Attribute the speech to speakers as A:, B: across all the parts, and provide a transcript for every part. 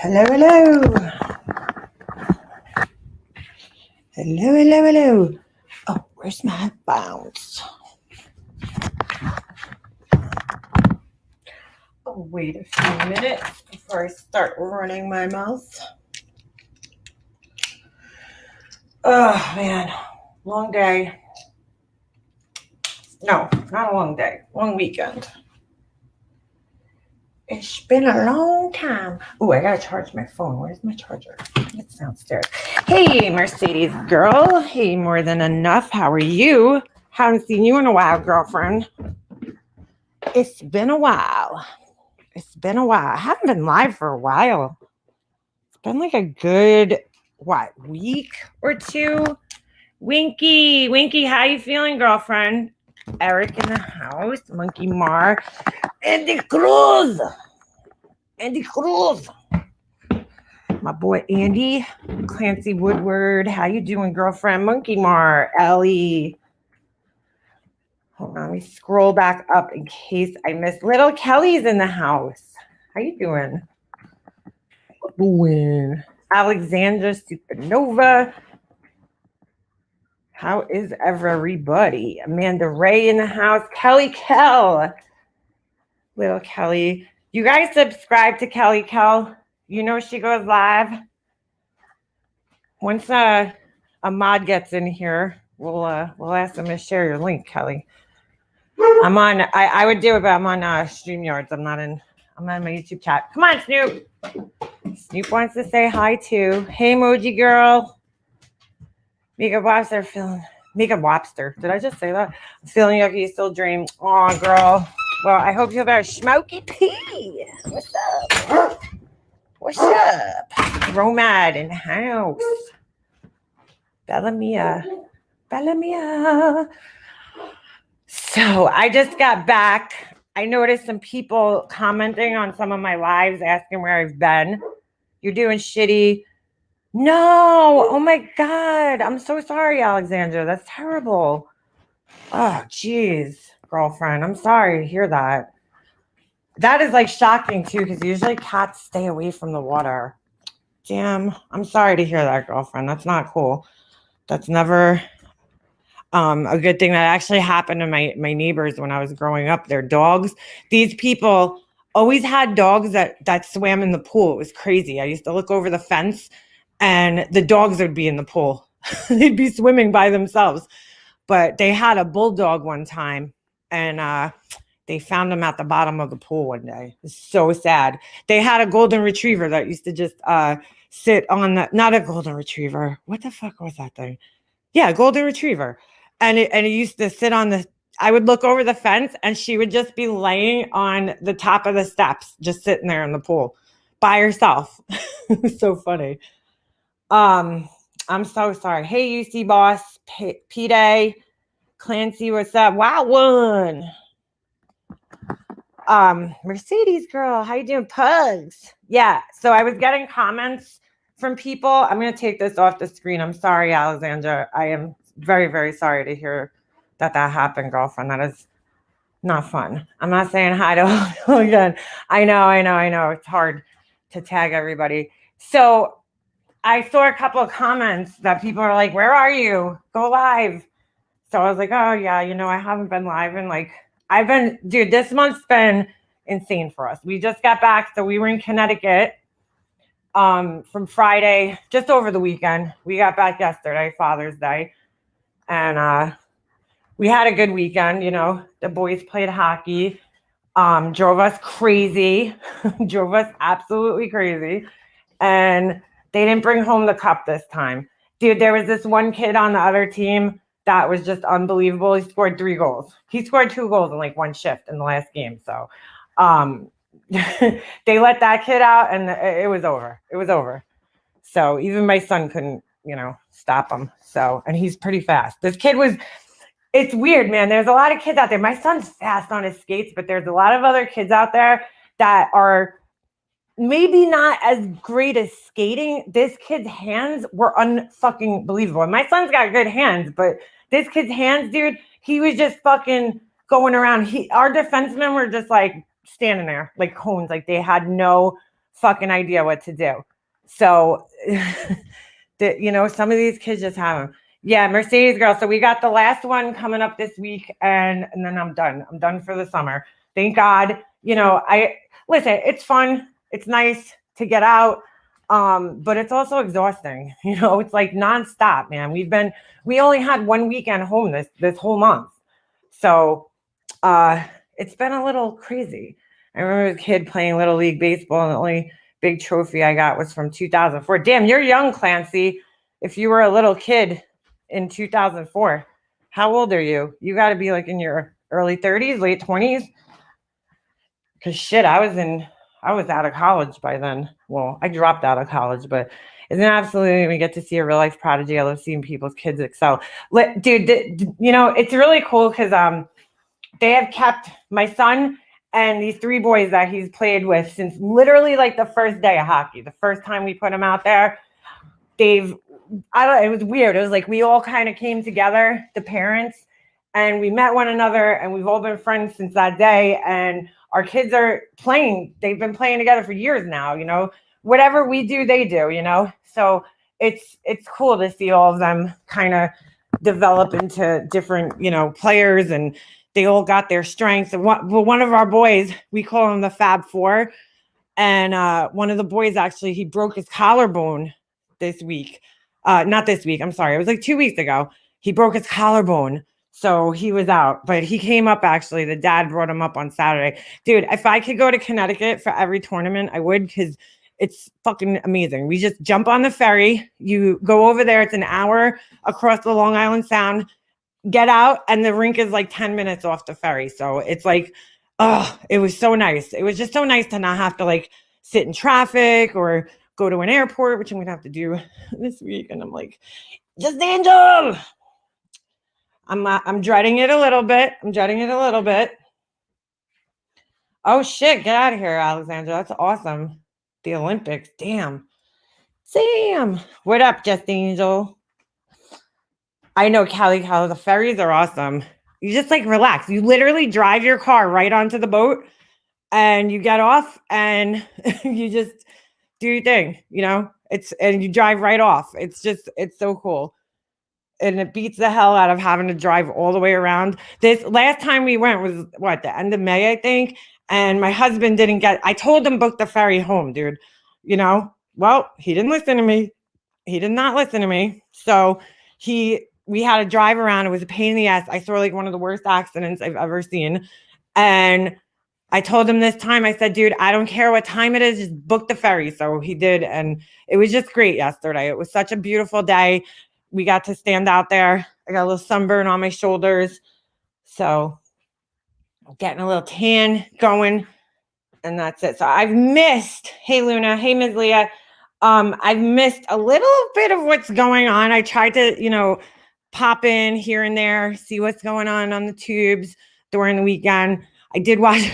A: Hello, hello. Hello, hello, hello. Oh, where's my headphones? Oh, wait a few minutes before I start running my mouth. Oh, man. Long day. No, not a long day. Long weekend. It's been a long time. Oh, I gotta charge my phone. Where's my charger? It's downstairs. Hey, Mercedes girl. Hey, more than enough. How are you? Haven't seen you in a while, girlfriend. It's been a while. It's been a while. I haven't been live for a while. It's been like a good, week or two? Winky, how you feeling, girlfriend? Eric in the house. Monkey Mar. Andy Cruz. My boy Andy. Clancy Woodward. How you doing, girlfriend? Monkey Mar. Ellie. Hold on, let me scroll back up in case I missed. Little Kelly's in the house. How you doing? Alexandra Supernova. How is everybody? Amanda Ray in the house. Kelly Kell. Little Kelly. You guys subscribe to Kelly Kell. You know she goes live. Once a mod gets in here, we'll ask them to share your link, Kelly. I'm on. I would do it, but I'm on StreamYards. I'm on my YouTube chat. Come on, Snoop. Snoop wants to say hi too. Hey, Emoji Girl. Makeup Wobster feeling. Makeup Wobster. Did I just say that? I'm feeling like you still dream. Aw, girl. Well, I hope you feel better. Smokey P. What's up? What's up? Romad in the house. Bellamia. So I just got back. I noticed some people commenting on some of my lives asking where I've been. You're doing shitty. No. Oh my God. I'm so sorry, Alexandra. That's terrible. Oh, geez, girlfriend. I'm sorry to hear that. That is like shocking too, because usually cats stay away from the water. Damn. I'm sorry to hear that, girlfriend. That's not cool. That's never a good thing. That actually happened to my neighbors when I was growing up. Their dogs. These people always had dogs that swam in the pool. It was crazy. I used to look over the fence and the dogs would be in the pool. They'd be swimming by themselves. But they had a bulldog one time, and they found him at the bottom of the pool one day. It's so sad. They had a golden retriever that used to just sit on the, not a golden retriever. What the fuck was that thing? Yeah, golden retriever. And it used to sit on the, I would look over the fence and she would just be laying on the top of the steps, just sitting there in the pool by herself. It was so funny. I'm so sorry. Hey, UC boss, P-Day, Clancy, what's up? Wow, one. Mercedes girl, how you doing? Pugs. Yeah, so I was getting comments from people. I'm going to take this off the screen. I'm sorry, Alexandra. I am very, very sorry to hear that happened, girlfriend. That is not fun. I'm not saying hi to again. I know. It's hard to tag everybody. So I saw a couple of comments that people are like, where are you? Go live. So I was like, oh yeah, I haven't been live in dude, this month's been insane for us. We just got back. So we were in Connecticut from Friday, just over the weekend. We got back yesterday, Father's Day. And we had a good weekend. The boys played hockey, drove us crazy, drove us absolutely crazy. And they didn't bring home the cup this time. Dude, there was this one kid on the other team that was just unbelievable. He scored 3 goals. He scored 2 goals in one shift in the last game. So they let that kid out and it was over. It was over. So even my son couldn't, stop him. So, and he's pretty fast. This kid it's weird, man. There's a lot of kids out there. My son's fast on his skates, but there's a lot of other kids out there that are maybe not as great as skating. This kid's hands were unfucking believable. And my son's got good hands, but this kid's hands, dude, he was just fucking going around. Our defensemen were just standing there like cones. They had no fucking idea what to do. So, some of these kids just have them. Yeah, Mercedes girl. So we got the last one coming up this week, and then I'm done. I'm done for the summer. Thank God. Listen, it's fun. It's nice to get out. But it's also exhausting. It's like nonstop, man. We only had 1 weekend home this whole month. So it's been a little crazy. I remember as a kid playing Little League Baseball, and the only big trophy I got was from 2004. Damn, you're young, Clancy. If you were a little kid in 2004, how old are you? You got to be like in your early 30s, late 20s. Because shit, I was out of college by then. Well, I dropped out of college, but isn't it absolutely we get to see a real life prodigy? I love seeing people's kids excel. Dude, it's really cool because they have kept my son and these 3 boys that he's played with since literally like the first day of hockey. The first time we put him out there, it was weird. It was like we all kind of came together, the parents, and we met one another, and we've all been friends since that day. And our kids are playing. They've been playing together for years now, whatever we do, they do, So it's cool to see all of them kind of develop into different, players, and they all got their strengths. And one of our boys, we call him the Fab Four. And one of the boys, actually, he broke his collarbone this week. Not this week. I'm sorry. It was like 2 weeks ago. He broke his collarbone. So he was out, but he came up, actually. The dad brought him up on Saturday. Dude, if I could go to Connecticut for every tournament, I would, because it's fucking amazing. We just jump on the ferry. You go over there. It's an hour across the Long Island Sound. Get out, and the rink is like 10 minutes off the ferry. So it's like, it was so nice. It was just so nice to not have to like sit in traffic or go to an airport, which I'm going to have to do this week. And I'm like, just Angel. I'm dreading it a little bit. Oh shit, get out of here, Alexandra. That's awesome. The Olympics. Damn. Sam. What up, Just Angel? I know, Callie, the ferries are awesome. You just like relax. You literally drive your car right onto the boat, and you get off, and you just do your thing, and you drive right off. It's so cool. And it beats the hell out of having to drive all the way around. This last time we went was the end of May, I think. And my husband I told him book the ferry home, dude. Well, he didn't listen to me. He did not listen to me. So we had to drive around. It was a pain in the ass. I saw like one of the worst accidents I've ever seen. And I told him this time, I said, dude, I don't care what time it is, just book the ferry. So he did. And it was just great yesterday. It was such a beautiful day. We got to stand out there. I got a little sunburn on my shoulders. So getting a little tan going. And that's it. So I've missed, hey Luna, hey Ms. Leah. I've missed a little bit of what's going on. I tried to, pop in here and there, see what's going on the tubes during the weekend. I did watch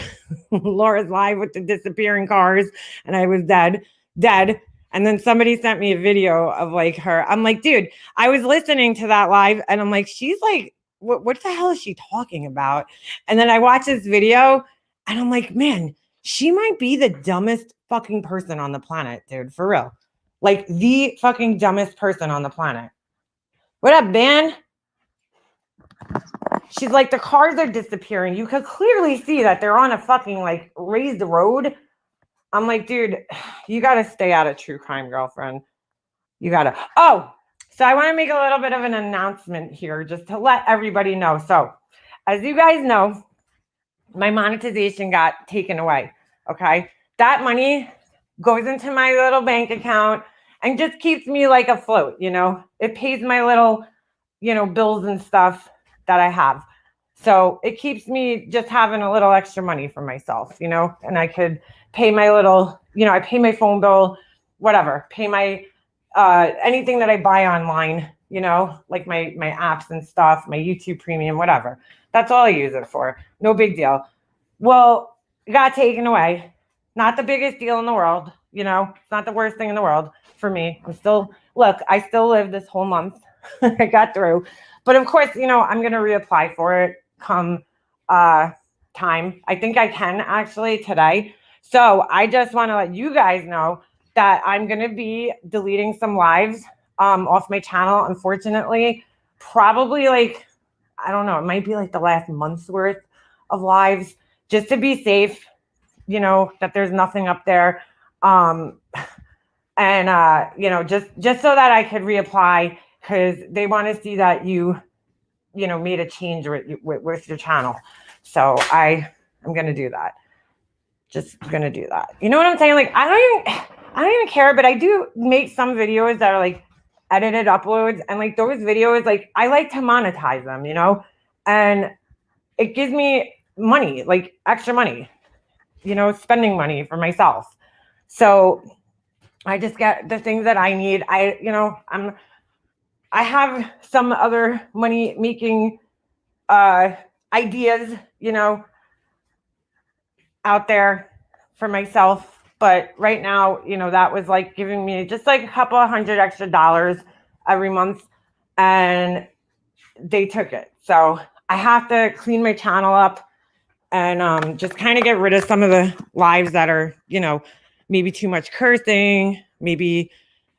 A: Laura's live with the disappearing cars, and I was dead. And then somebody sent me a video of like her. I'm like, dude, I was listening to that live, and I'm like, she's like, what the hell is she talking about? And then I watched this video, and I'm like, man, she might be the dumbest fucking person on the planet, dude, for real. Like the fucking dumbest person on the planet. What up, Ben? She's like, the cars are disappearing. You could clearly see that they're on a fucking like raised road. I'm like, dude, you got to stay out of true crime, girlfriend. You got to. Oh, so I want to make a little bit of an announcement here just to let everybody know. So as you guys know, my monetization got taken away. Okay. That money goes into my little bank account and just keeps me like afloat. It pays my little, bills and stuff that I have. So it keeps me just having a little extra money for myself, and I could pay my little, I pay my phone bill, whatever, pay my, anything that I buy online, like my apps and stuff, my YouTube premium, whatever. That's all I use it for. No big deal. Well, it got taken away. Not the biggest deal in the world. It's not the worst thing in the world for me. I still live this whole month. I got through. But of course, I'm going to reapply for it come time. I think I can actually today. So I just want to let you guys know that I'm going to be deleting some lives off my channel, unfortunately. Probably like, I don't know, it might be like the last month's worth of lives, just to be safe, you know, that there's nothing up there. And you know, just so that I could reapply, because they want to see that you know, made a change with your channel. So I'm going to do that. Just gonna do that. You know what I'm saying? Like, I don't even care, but I do make some videos that are like edited uploads, and like those videos, like I like to monetize them, you know, and it gives me money, like extra money, you know, spending money for myself. So I just get the things that I need. You know, I have some other money making ideas, you know, out there for myself. But right now, you know, that was like giving me just like a couple of $100 extra every month, and they took it. So I have to clean my channel up and just kind of get rid of some of the lives that are, you know, maybe too much cursing, maybe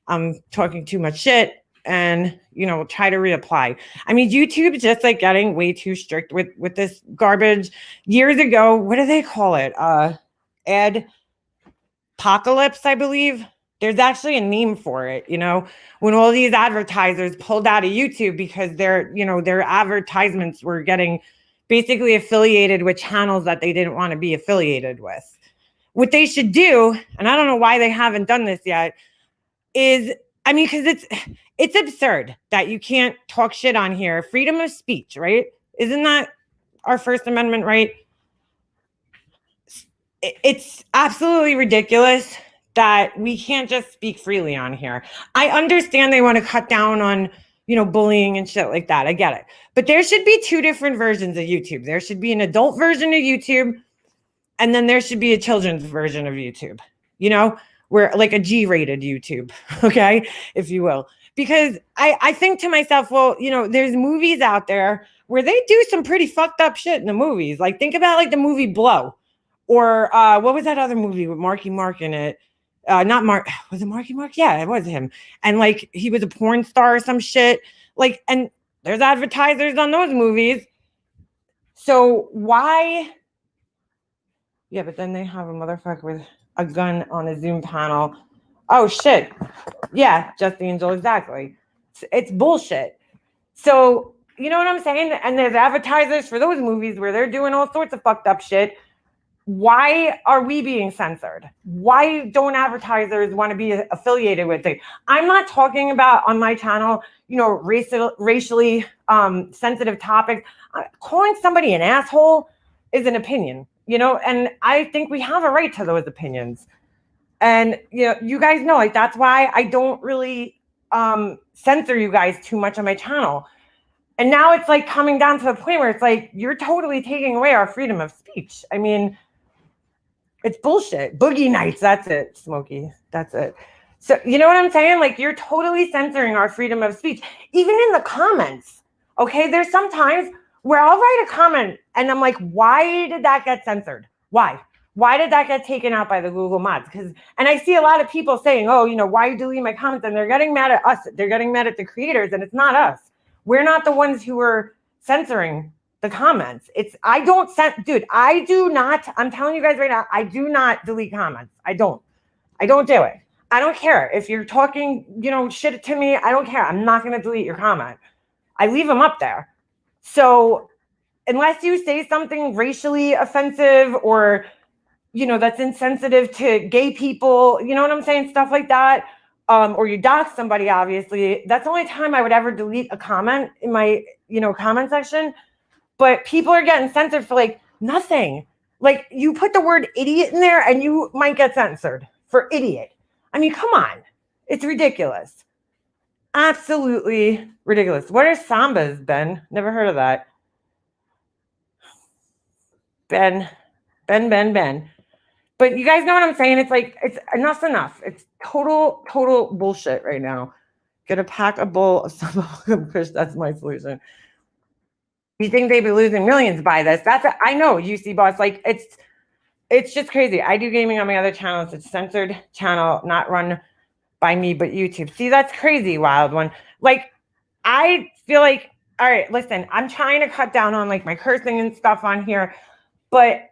A: I'm talking too much shit, and, you know, try to reapply. I mean, YouTube's just like getting way too strict with this garbage. Years ago, what do they call it? Adpocalypse, I believe. There's actually a name for it, you know, when all these advertisers pulled out of YouTube because their advertisements were getting basically affiliated with channels that they didn't want to be affiliated with. What they should do, and I don't know why they haven't done this yet, is, I mean, because it's absurd that you can't talk shit on here. Freedom of speech, right? Isn't that our First Amendment right? It's absolutely ridiculous that we can't just speak freely on here. I understand they want to cut down on, you know, bullying and shit like that. I get it. But there should be two different versions of YouTube. There should be an adult version of YouTube, and then there should be a children's version of YouTube, you know, where like a G-rated YouTube, okay, if you will. Because I think to myself, well, you know, there's movies out there where they do some pretty fucked up shit in the movies. Like, think about like the movie Blow. Or what was that other movie with Marky Mark in it? Not Mark. Was it Marky Mark? Yeah, it was him. And like he was a porn star or some shit. Like, and there's advertisers on those movies. So why? Yeah, but then they have a motherfucker with a gun on a Zoom panel. Oh shit. Yeah, Just the Angel, exactly. It's bullshit. So you know what I'm saying? And there's advertisers for those movies where they're doing all sorts of fucked up shit. Why are we being censored? Why don't advertisers want to be affiliated with it? I'm not talking about on my channel, you know, racially sensitive topics. Calling somebody an asshole is an opinion, you know, and I think we have a right to those opinions. And, you know, you guys know, like, that's why I don't really censor you guys too much on my channel. And now it's like coming down to the point where it's like, you're totally taking away our freedom of speech. I mean, it's bullshit. Boogie nights. That's it, Smokey. That's it. So, you know what I'm saying? Like, you're totally censoring our freedom of speech, even in the comments. Okay. There's some times where I'll write a comment and I'm like, why did that get censored? Why? Why did that get taken out by the Google mods? And I see a lot of people saying, oh, you know, why you delete my comments? And they're getting mad at us. They're getting mad at the creators, and it's not us. We're not the ones who are censoring the comments. I do not, I'm telling you guys right now, I do not delete comments. I don't do it. I don't care. If you're talking, you know, shit to me, I don't care. I'm not going to delete your comment. I leave them up there. So unless you say something racially offensive or, you know, that's insensitive to gay people, you know what I'm saying? Stuff like that. Or you dox somebody, obviously, that's the only time I would ever delete a comment in my, you know, comment section. But people are getting censored for like nothing. Like, you put the word idiot in there and you might get censored for idiot. I mean, come on. It's ridiculous. Absolutely ridiculous. What are sambas, Ben? Never heard of that. Ben. But you guys know what I'm saying? It's like, it's enough's enough. It's total bullshit right now. Gonna pack a bowl of samba kush. That's my solution. You think they'd be losing millions by this? I know, UC boss. Like, it's It's just crazy. I do gaming on my other channels. It's censored channel, not run by me, but YouTube. See, that's crazy, wild one. Like, I feel like, all right, listen, I'm trying to cut down on like my cursing and stuff on here, but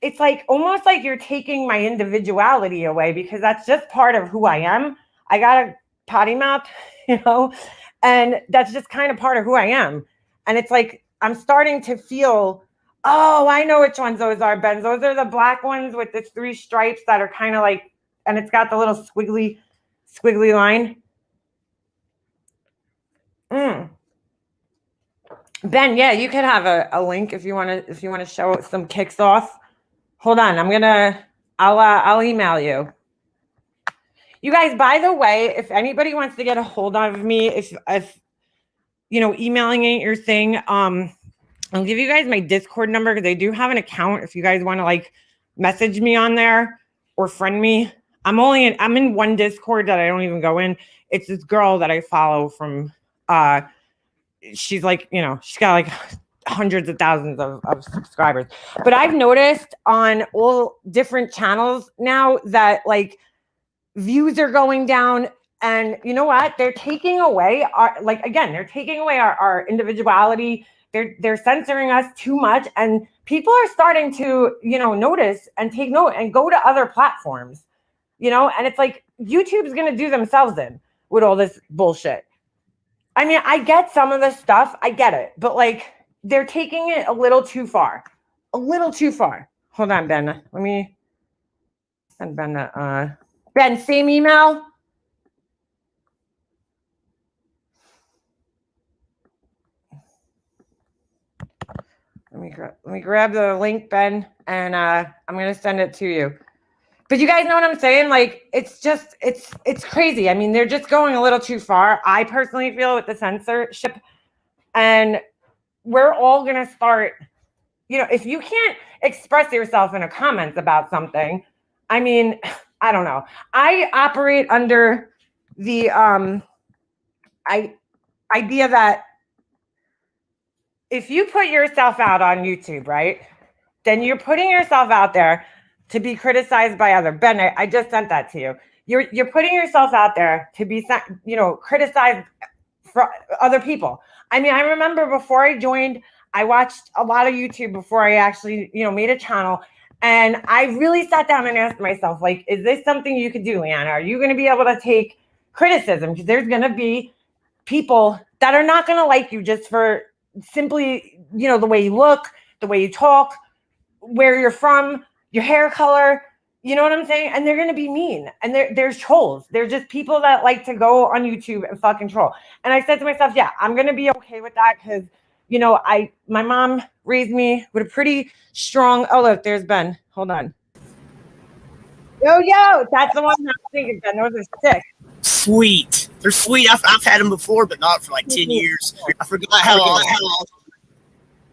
A: it's like almost like you're taking my individuality away, because that's just part of who I am. I got a potty mouth, and that's just kind of part of who I am. And it's like, I'm starting to feel, oh, I know which ones those are, Ben. Those are the black ones with the 3 stripes that are kind of like, and it's got the little squiggly line. Ben, yeah, you could have a link if you want to show some kicks off. Hold on, I'll email you. You guys, by the way, if anybody wants to get a hold of me, if emailing ain't your thing, I'll give you guys my Discord number, because I do have an account if you guys want to like message me on there or friend me. I'm in one Discord that I don't even go in. It's this girl that I follow from she's like, she's got like hundreds of thousands of subscribers. But I've noticed on all different channels now that like views are going down, and you know what? They're taking away our individuality. They're censoring us too much, and people are starting to, notice and take note and go to other platforms, and it's like YouTube's going to do themselves in with all this bullshit. I mean, I get some of the stuff, I get it, but like they're taking it a little too far. Hold on, Ben. Let me send Ben Ben, same email. Let me grab the link, Ben, and I'm gonna send it to you. But you guys know what I'm saying? Like, it's crazy. I mean, they're just going a little too far. I personally feel with the censorship, and we're all gonna start. If you can't express yourself in a comment about something, I mean, I don't know. I operate under the idea that if you put yourself out on YouTube, right, then you're putting yourself out there to be criticized by other. Ben, I just sent that to you. You're putting yourself out there to be, criticized for other people. I mean, I remember before I joined, I watched a lot of YouTube before I actually, made a channel. And I really sat down and asked myself, like, is this something you could do, Leanna? Are you going to be able to take criticism? Because there's going to be people that are not going to like you just for simply, the way you look, the way you talk, where you're from, your hair color, you know what I'm saying? And they're going to be mean. And there's trolls. They're just people that like to go on YouTube and fucking troll. And I said to myself, yeah, I'm going to be okay with that, because, my mom raised me with a pretty strong, oh, look, there's Ben. Hold on. Yo, that's the one I'm thinking, Ben. Those are sick.
B: Sweet. They're sweet. I've had them before, but not for like 10 years. I forgot how long.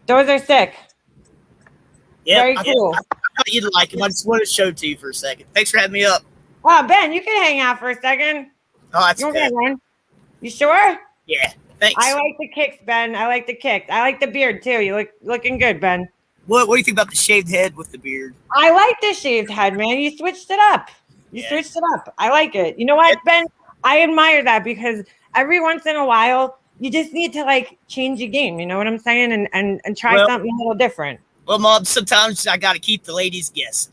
A: Those are sick.
B: Yeah,
A: very cool.
B: I thought you'd like them. I just wanted to show it to you for a second. Thanks for having me up.
A: Oh, Ben, you can hang out for a second.
B: Oh, that's good.
A: You sure?
B: Yeah, thanks.
A: I like the kicks, Ben. I like the kicks. I like the beard too. You looking good, Ben.
B: What do you think about the shaved head with the beard?
A: I like the shaved head, man. You switched it up. Switched it up. I like it. You know what, Ben? I admire that, because every once in a while you just need to like change your game. You know what I'm saying? And try something a little different.
B: Well, Mom, sometimes I got to keep the ladies guessing.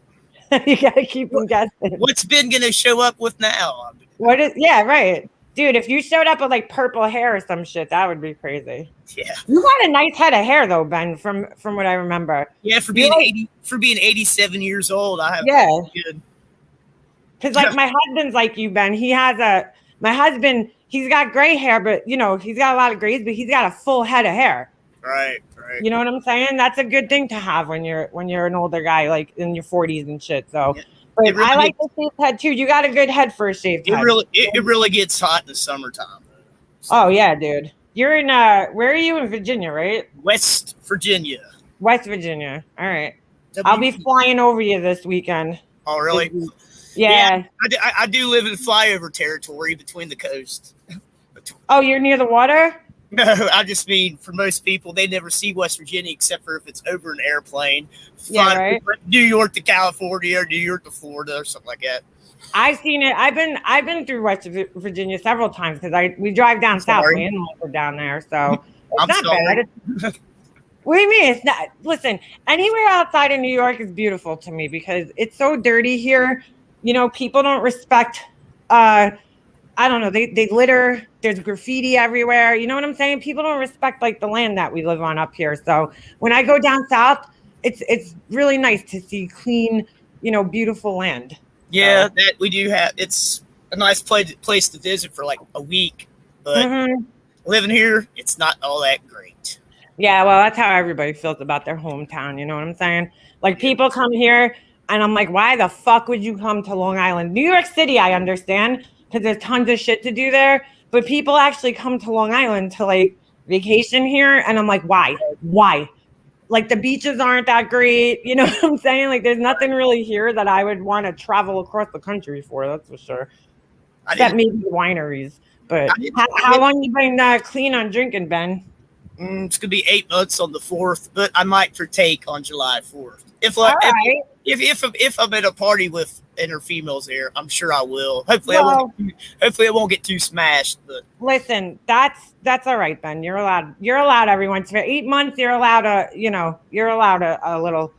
A: You got to keep them guessing.
B: What's Ben going to show up with now?
A: Yeah, right. Dude, if you showed up with like purple hair or some shit, that would be crazy.
B: Yeah.
A: You got a nice head of hair though, Ben, from what I remember.
B: Yeah, for being 87 years old, I have good.
A: Because like my husband's like you, Ben. My husband, he's got gray hair, but he's got a lot of grays, but he's got a full head of hair.
B: Right.
A: You know what I'm saying? That's a good thing to have when you're an older guy, like in your 40s and shit. So, but really I like the shaved head too. You got a good head for a shaved head.
B: It really gets hot in the summertime.
A: So. Oh yeah, dude. You're in where are you in Virginia, right?
B: West Virginia.
A: West Virginia. All right. I'll be flying over you this weekend.
B: Oh really?
A: Yeah.
B: I do live in flyover territory between the coast.
A: Oh, you're near the water?
B: No, I just mean for most people, they never see West Virginia except for if it's over an airplane.
A: Yeah, right.
B: New York to California or New York to Florida or something like that.
A: I've seen it. I've been through West Virginia several times because we drive down south. My in-laws are down there, so it's
B: I'm
A: not
B: sorry.
A: bad. What do you mean? It's not. Listen, anywhere outside of New York is beautiful to me because it's so dirty here. You know, people don't respect. I don't know. They litter. There's graffiti everywhere. You know what I'm saying? People don't respect like the land that we live on up here. So when I go down south, it's really nice to see clean, beautiful land.
B: Yeah,
A: So.
B: that we do have. It's a nice place to visit for like a week, but living here, it's not all that great.
A: Yeah, well, that's how everybody feels about their hometown. You know what I'm saying? Like people come here, and I'm like, why the fuck would you come to Long Island? New York City, I understand because there's tons of shit to do there, but people actually come to Long Island to like vacation here, and I'm like, why? Why? Like the beaches aren't that great. You know what I'm saying? Like there's nothing really here that I would want to travel across the country for. That's for sure. Except maybe wineries. But how long you been clean on drinking, Ben?
B: It's gonna be 8 months on the 4th, but I might partake on July 4th. If I'm at a party with inner females there, I'm sure I will. Hopefully, I won't get too smashed. But
A: listen, that's all right, Ben. You're allowed. You're allowed every once for 8 months. You're allowed a little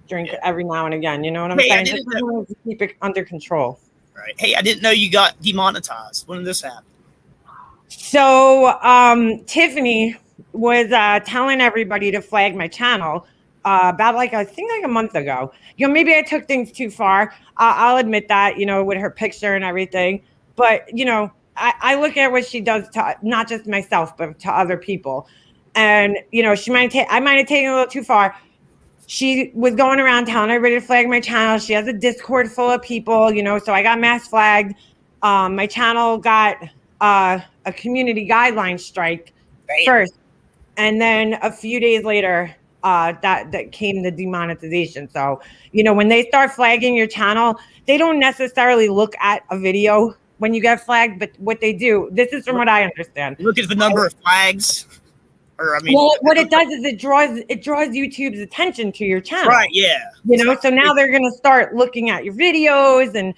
A: drink every now and again. You know what I'm saying? Just to keep it under control.
B: Right. Hey, I didn't know you got demonetized. When did this happen?
A: So Tiffany was telling everybody to flag my channel about I think a month ago. Maybe I took things too far. I'll admit that, with her picture and everything. But, I look at what she does to not just myself, but to other people. And, I might have taken a little too far. She was going around telling everybody to flag my channel. She has a Discord full of people, so I got mass flagged. My channel got a community guideline strike first. And then a few days later, that came the demonetization. So, when they start flagging your channel, they don't necessarily look at a video when you get flagged, but what they do, this is from what I understand.
B: Look at the number of flags.
A: Well, what it does is it draws YouTube's attention to your channel.
B: Right, yeah.
A: So now they're going to start looking at your videos and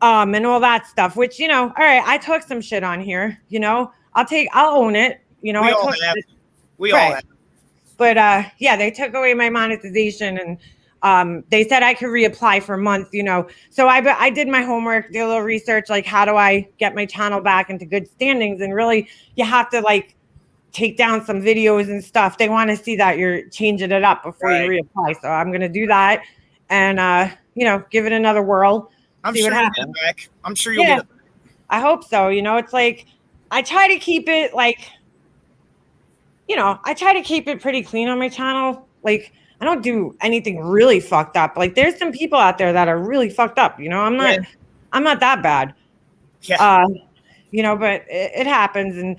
A: all that stuff, which, all right, I took some shit on here, I'll own it. We all have. But yeah, they took away my monetization and they said I could reapply for a month, So I did my homework, did a little research, like how do I get my channel back into good standings? And really, you have to take down some videos and stuff. They want to see that you're changing it up before you reapply. So I'm going to do that and, give it another whirl.
B: I'm sure you'll get it back. I'm sure you'll get it back.
A: I hope so. It's I try to keep it I try to keep it pretty clean on my channel. I don't do anything really fucked up. There's some people out there that are really fucked up. I'm not that bad.
B: Yeah.
A: But it happens. And,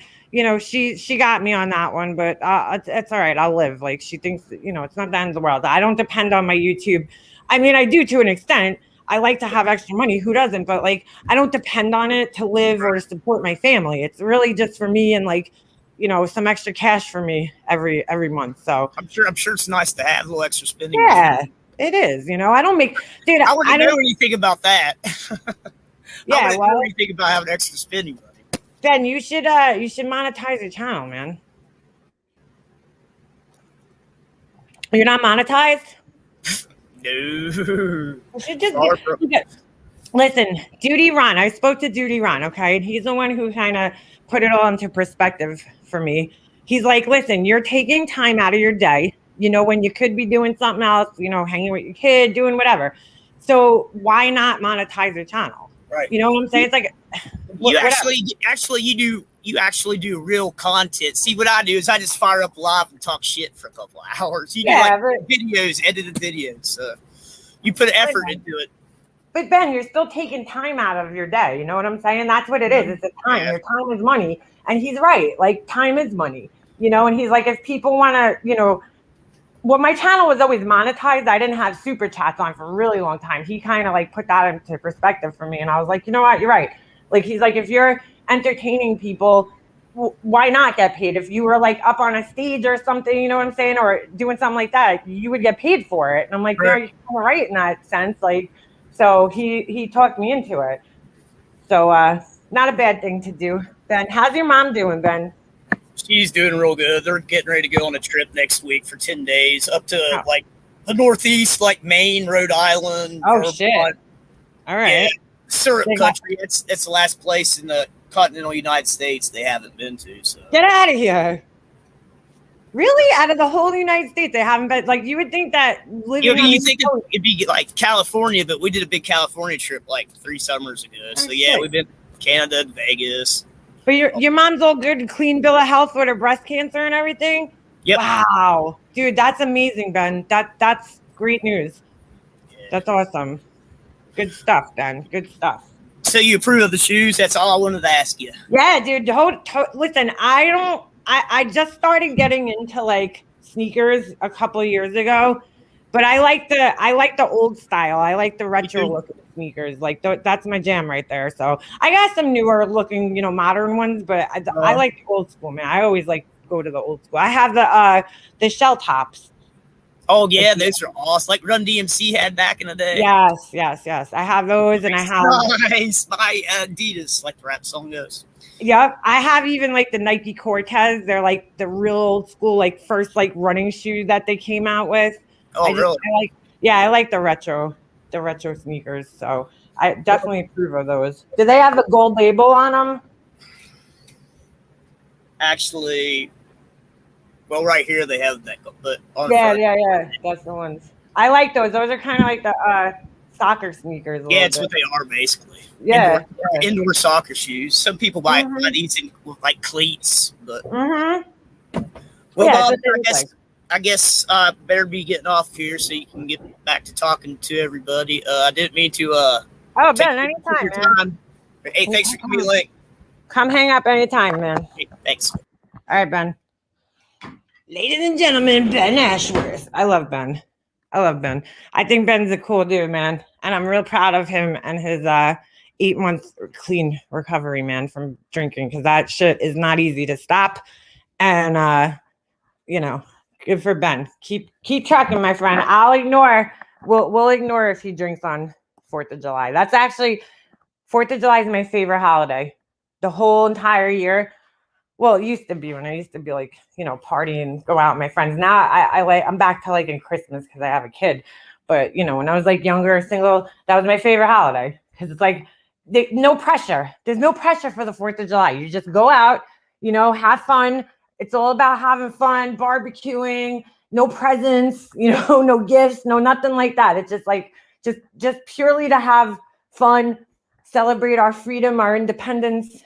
A: she got me on that one, but it's all right. I'll live. She thinks, it's not the end of the world. I don't depend on my YouTube. I mean, I do to an extent. I like to have extra money. Who doesn't? But I don't depend on it to live or to support my family. It's really just for me and some extra cash for me every month. So
B: I'm sure it's nice to have a little extra spending.
A: Yeah, it is. I don't make, dude.
B: I wouldn't know anything about that.
A: Yeah,
B: I wouldn't know anything about having extra spending money.
A: Ben, you should monetize your channel, man. You're not monetized?
B: No.
A: You should just listen, Duty Ron. I spoke to Duty Ron, okay? And he's the one who kind of put it all into perspective for me. He's like, listen, you're taking time out of your day, when you could be doing something else, hanging with your kid, doing whatever. So why not monetize your channel?
B: Right.
A: You know what I'm saying? It's
B: you actually do real content. See, what I do is I just fire up live and talk shit for a couple of hours. You do videos, edited videos. So you put effort into it.
A: But Ben, you're still taking time out of your day. You know what I'm saying? That's what it is. It's a time. Yeah. Your time is money. And he's right. Time is money. And he's like, if people want to, well, my channel was always monetized. I didn't have super chats on for a really long time. He kind of put that into perspective for me. And I was like, you know what? You're right. He's like, if you're entertaining people, why not get paid? If you were like up on a stage or something, you know what I'm saying, or doing something like that, you would get paid for it. And I'm like, no, you're right in that sense. Like, so he talked me into it. So not a bad thing to do. Ben, how's your mom doing, Ben?
B: She's doing real good. They're getting ready to go on a trip next week for 10 days up to
A: Oh.
B: like the Northeast, like Maine, Rhode Island.
A: Oh, shit. All right.
B: Yeah, syrup country. It's the last place in the continental United States they haven't been to. So
A: get out of here. Really? Out of the whole United States, they haven't been. Like, you would think that living
B: you think it'd be like California, but we did a big California trip like 3 summers ago. So yeah, we've been Canada, Vegas.
A: But your mom's all good, clean bill of health with her breast cancer and everything?
B: Yep.
A: Wow. Dude, that's amazing, Ben. That's great news. Yeah. That's awesome. Good stuff, Ben. Good stuff.
B: So you approve of the shoes? That's all I wanted to ask you.
A: Yeah, dude. Listen, I just started getting into like sneakers a couple of years ago, but I like the old style. I like the retro looking sneakers. Like that's my jam right there. So I got some newer looking, modern ones, but I like the old school, man. I always like go to the old school. I have the shell tops.
B: Oh yeah, those are awesome. Like Run DMC had back in the day.
A: Yes. I have those, and I have
B: nice. My Adidas, like the rap song goes.
A: Yep, I have even like the Nike Cortez. They're like the real old school, like first like running shoe that they came out with.
B: Oh, really?
A: I like the retro sneakers. So I definitely approve of those. Do they have the gold label on them?
B: Actually, well, right here they have that, but on
A: yeah, that's the ones. I like those. Those are kind of like the soccer sneakers.
B: Yeah, it's what they are basically.
A: Yeah,
B: indoor soccer shoes. Some people buy these with like cleats, but well, Bob, I guess better be getting off here so you can get back to talking to everybody. I didn't mean to.
A: Ben, anytime, man.
B: Hey, thanks for giving me a link.
A: Come hang up anytime, man.
B: Hey, thanks.
A: All right, Ben. Ladies and gentlemen, Ben Ashworth. I love Ben. I think Ben's a cool dude, man. And I'm real proud of him and his 8-month clean recovery, man, from drinking, because that shit is not easy to stop. And, good for Ben. Keep trucking, my friend. I'll ignore. We'll ignore if he drinks on 4th of July. That's actually, 4th of July is my favorite holiday. The whole entire year. Well, it used to be when I used to be like, party and go out with my friends. Now I'm back to like in Christmas because I have a kid. But, when I was like younger, single, that was my favorite holiday. Because it's like, no pressure. There's no pressure for the 4th of July. You just go out, have fun. It's all about having fun, barbecuing, no presents, no gifts, no nothing like that. It's just like, just purely to have fun, celebrate our freedom, our independence,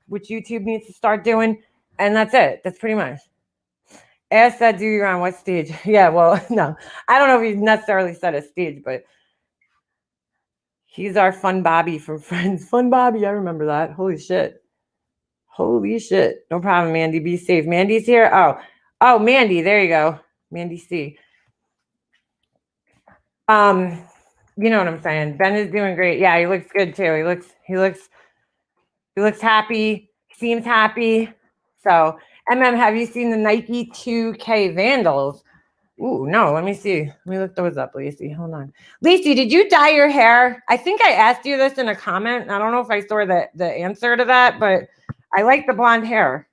A: which YouTube needs to start doing. And that's it. That's pretty much. Ask that dude on what stage. Yeah, well, no. I don't know if he necessarily said a stage, but he's our Fun Bobby from Friends. Fun Bobby, I remember that. Holy shit. No problem, Mandy. Be safe. Mandy's here. Oh, Mandy. There you go. Mandy C. You know what I'm saying. Ben is doing great. Yeah, he looks good too. He looks happy. Seems happy. So, have you seen the Nike 2K Vandals? Ooh, no, let me see. Let me look those up, Lacey. Hold on. Lacey, did you dye your hair? I think I asked you this in a comment. I don't know if I saw the answer to that, but I like the blonde hair.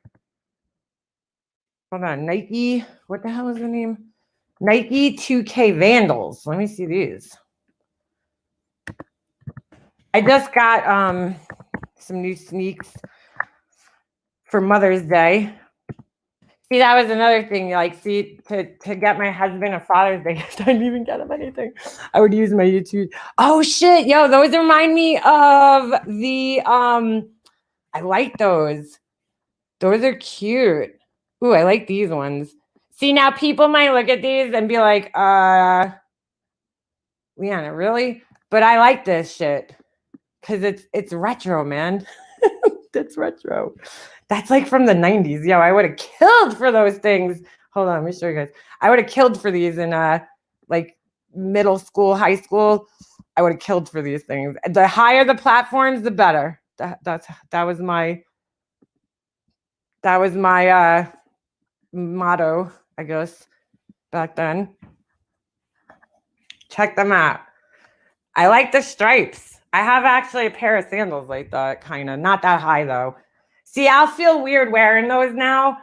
A: Hold on. Nike, what the hell is the name? Nike 2K Vandals. Let me see these. I just got some new sneaks for Mother's Day. See, that was another thing. Like, to get my husband a Father's Day gift, I didn't even get him anything. I would use my YouTube. Oh shit, yo, those remind me of the I like those. Those are cute. Ooh, I like these ones. See, now people might look at these and be like, Leanna, really? But I like this shit because it's retro, man. That's retro. That's like from the 90s. Yo, I would have killed for those things. Hold on, let me show you guys. I would have killed for these in like middle school, high school. I would have killed for these things. The higher the platforms, the better. That was my That was my motto, I guess, back then. Check them out. I like the stripes. I have actually a pair of sandals like that, kind of. Not that high, though. See, I'll feel weird wearing those now.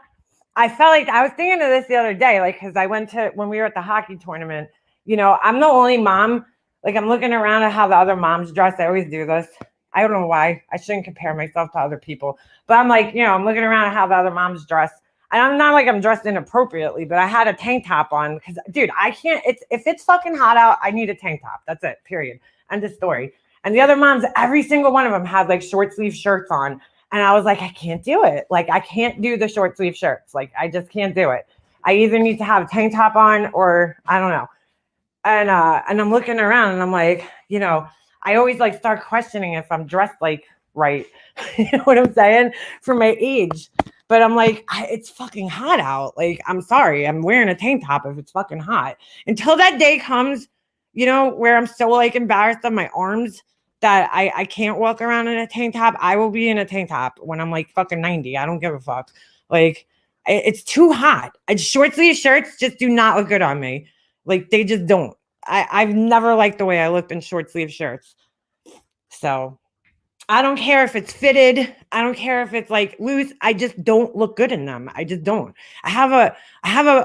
A: I felt like I was thinking of this the other day, like, because I went to, when we were at the hockey tournament, I'm the only mom. Like, I'm looking around at how the other moms dress. I always do this. I don't know why. I shouldn't compare myself to other people. But I'm like, I'm looking around at how the other moms dress. And I'm not like I'm dressed inappropriately, but I had a tank top on because, dude, I can't. If it's fucking hot out, I need a tank top. That's it, period. End of story. And the other moms, every single one of them had like short sleeve shirts on. And I was like, I can't do it. Like, I can't do the short sleeve shirts. Like, I just can't do it. I either need to have a tank top on or I don't know. And I'm looking around and I'm like, I always like start questioning if I'm dressed like right. You know what I'm saying? For my age. But I'm like, it's fucking hot out. Like, I'm sorry. I'm wearing a tank top if it's fucking hot. Until that day comes, where I'm so like embarrassed on my arms that I can't walk around in a tank top. I will be in a tank top when I'm like fucking 90. I don't give a fuck. Like, it's too hot. Short sleeve shirts just do not look good on me. Like, they just don't. I've never liked the way I looked in short sleeve shirts. So I don't care if it's fitted. I don't care if it's like loose. I just don't look good in them. I just don't. I have a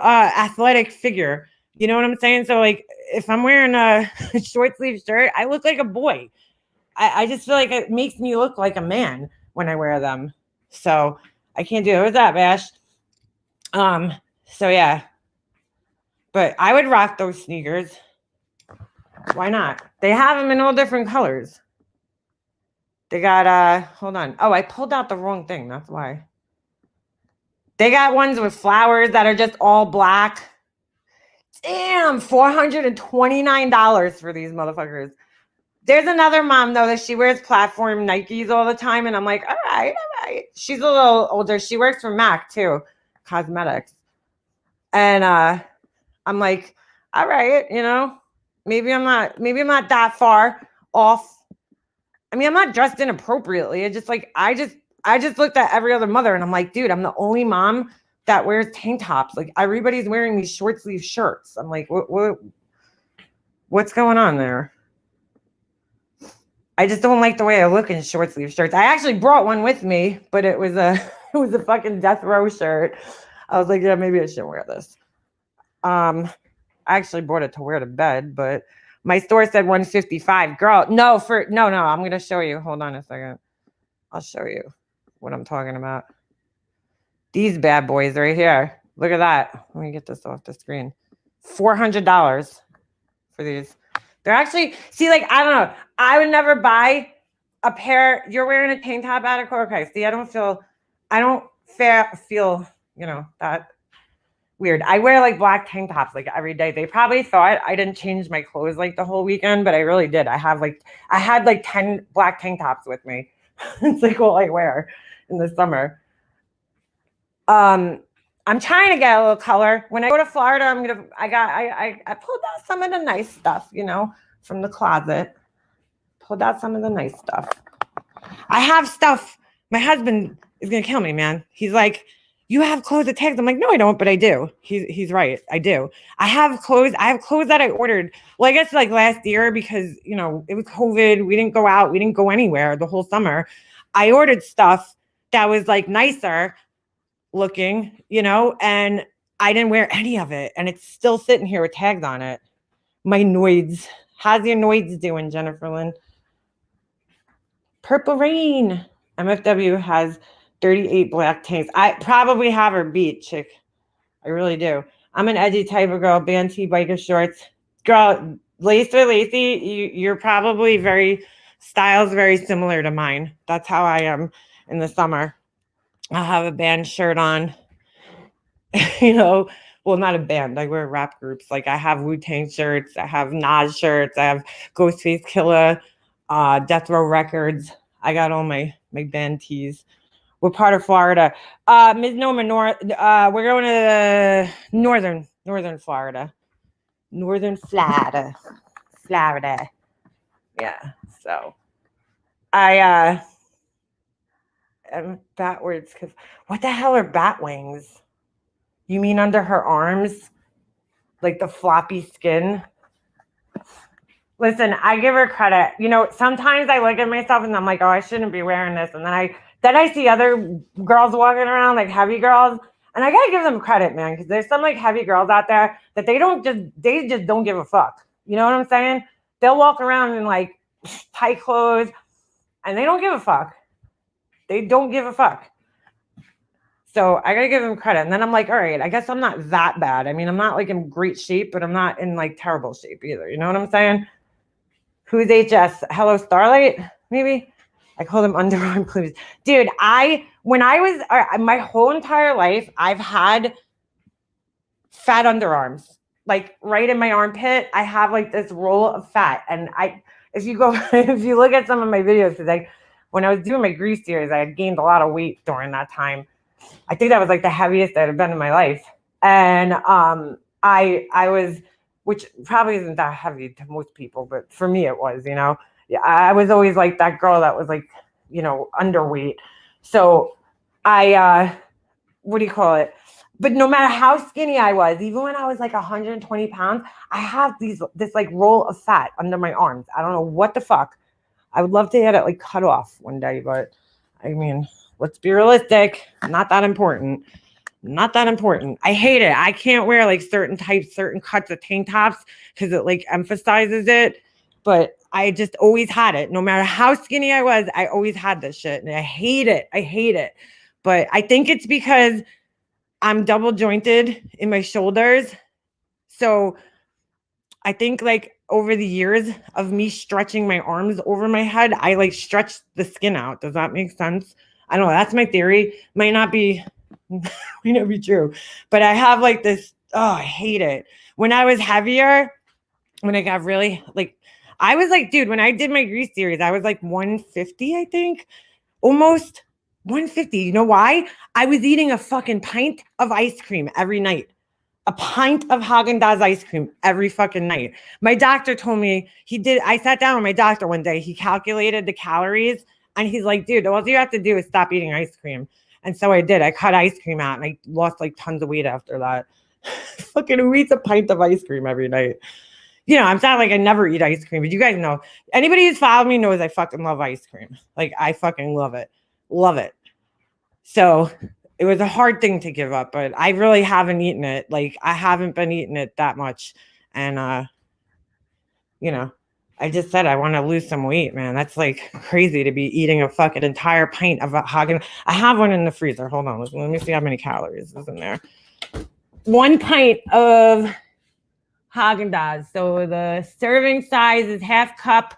A: athletic figure. You know what I'm saying? So like, if I'm wearing a short sleeve shirt, I look like a boy. I just feel like it makes me look like a man when I wear them. So I can't do it. What's that, Bash? So yeah. But I would rock those sneakers. Why not? They have them in all different colors. They got hold on. Oh, I pulled out the wrong thing. That's why. They got ones with flowers that are just all black. Damn, $429 for these motherfuckers. There's another mom though that she wears platform Nikes all the time, and I'm like, all right. She's a little older. She works for MAC too, cosmetics, and I'm like, all right, maybe I'm not that far off. I mean, I'm not dressed inappropriately. It's just like I just looked at every other mother and I'm like, dude, I'm the only mom that wears tank tops. Like, everybody's wearing these short sleeve shirts. I'm like, what's going on there? I just don't like the way I look in short sleeve shirts. I actually brought one with me, but it was a fucking death row shirt. I was like, yeah, maybe I shouldn't wear this. I actually brought it to wear to bed, but my store said 155. Girl, no, I'm going to show you. Hold on a second. I'll show you what I'm talking about. These bad boys right here. Look at that. Let me get this off the screen. $400 for these. They're actually, see, like, I don't know. I would never buy a pair. You're wearing a tank top at a core. Okay, see, I don't feel, that weird. I wear like black tank tops like every day. They probably thought I didn't change my clothes like the whole weekend, but I really did. I had like 10 black tank tops with me. It's like what I wear in the summer. I'm trying to get a little color. When I go to Florida, I pulled out some of the nice stuff, from the closet. Pulled out some of the nice stuff. I have stuff. My husband is gonna kill me, man. He's like, you have clothes that tags. I'm like, no, I don't, but I do. He's right. I do. I have clothes that I ordered. Well, I guess like last year because it was COVID. We didn't go out. We didn't go anywhere the whole summer. I ordered stuff that was like nicer looking, and I didn't wear any of it. And it's still sitting here with tags on it. My noids. How's your noids doing, Jennifer Lynn? Purple Rain. MFW has 38 black tanks. I probably have her beat, chick. I really do. I'm an edgy type of girl. Band tee, biker shorts. Girl, Lacey, you're probably styles very similar to mine. That's how I am in the summer. I'll have a band shirt on. Well, not a band. I wear rap groups. Like, I have Wu-Tang shirts. I have Nas shirts. I have Ghostface Killah, Death Row Records. I got all my band tees. We're part of Florida. Ms. Norman, we're going to northern Florida. Northern Florida. Yeah. So I backwards, because what the hell are bat wings? You mean under her arms? Like the floppy skin? Listen, I give her credit. You know, sometimes I look at myself and I'm like, oh, I shouldn't be wearing this. And then I see other girls walking around, like heavy girls. And I gotta give them credit, man, because there's some like heavy girls out there that they just don't give a fuck. You know what I'm saying? They'll walk around in like tight clothes and they don't give a fuck. They don't give a fuck. So I gotta give them credit. And then I'm like, all right, I guess I'm not that bad. I mean, I'm not like in great shape, but I'm not in like terrible shape either. You know what I'm saying? Who's HS? Hello, Starlight? Maybe? I call them underarm cleavage. Dude, my whole entire life, I've had fat underarms. Like right in my armpit, I have like this roll of fat. And if you look at some of my videos, because when I was doing my grease series, I had gained a lot of weight during that time. I think that was like the heaviest that had been in my life. And I was, which probably isn't that heavy to most people, but for me it was, you know. Yeah, I was always like that girl that was like, you know, underweight. So what do you call it? But no matter how skinny I was, even when I was like 120 pounds, I have this like roll of fat under my arms. I don't know what the fuck. I would love to get it like cut off one day, but I mean, let's be realistic. Not that important. Not that important. I hate it. I can't wear like certain cuts of tank tops because it like emphasizes it. But I just always had it. No matter how skinny I was, I always had this shit. And I hate it. I hate it. But I think it's because I'm double jointed in my shoulders. So I think like over the years of me stretching my arms over my head, I like stretched the skin out. Does that make sense? I don't know. That's my theory. Might not be true, but I have like this. Oh, I hate it. When I was heavier, when I got really like, I was like, dude, when I did my grease series, I was like 150, I think, almost 150. You know why? I was eating a fucking pint of ice cream every night. A pint of Haagen-Dazs ice cream every fucking night. My doctor told me I sat down with my doctor one day. He calculated the calories and he's like, dude, all you have to do is stop eating ice cream. And so I did. I cut ice cream out and I lost like tons of weight after that. Fucking who eats a pint of ice cream every night? You know, I'm not like I never eat ice cream, but you guys know, anybody who's followed me knows I fucking love ice cream. Like I fucking love it. Love it. So it was a hard thing to give up, but I really haven't eaten it. Like I haven't been eating it that much. And, you know, I just said I want to lose some weight, man. That's like crazy to be eating a fucking entire pint of a Haagen. I have one in the freezer. Hold on. Let me see how many calories is in there. 1 pint of Haagen-Dazs. So the serving size is half cup.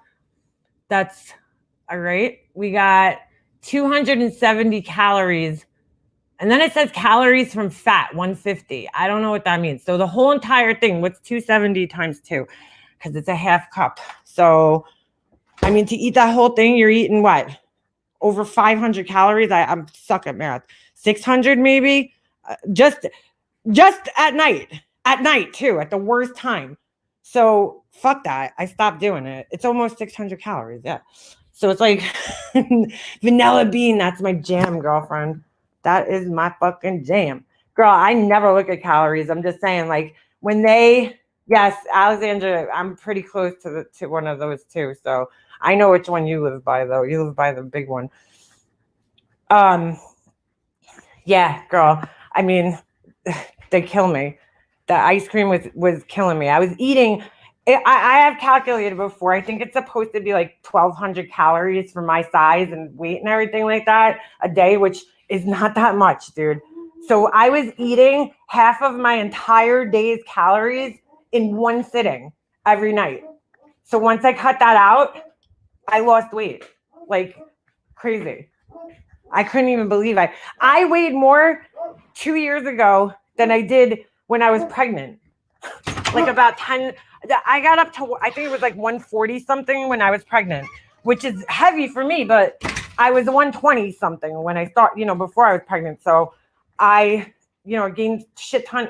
A: That's all right. We got 270 calories. And then it says calories from fat, 150. I don't know what that means. So the whole entire thing, what's 270 times 2? Because it's a half cup. So, I mean, to eat that whole thing, you're eating what? Over 500 calories? I'm suck at math. 600 maybe? Just at night too, at the worst time. So fuck that. I stopped doing it. It's almost 600 calories. Yeah. So it's like vanilla bean. That's my jam, girlfriend. That is my fucking jam. Girl, I never look at calories. I'm just saying, like, yes, Alexandra, I'm pretty close to one of those too. So I know which one you live by, though. You live by the big one. Yeah, girl. I mean, they kill me. The ice cream was killing me. I was eating. I have calculated before. I think it's supposed to be like 1,200 calories for my size and weight and everything like that a day, which is not that much, dude. So I was eating half of my entire day's calories in one sitting every night. So once I cut that out, I lost weight like crazy. I couldn't even believe I weighed more 2 years ago than I did when I was pregnant. Like about 10, I got up to, I think it was like 140 something when I was pregnant, which is heavy for me, but I was 120 something when I before I was pregnant. So I, gained shit ton,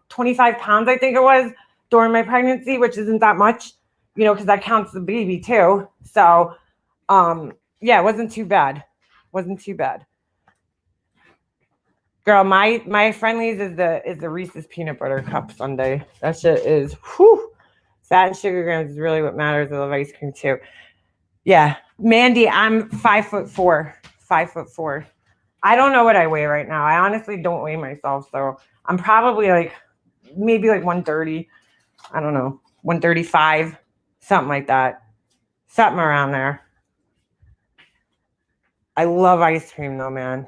A: 25 pounds, I think it was during my pregnancy, which isn't that much, because that counts the baby too. So, yeah, it wasn't too bad. Girl, my friendlies is the Reese's peanut butter cup sundae. That shit is whew. Fat and sugar grams is really what matters. I love ice cream too. Yeah, Mandy, I'm 5'4". 5'4". I don't know what I weigh right now. I honestly don't weigh myself, so I'm probably like maybe like 130. I don't know, 135, something like that, something around there. I love ice cream though, man.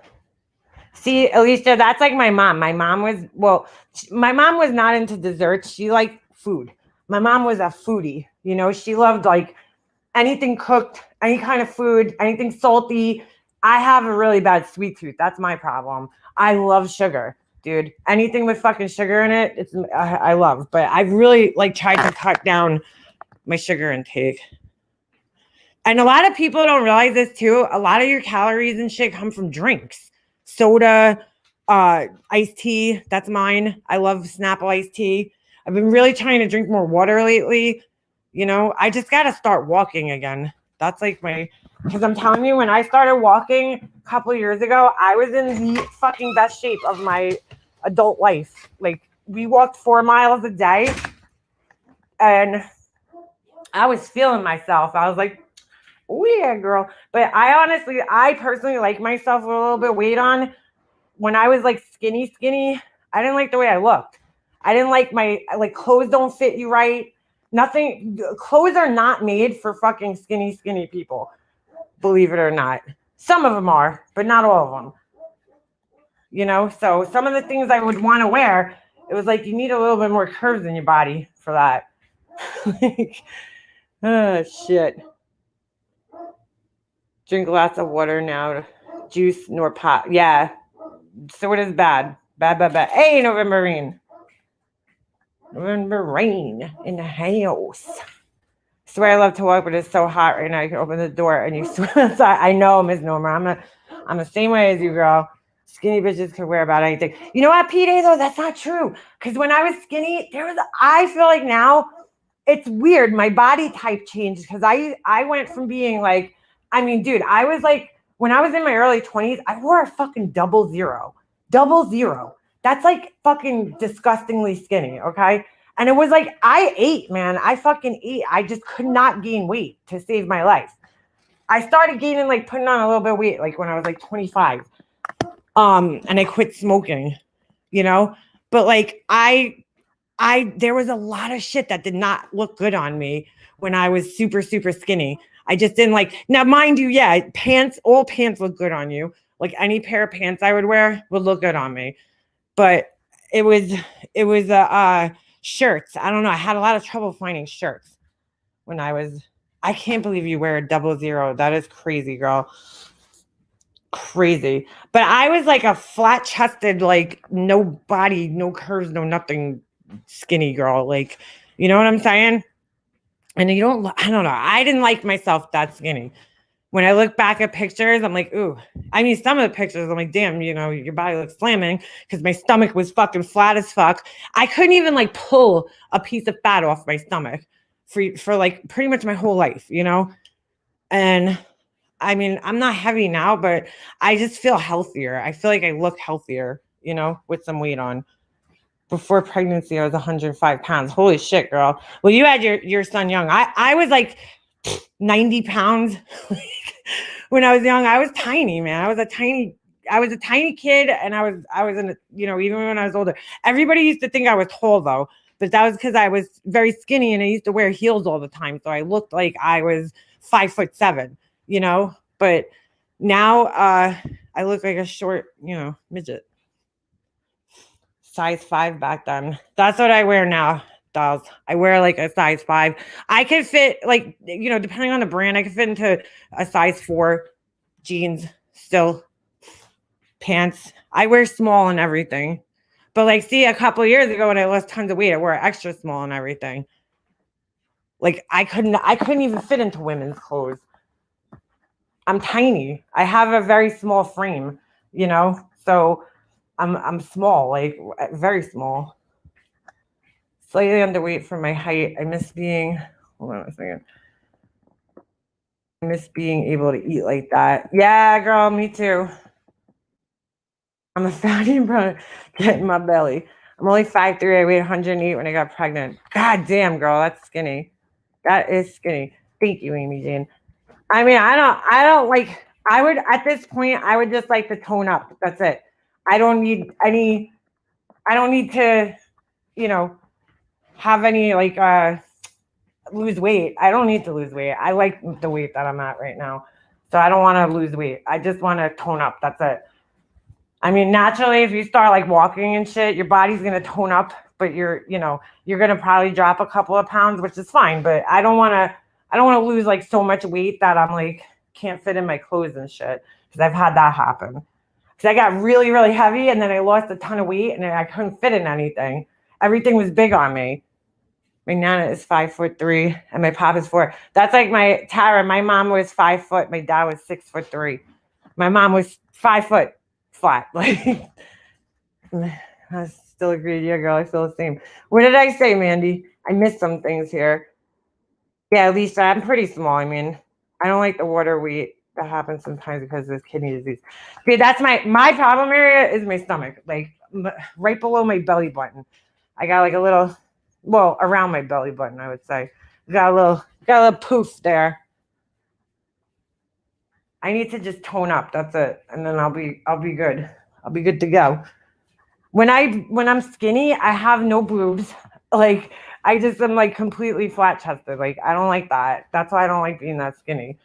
A: See, Alicia, that's like my mom. My mom was not into desserts. She liked food. My mom was a foodie. You know, she loved like anything cooked, any kind of food, anything salty. I have a really bad sweet tooth. That's my problem. I love sugar, dude. Anything with fucking sugar in it, I love. But I've really like tried to cut down my sugar intake. And a lot of people don't realize this too. A lot of your calories and shit come from drinks, soda, iced tea. That's mine. I love Snapple iced tea. I've been really trying to drink more water lately. You know, I just got to start walking again. That's like because I'm telling you, when I started walking a couple of years ago, I was in the fucking best shape of my adult life. Like, we walked 4 miles a day and I was feeling myself. I was like, oh yeah, girl. But I personally like myself with a little bit of weight on. When I was like skinny, I didn't like the way I looked. I didn't like like clothes don't fit you right. Nothing, clothes are not made for fucking skinny people. Believe it or not. Some of them are, but not all of them. You know, so some of the things I would want to wear, it was like you need a little bit more curves in your body for that. Like, oh shit. Drink lots of water now. Juice nor pop. Yeah. So it is bad. Bad. Hey, November rain. November rain in the house. Swear I love to walk, but it's so hot right now. I can open the door and you swear outside. I know, Ms. Norma. I'm the same way as you, girl. Skinny bitches could wear about anything. You know what, P-Day, though? That's not true. Because when I was skinny, I feel like now it's weird. My body type changed because I went from being like, I mean, dude, I was like, when I was in my early 20s, I wore a fucking 00. 00. That's like fucking disgustingly skinny, okay? And it was like, I ate, man. I fucking ate. I just could not gain weight to save my life. I started gaining, like putting on a little bit of weight, like when I was like 25. And I quit smoking, you know? But like, there was a lot of shit that did not look good on me when I was super skinny. I just didn't like, now mind you, yeah, all pants look good on you. Like any pair of pants I would wear would look good on me. But it was shirts. I don't know. I had a lot of trouble finding shirts when I can't believe you wear a 00. That is crazy, girl. Crazy. But I was like a flat chested, like no body, no curves, no nothing skinny girl. Like, you know what I'm saying? And I don't know. I didn't like myself that skinny. When I look back at pictures, I'm like, ooh. I mean, some of the pictures, I'm like, damn, you know, your body looks slamming because my stomach was fucking flat as fuck. I couldn't even like pull a piece of fat off my stomach for like pretty much my whole life, you know? And I mean, I'm not heavy now, but I just feel healthier. I feel like I look healthier, you know, with some weight on. Before pregnancy, I was 105 pounds. Holy shit, girl. Well, you had your son young. I was like 90 pounds. When I was young, I was tiny, man. I was a tiny kid, and I was in, you know, even when I was older. Everybody used to think I was tall though, but that was because I was very skinny and I used to wear heels all the time. So I looked like I was 5'7", you know, but now I look like a short, you know, midget. Size 5 back then. That's what I wear now, dolls. I wear like a size 5. I could fit, like, you know, depending on the brand, I could fit into a size 4 jeans still. Pants. I wear small and everything. But like, see, a couple of years ago when I lost tons of weight, I wore extra small and everything. Like I couldn't even fit into women's clothes. I'm tiny. I have a very small frame, you know? So I'm small, like very small. Slightly underweight for my height. I miss being, hold on a second. I miss being able to eat like that. Yeah, girl, me too. I'm a fatty bro. Get in my belly. I'm only 5'3". I weighed 108 when I got pregnant. God damn, girl, that's skinny. That is skinny. Thank you, Amy Jane. I mean, I don't like, I would, at this point, I would just like to tone up. That's it. I don't need to, have any, lose weight. I don't need to lose weight. I like the weight that I'm at right now. So I don't want to lose weight. I just want to tone up. That's it. I mean, naturally, if you start like walking and shit, your body's going to tone up, but you're going to probably drop a couple of pounds, which is fine. But I don't want to lose like so much weight that I'm like, can't fit in my clothes and shit. Cause I've had that happen. Cause I got really, really heavy and then I lost a ton of weight and I couldn't fit in anything. Everything was big on me. My Nana is 5'3" and my pop is 4. That's like my Tara. My mom was 5 foot. My dad was 6'3". My mom was 5 foot flat. Like, I still agree. Yeah, girl, I feel the same. What did I say, Mandy? I missed some things here. Yeah, Lisa, I'm pretty small. I mean, I don't like the water weight. That happens sometimes because of this kidney disease. See, that's my problem area is my stomach, like right below my belly button. I got like a little, well, around my belly button, I would say. Got a little poof there. I need to just tone up. That's it, and then I'll be good. I'll be good to go. When I'm skinny, I have no boobs. Like I just am like completely flat chested. Like I don't like that. That's why I don't like being that skinny.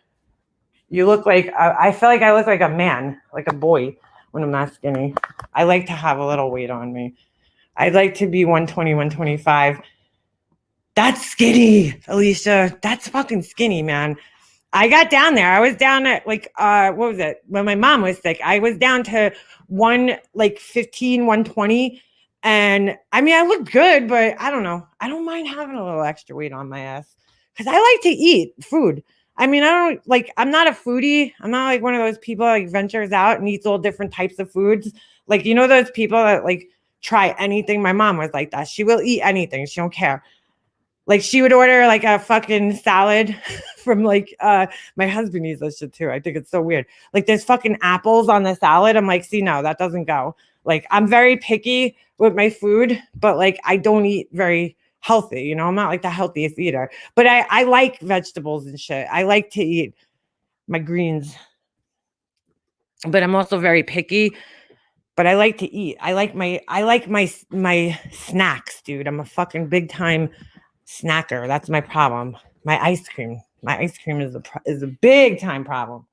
A: You look like I feel like I look like a man, like a boy when I'm not skinny. I like to have a little weight on me. I'd like to be 120, 125. That's skinny, Alicia. That's fucking skinny, man. I got down there. I was down at like what was it? When my mom was sick, I was down to 115, 120. And I mean I look good, but I don't know. I don't mind having a little extra weight on my ass. Because I like to eat food. I mean, I'm not a foodie. I'm not like one of those people like ventures out and eats all different types of foods. Like, those people that like try anything. My mom was like that. She will eat anything. She don't care. Like she would order like a fucking salad from like my husband eats that shit too. I think it's so weird. Like there's fucking apples on the salad. I'm like, see, no, that doesn't go. Like I'm very picky with my food, but like I don't eat very healthy. I'm not like the healthiest eater. But I like vegetables and shit. I like to eat my greens. But I'm also very picky. But I like to eat. I like my snacks, dude. I'm a fucking big time snacker. That's my problem. My ice cream is a big time problem.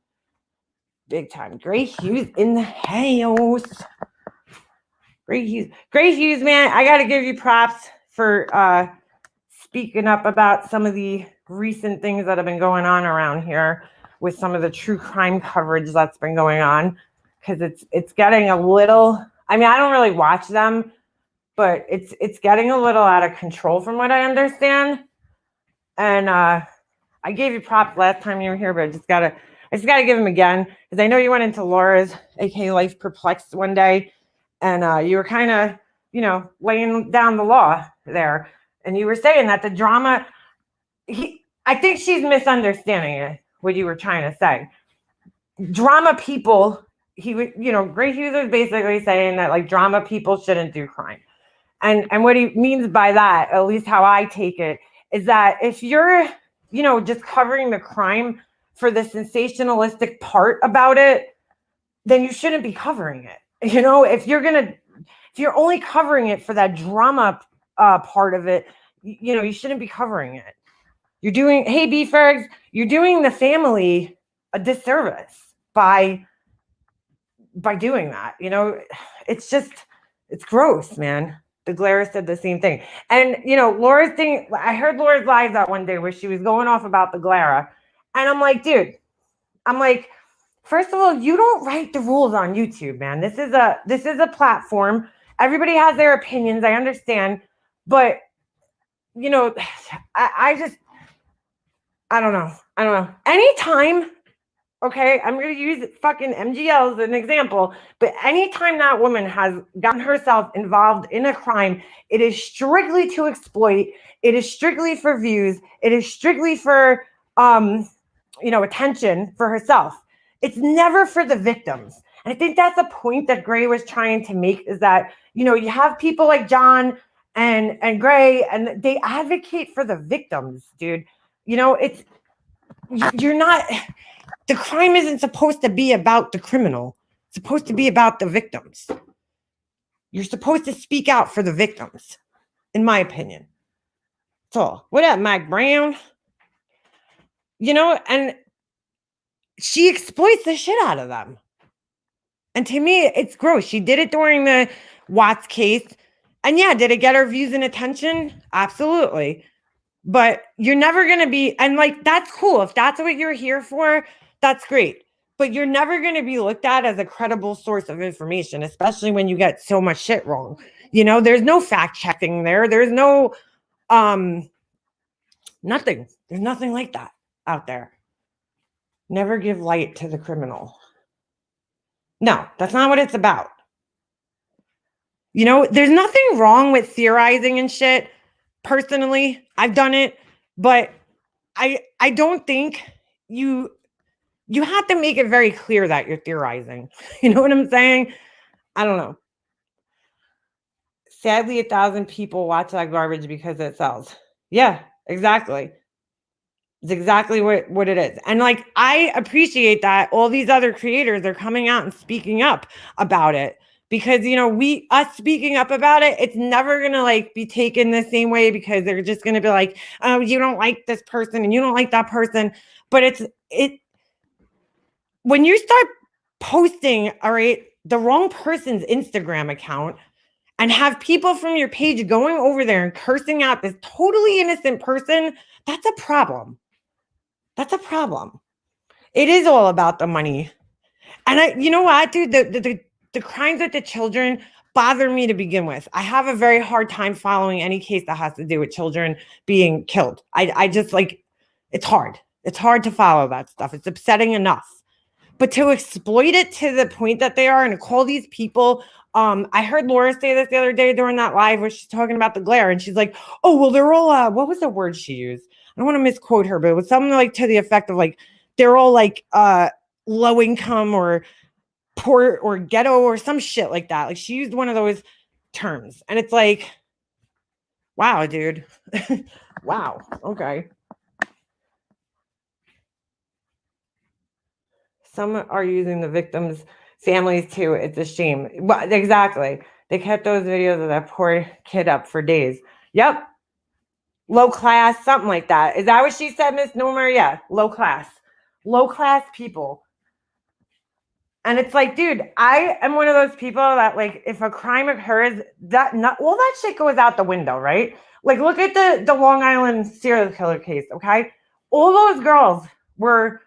A: Big time. Gray Hughes in the house. Gray Hughes, man. I got to give you props for speaking up about some of the recent things that have been going on around here with some of the true crime coverage that's been going on, because it's getting a little. I mean, I don't really watch them, but it's getting a little out of control from what I understand. And I gave you props last time you were here, but I just gotta give them again, because I know you went into Laura's, aka Life Perplexed, one day, and you were kind of, laying down the law there, and you were saying that the drama. I think she's misunderstanding it. What you were trying to say, drama people. He would, Gray Hughes was basically saying that like drama people shouldn't do crime. And what he means by that, at least how I take it, is that if you're, just covering the crime for the sensationalistic part about it, then you shouldn't be covering it. If you're only covering it for that drama part of it, you shouldn't be covering it. You're doing, hey, B-Fergs, you're doing the family a disservice by doing that. It's gross, man. The Glara said the same thing. And, Laura's thing, I heard Laura's live that one day where she was going off about the Glara. And I'm like, dude, first of all, you don't write the rules on YouTube, man. This is a platform. Everybody has their opinions. I understand. But, I don't know. Anytime, okay, I'm going to use fucking MGL as an example, but anytime that woman has gotten herself involved in a crime, it is strictly to exploit. It is strictly for views. It is strictly for, attention for herself. It's never for the victims. And I think that's the point that Gray was trying to make, is that, you have people like John and Gray, and they advocate for the victims, dude. It's, you're not, the crime isn't supposed to be about the criminal. It's supposed to be about the victims. You're supposed to speak out for the victims, in my opinion. That's all. What up, Mike Brown? And she exploits the shit out of them. And to me, it's gross. She did it during the Watts case. And yeah, did it get her views and attention? Absolutely. But you're never going to be, and like, that's cool. If that's what you're here for, that's great. But you're never going to be looked at as a credible source of information, especially when you get so much shit wrong. There's no fact checking there. There's no, nothing. There's nothing like that out there. Never give light to the criminal. No, that's not what it's about. There's nothing wrong with theorizing and shit. Personally, I've done it, but I don't think you have to make it very clear that you're theorizing. You know what I'm saying? I don't know. Sadly, 1,000 people watch that garbage because it sells. Yeah, exactly. It's exactly what it is. And like, I appreciate that all these other creators are coming out and speaking up about it, because, us speaking up about it, it's never going to like be taken the same way, because they're just going to be like, oh, you don't like this person and you don't like that person. But when you start posting, all right, the wrong person's Instagram account, and have people from your page going over there and cursing out this totally innocent person, that's a problem. That's a problem. It is all about the money. And you know what, dude? The crimes with the children bother me to begin with. I have a very hard time following any case that has to do with children being killed. I just like, it's hard. It's hard to follow that stuff. It's upsetting enough. But to exploit it to the point that they are, and to call these people, I heard Laura say this the other day during that live where she's talking about the glare, and she's like, oh, well, they're all, what was the word she used? I don't want to misquote her, but it was something like to the effect of like, they're all like low income or poor or ghetto or some shit like that. Like, she used one of those terms, and it's like, wow, dude. Wow. Okay. Some are using the victims' families too. It's a shame. Well, exactly. They kept those videos of that poor kid up for days. Yep. Low class, something like that. Is that what she said, Miss Normer? Yeah, low class. Low class people. And it's like, dude, I am one of those people that, like, if a crime occurs, all that shit goes out the window, right? Like, look at the Long Island serial killer case, okay? All those girls were,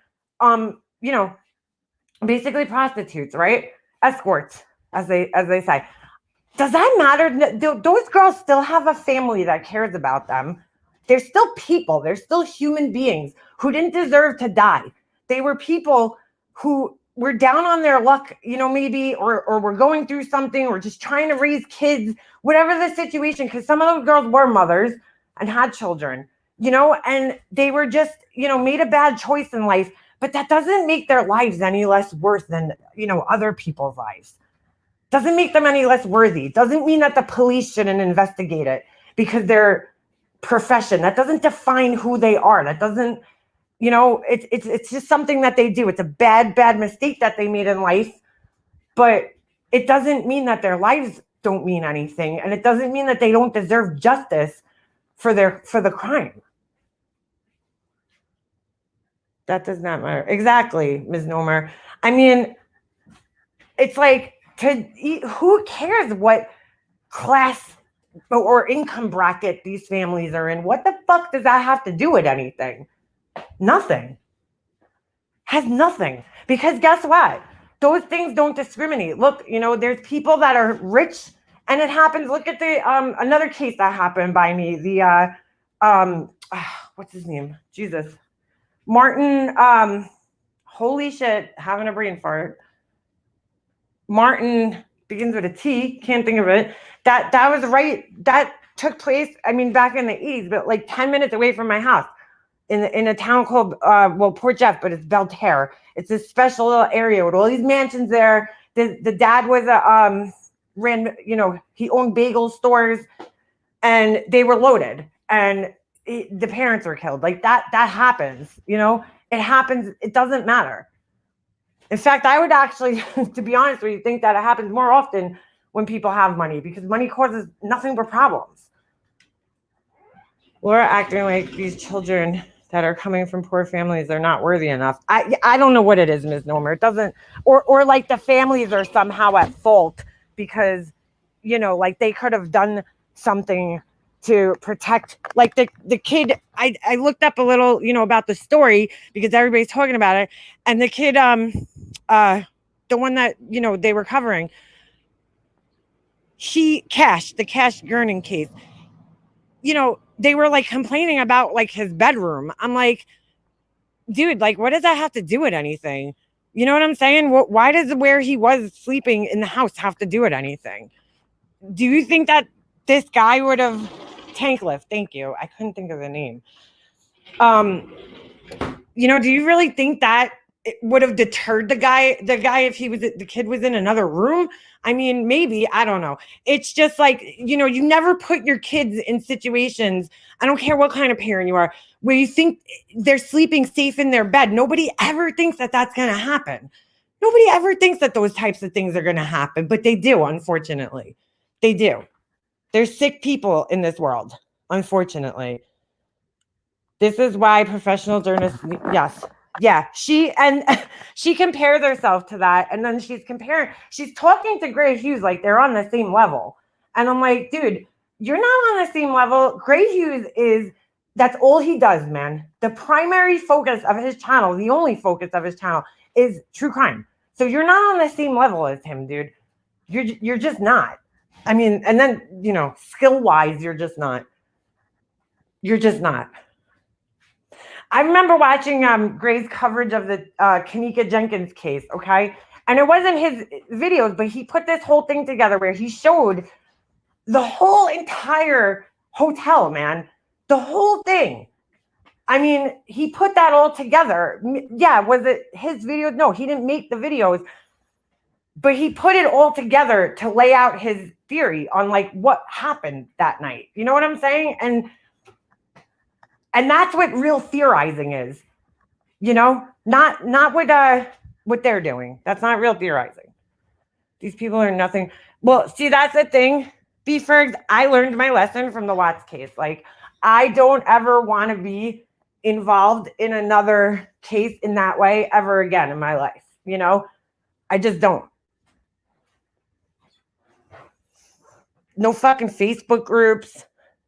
A: basically prostitutes, right? Escorts, as they say. Does that matter? Those girls still have a family that cares about them. They're still people. They're still human beings who didn't deserve to die. They were people who were down on their luck, maybe, or were going through something, or just trying to raise kids, whatever the situation, because some of those girls were mothers and had children, and they were just, made a bad choice in life. But that doesn't make their lives any less worth than, other people's lives. Doesn't make them any less worthy. Doesn't mean that the police shouldn't investigate it because they're profession. That doesn't define who they are. That doesn't, it's just something that they do. It's a bad mistake that they made in life, but it doesn't mean that their lives don't mean anything. And it doesn't mean that they don't deserve justice for the crime. That does not matter. Exactly, Ms. Nomer. I mean, it's like, who cares what class or income bracket these families are in? What the fuck does that have to do with anything? Nothing. Has nothing. Because guess what? Those things don't discriminate. Look, there's people that are rich, and it happens. Look at the another case that happened by me. The what's his name? Jesus. Martin, holy shit, having a brain fart. Martin begins with a T, can't think of it. That was right. That took place, back in the 80s, but like 10 minutes away from my house in a town called, Port Jeff, but it's Belterre. It's a special little area with all these mansions there. the dad was he owned bagel stores, and they were loaded, and the parents were killed. Like that happens, it happens. It doesn't matter. In fact, I would actually, to be honest with you, think that it happens more often when people have money, because money causes nothing but problems. Laura acting like these children that are coming from poor families are not worthy enough. I don't know what it is, Ms. Nomer. It doesn't, or like the families are somehow at fault because, like they could have done something to protect, like the kid. I looked up a little, about the story because everybody's talking about it, and the kid, the one that they were covering, the Cash Gurning case. They were like complaining about like his bedroom. I'm like, dude, like, what does that have to do with anything? You know what I'm saying? Why does where he was sleeping in the house have to do with anything? Do you think that this guy would have Tankliff? Thank you. I couldn't think of the name. Do you really think that it would have deterred the guy if the kid was in another room? I mean, maybe, I don't know. It's just like, you never put your kids in situations, I don't care what kind of parent you are, where you think they're sleeping safe in their bed. Nobody ever thinks that that's going to happen. Nobody ever thinks that those types of things are going to happen, but they do, unfortunately. They do. There's sick people in this world, unfortunately. This is why professional journalists, yes. Yeah, she compares herself to that, and then she's talking to Gray Hughes like they're on the same level. And I'm like, dude, you're not on the same level. Gray Hughes that's all he does, man. The primary focus of his channel, the only focus of his channel is true crime. So you're not on the same level as him, dude. You're just not. I mean, and then, skill-wise, you're just not. You're just not. I remember watching Gray's coverage of the Kanika Jenkins case, okay? And it wasn't his videos, but he put this whole thing together where he showed the whole entire hotel, man. The whole thing. I mean, he put that all together. Yeah, was it his videos? No, he didn't make the videos. But he put it all together to lay out his theory on like what happened that night. You know what I'm saying? And that's what real theorizing is. Not what they're doing. That's not real theorizing. These people are nothing. Well, see, that's the thing. Beefergs, I learned my lesson from the Watts case. Like, I don't ever want to be involved in another case in that way ever again in my life. I just don't. No fucking Facebook groups.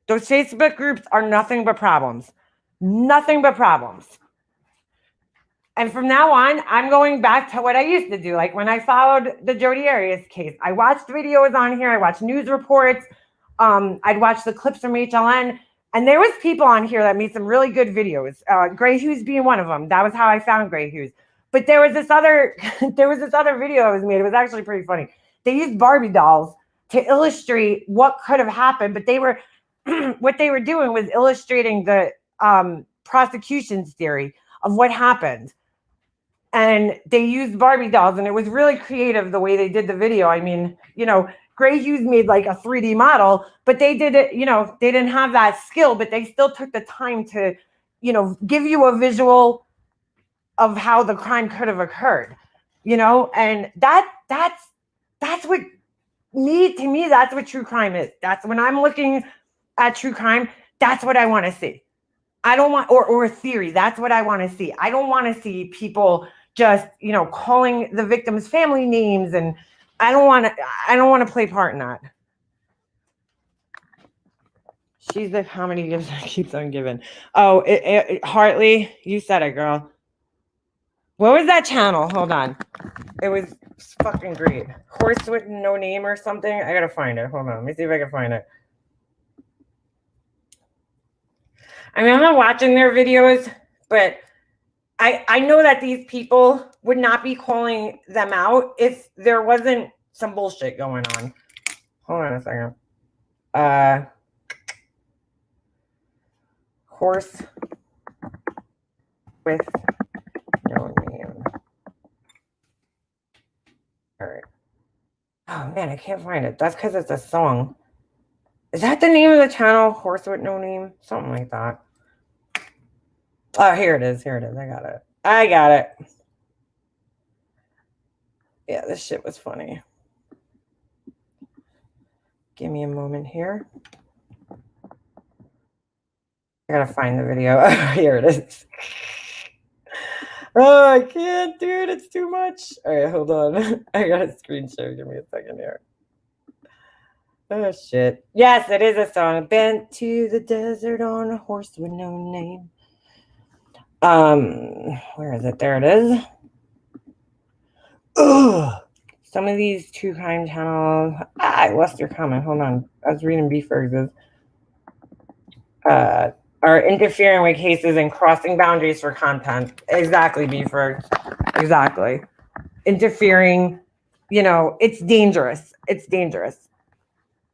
A: Those Facebook groups are nothing but problems. Nothing but problems. And from now on, I'm going back to what I used to do. Like when I followed the Jodi Arias case, I watched videos on here. I watched news reports. I'd watch the clips from HLN. And there was people on here that made some really good videos. Gray Hughes being one of them. That was how I found Gray Hughes. But there was this other video that was made. It was actually pretty funny. They used Barbie dolls to illustrate what could have happened. But what they were doing was illustrating the prosecution's theory of what happened. And they used Barbie dolls, and it was really creative the way they did the video. I mean, Gray Hughes made like a 3D model, but they did it, they didn't have that skill, but they still took the time to, give you a visual of how the crime could have occurred, and that's what to me, that's what true crime is. That's when I'm looking at true crime, that's what I want to see. I don't want, or a theory. That's what I want to see. I don't want to see people just, calling the victim's family names, and I don't want to play part in that. She's the comedy gives that keeps on giving. Oh, Hartley, you said it, girl. What was that channel? Hold on. It was fucking great. Horse with no name or something. I gotta find it. Hold on. Let me see if I can find it. I mean, I'm not watching their videos, but I know that these people would not be calling them out if there wasn't some bullshit going on. Hold on a second. Horse with no name. All right. Oh man, I can't find it. That's because it's a song. Is that the name of the channel? Horse with no name? Something like that. Oh, here it is. Here it is. I got it. Yeah, this shit was funny. Give me a moment here. I gotta find the video. Here it is. Oh, I can't, dude. It's too much. All right, hold on. I got a screen share. Give me a second here. Oh, shit. Yes, it is a song. Bent to the desert on a horse with no name. Where is it? There it is. Ugh. Some of these true crime channels. I lost your comment. Hold on. I was reading B-Ferg's. Are interfering with cases and crossing boundaries for content. Exactly, B-Ferg. Exactly. Interfering, it's dangerous. It's dangerous.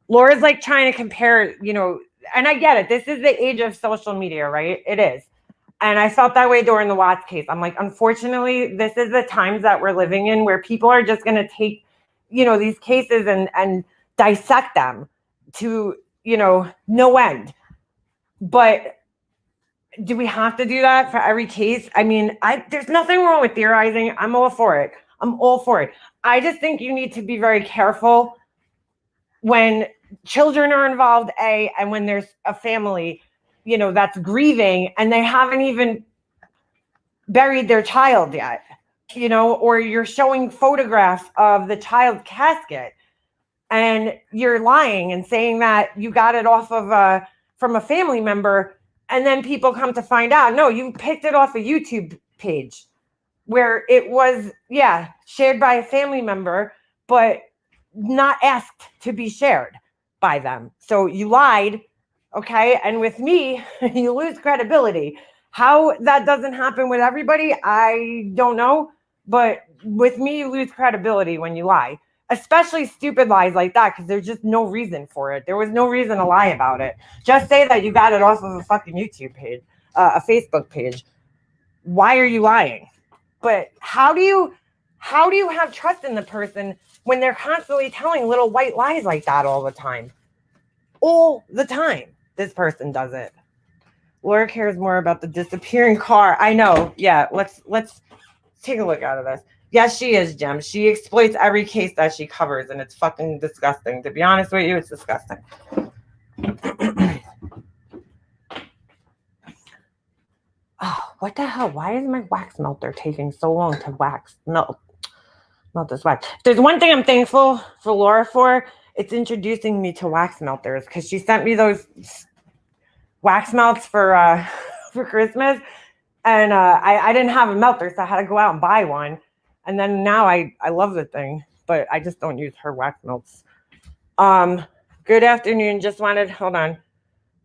A: Laura's like trying to compare, and I get it. This is the age of social media, right? It is. And I felt that way during the Watts case. I'm like, unfortunately, this is the times that we're living in where people are just going to take, these cases and dissect them to, no end. But do we have to do that for every case? I mean, there's nothing wrong with theorizing. I'm all for it. I just think you need to be very careful when children are involved, and when there's a family, that's grieving and they haven't even buried their child yet, or you're showing photographs of the child's casket and you're lying and saying that you got it off of from a family member, and then people come to find out, no, you picked it off a YouTube page where it was, shared by a family member, but not asked to be shared by them. So you lied, okay? And with me, you lose credibility. How that doesn't happen with everybody, I don't know. But with me, you lose credibility when you lie, especially stupid lies like that, because there's just no reason for it. There was no reason to lie about it. Just say that you got it off of a fucking YouTube page, a Facebook page. Why are you lying? But how do you have trust in the person when they're constantly telling little white lies like that all the time? All the time. This person does it. Laura cares more about the disappearing car. I know. Yeah, let's take a look out of this. Yes, she is, Jem. She exploits every case that she covers, and it's fucking disgusting. To be honest with you, it's disgusting. Oh, what the hell? Why is my wax melter taking so long to melt this wax? If there's one thing I'm thankful for Laura for, it's introducing me to wax melters, because she sent me those wax melts for Christmas, and I didn't have a melter, so I had to go out and buy one. And then now I love the thing, but I just don't use her wax melts. Good afternoon. Hold on.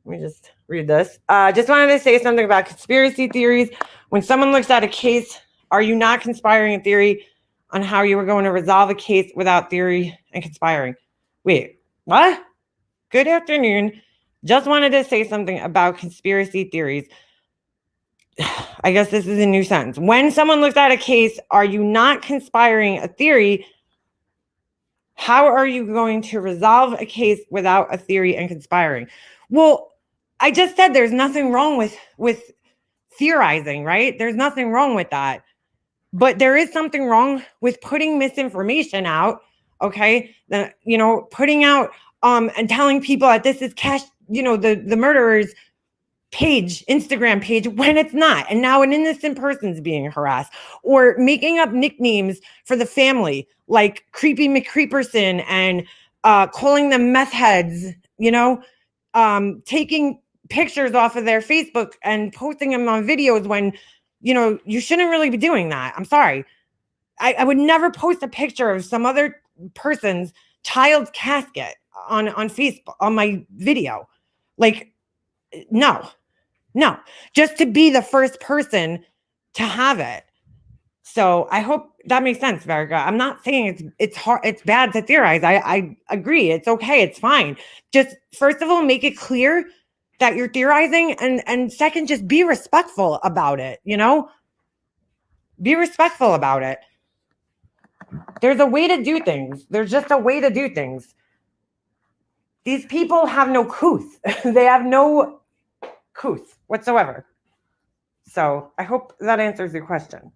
A: Let me just read this. Just wanted to say something about conspiracy theories. When someone looks at a case, are you not conspiring a theory on how you were going to resolve a case without theory and conspiring? Wait, what? Good afternoon. Just wanted to say something about conspiracy theories. I guess this is a new sentence. When someone looks at a case, are you not conspiring a theory? How are you going to resolve a case without a theory and conspiring? Well, I just said there's nothing wrong with theorizing, right? There's nothing wrong with that. But there is something wrong with putting misinformation out, okay? Putting out and telling people that this is the murderer's page, Instagram page, when it's not. And now an innocent person's being harassed, or making up nicknames for the family, like Creepy McCreeperson, and calling them meth heads, taking pictures off of their Facebook and posting them on videos when, you shouldn't really be doing that. I'm sorry. I would never post a picture of some other person's child's casket on Facebook, on my video. Like, no, just to be the first person to have it. So I hope that makes sense, Verga. I'm not saying it's hard, it's bad to theorize. I agree. It's okay. It's fine. Just first of all, make it clear that you're theorizing, and second, just be respectful about it. Be respectful about it. There's a way to do things. There's just a way to do things. These people have no couth. They have no couth whatsoever. So I hope that answers your question.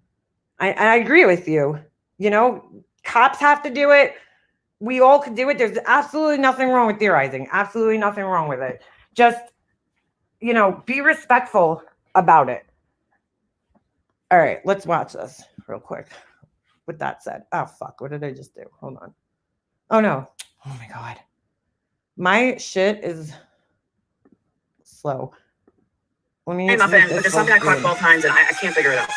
A: I agree with you. You know, cops have to do it. We all can do it. There's absolutely nothing wrong with theorizing. Absolutely nothing wrong with it. Just, you know, be respectful about it. All right, let's watch this real quick. With that said, oh, fuck, what did I just do? Hold on. Oh, no. Oh, my God. My shit is slow. Let me.
C: Hey, Muffin, but there's something I caught 12 times and I can't figure it out.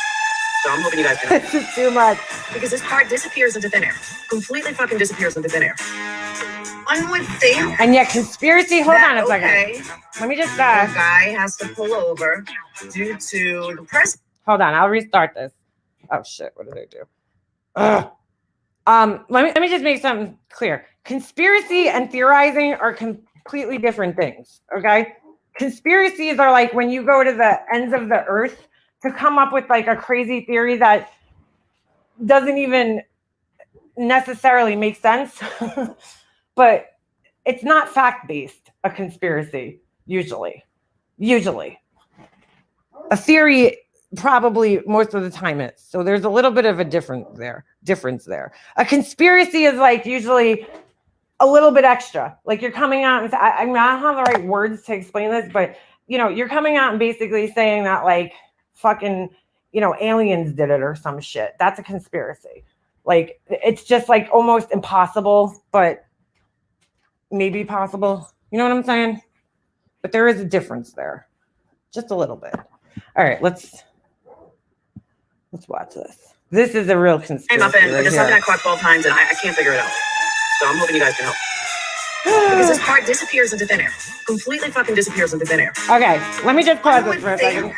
C: So I'm hoping you guys can.
A: This is too much.
C: Because this part disappears into thin air. Completely fucking disappears into thin air. One would think.
A: And yet, conspiracy. Hold on a second.
C: Okay,
A: let me just.
C: the guy has to pull over due to the press.
A: Hold on, I'll restart this. Oh shit! What did I do? Ugh. Let me just make something clear. Conspiracy and theorizing are completely different things. Okay, conspiracies are like when you go to the ends of the earth to come up with like a crazy theory that doesn't even necessarily make sense, but it's not fact-based. A conspiracy usually, a theory probably most of the time is. So there's a little bit of a difference there. A conspiracy is like usually a little bit extra. Like you're coming out and I mean, I don't have the right words to explain this, but you know, you're coming out and basically saying that like fucking, you know, aliens did it or some shit. That's a conspiracy. Like it's just like almost impossible, but maybe possible. You know what I'm saying? But there is a difference there. Just a little bit. All right, let's watch this. This is a real conspiracy.
C: Hey, Muffin,
A: right
C: there's something I caught 12 times and I can't figure it out. So I'm hoping you guys can help. Because this part disappears into thin air. Completely fucking disappears into thin air.
A: Okay, let me just pause this for a second.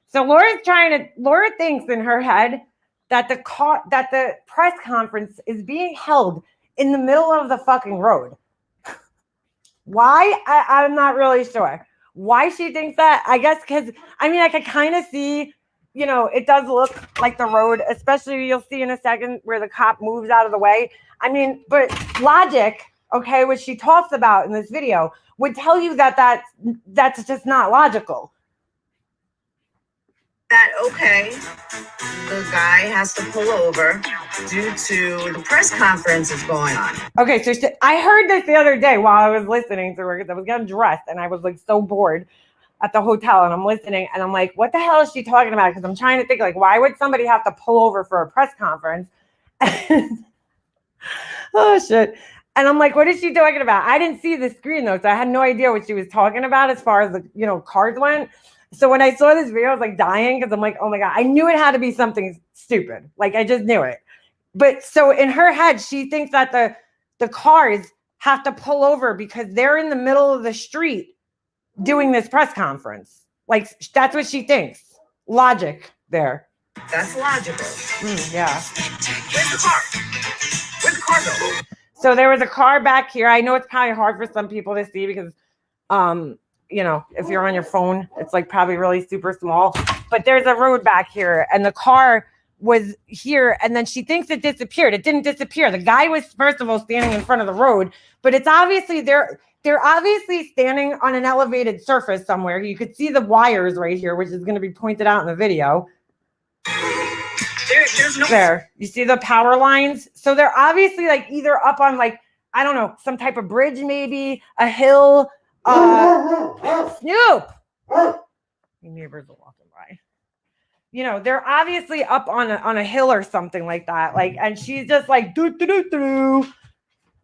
A: So Laura thinks in her head that the press conference is being held in the middle of the fucking road. Why? I'm not really sure. Why she thinks that? I guess because, I mean, I could kind of see, you know, it does look like the road, especially you'll see in a second where the cop moves out of the way. I mean, but logic, okay, which she talks about in this video, would tell you that that's just not logical.
C: That, okay, the guy has to pull over due to the press conference is going on.
A: Okay, so I heard this the other day while I was listening to her because I was getting dressed and I was like so bored at the hotel and I'm listening and I'm like, what the hell is she talking about? Because I'm trying to think like, why would somebody have to pull over for a press conference? Oh shit. And I'm like, what is she talking about? I didn't see the screen though, so I had no idea what she was talking about as far as the, you know, cars went. So when I saw this video, I was like dying because I'm like, oh my God, I knew it had to be something stupid. Like I just knew it. But so in her head, she thinks that the cars have to pull over because they're in the middle of the street doing this press conference. Like that's what she thinks. Logic there.
C: That's logical.
A: Yeah.
C: Where's the car? Where'd the car go?
A: So there was a car back here. I know it's kind of hard for some people to see because, you know, if you're on your phone, it's like probably really super small. But there's a road back here, and the car was here, and then she thinks it disappeared. It didn't disappear. The guy was first of all standing in front of the road, but it's obviously they're obviously standing on an elevated surface somewhere. You could see the wires right here, which is going to be pointed out in the video.
C: There's no
A: there. You see the power lines? So they're obviously like either up on like, I don't know, some type of bridge, maybe a hill. Snoop. Your neighbors are walking by. You know, they're obviously up on a hill or something like that. Like, and she's just like doo doo doo doo.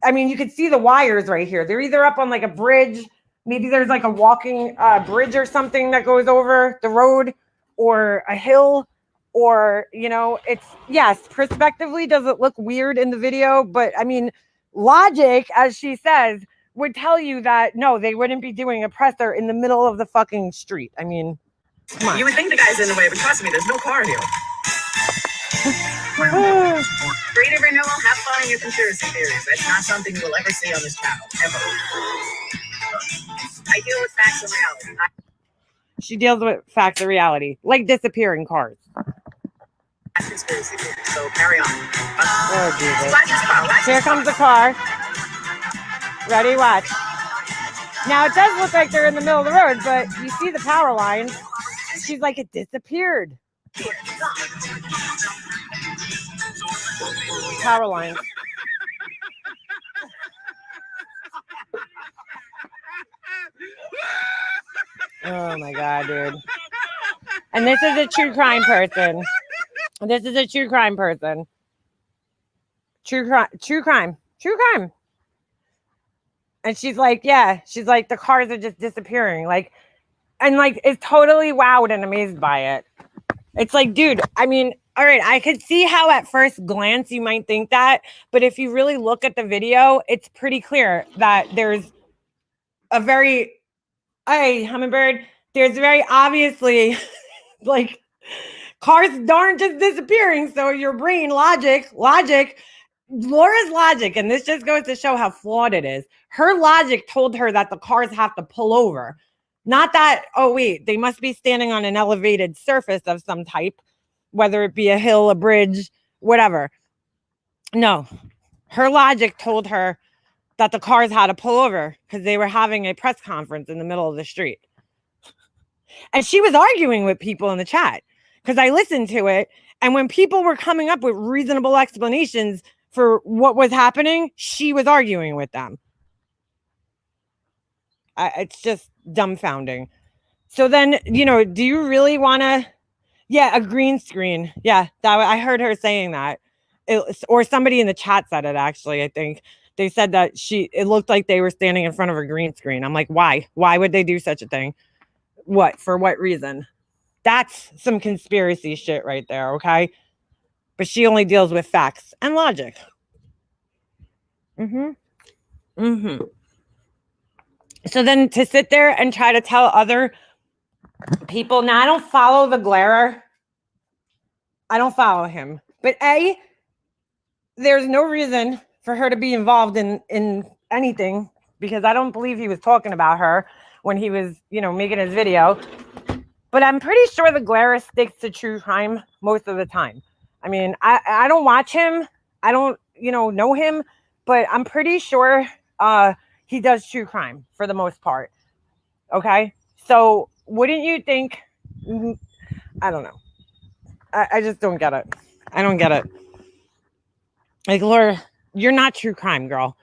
A: I mean, you could see the wires right here. They're either up on like a bridge, maybe there's like a walking bridge or something that goes over the road, or a hill, or you know, it's yes, prospectively does it look weird in the video, but I mean, logic, as she says, would tell you that no, they wouldn't be doing a presser in the middle of the fucking street. I mean, come on.
C: You would think the guy's in the way, but trust me, there's no car here. Creative renewal, have fun in your conspiracy theories. That's not something you will ever see on this channel, ever. I deal with facts and reality.
A: She deals with facts and reality, like disappearing cars.
C: It's conspiracy theory. So carry on.
A: Oh, Jesus.
C: Watch this car. Watch
A: Here
C: this
A: comes the
C: car.
A: car. Ready, watch. Now, it does look like they're in the middle of the road, but you see the power lines. She's like, it disappeared. Power lines. Oh my God, dude. And this is a true crime person. This is a true crime person. True crime. And she's like, yeah, she's like, the cars are just disappearing. Like, and like, is totally wowed and amazed by it. It's like, dude, I mean, all right, I could see how at first glance you might think that, but if you really look at the video, it's pretty clear that there's a very, hey, hummingbird, there's very obviously like cars aren't just disappearing. So your brain logic, Laura's logic, and this just goes to show how flawed it is. Her logic told her that the cars have to pull over. Not that, oh, wait, they must be standing on an elevated surface of some type, whether it be a hill, a bridge, whatever. No, her logic told her that the cars had to pull over because they were having a press conference in the middle of the street. And she was arguing with people in the chat because I listened to it. And when people were coming up with reasonable explanations for what was happening, she was arguing with them. It's just dumbfounding. So then, you know, do you really want to? Yeah, a green screen. Yeah, that I heard her saying that. Or somebody in the chat said it, actually, I think. They said that it looked like they were standing in front of a green screen. I'm like, why? Why would they do such a thing? What? For what reason? That's some conspiracy shit right there, okay? But she only deals with facts and logic. So then to sit there and try to tell other people, now I don't follow the Glairer. I don't follow him. But A, there's no reason for her to be involved in anything because I don't believe he was talking about her when he was, you know, making his video. But I'm pretty sure the Glairer sticks to true crime most of the time. I mean, I don't watch him. I don't, you know him. But I'm pretty sure he does true crime for the most part. Okay? So wouldn't you think... I don't know. I just don't get it. I don't get it. Like, Laura, you're not true crime, girl.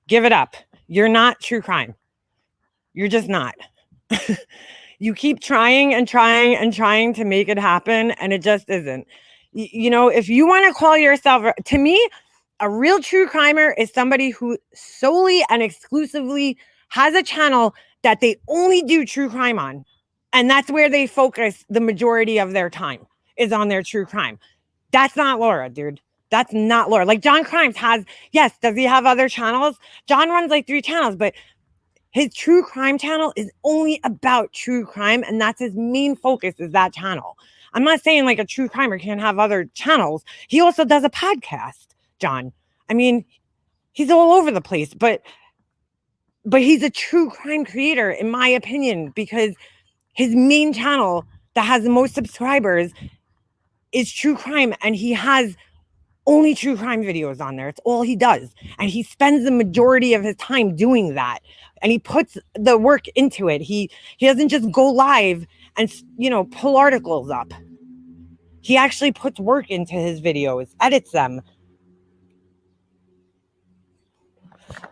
A: Give it up. You're not true crime. You're just not. You keep trying and trying and trying to make it happen, and it just isn't. You know, if you want to call yourself, to me, a real true crimer is somebody who solely and exclusively has a channel that they only do true crime on. And that's where they focus the majority of their time, is on their true crime. That's not Laura, dude. That's not Laura. Like John Crimes has, yes, does he have other channels? John runs like 3 channels, but his true crime channel is only about true crime. And that's his main focus, is that channel. I'm not saying like a true crimer can't have other channels. He also does a podcast, John. I mean, he's all over the place, but he's a true crime creator, in my opinion, because his main channel that has the most subscribers is true crime. And he has only true crime videos on there. It's all he does. And he spends the majority of his time doing that. And he puts the work into it. He doesn't just go live and, you know, pull articles up. He actually puts work into his videos, edits them.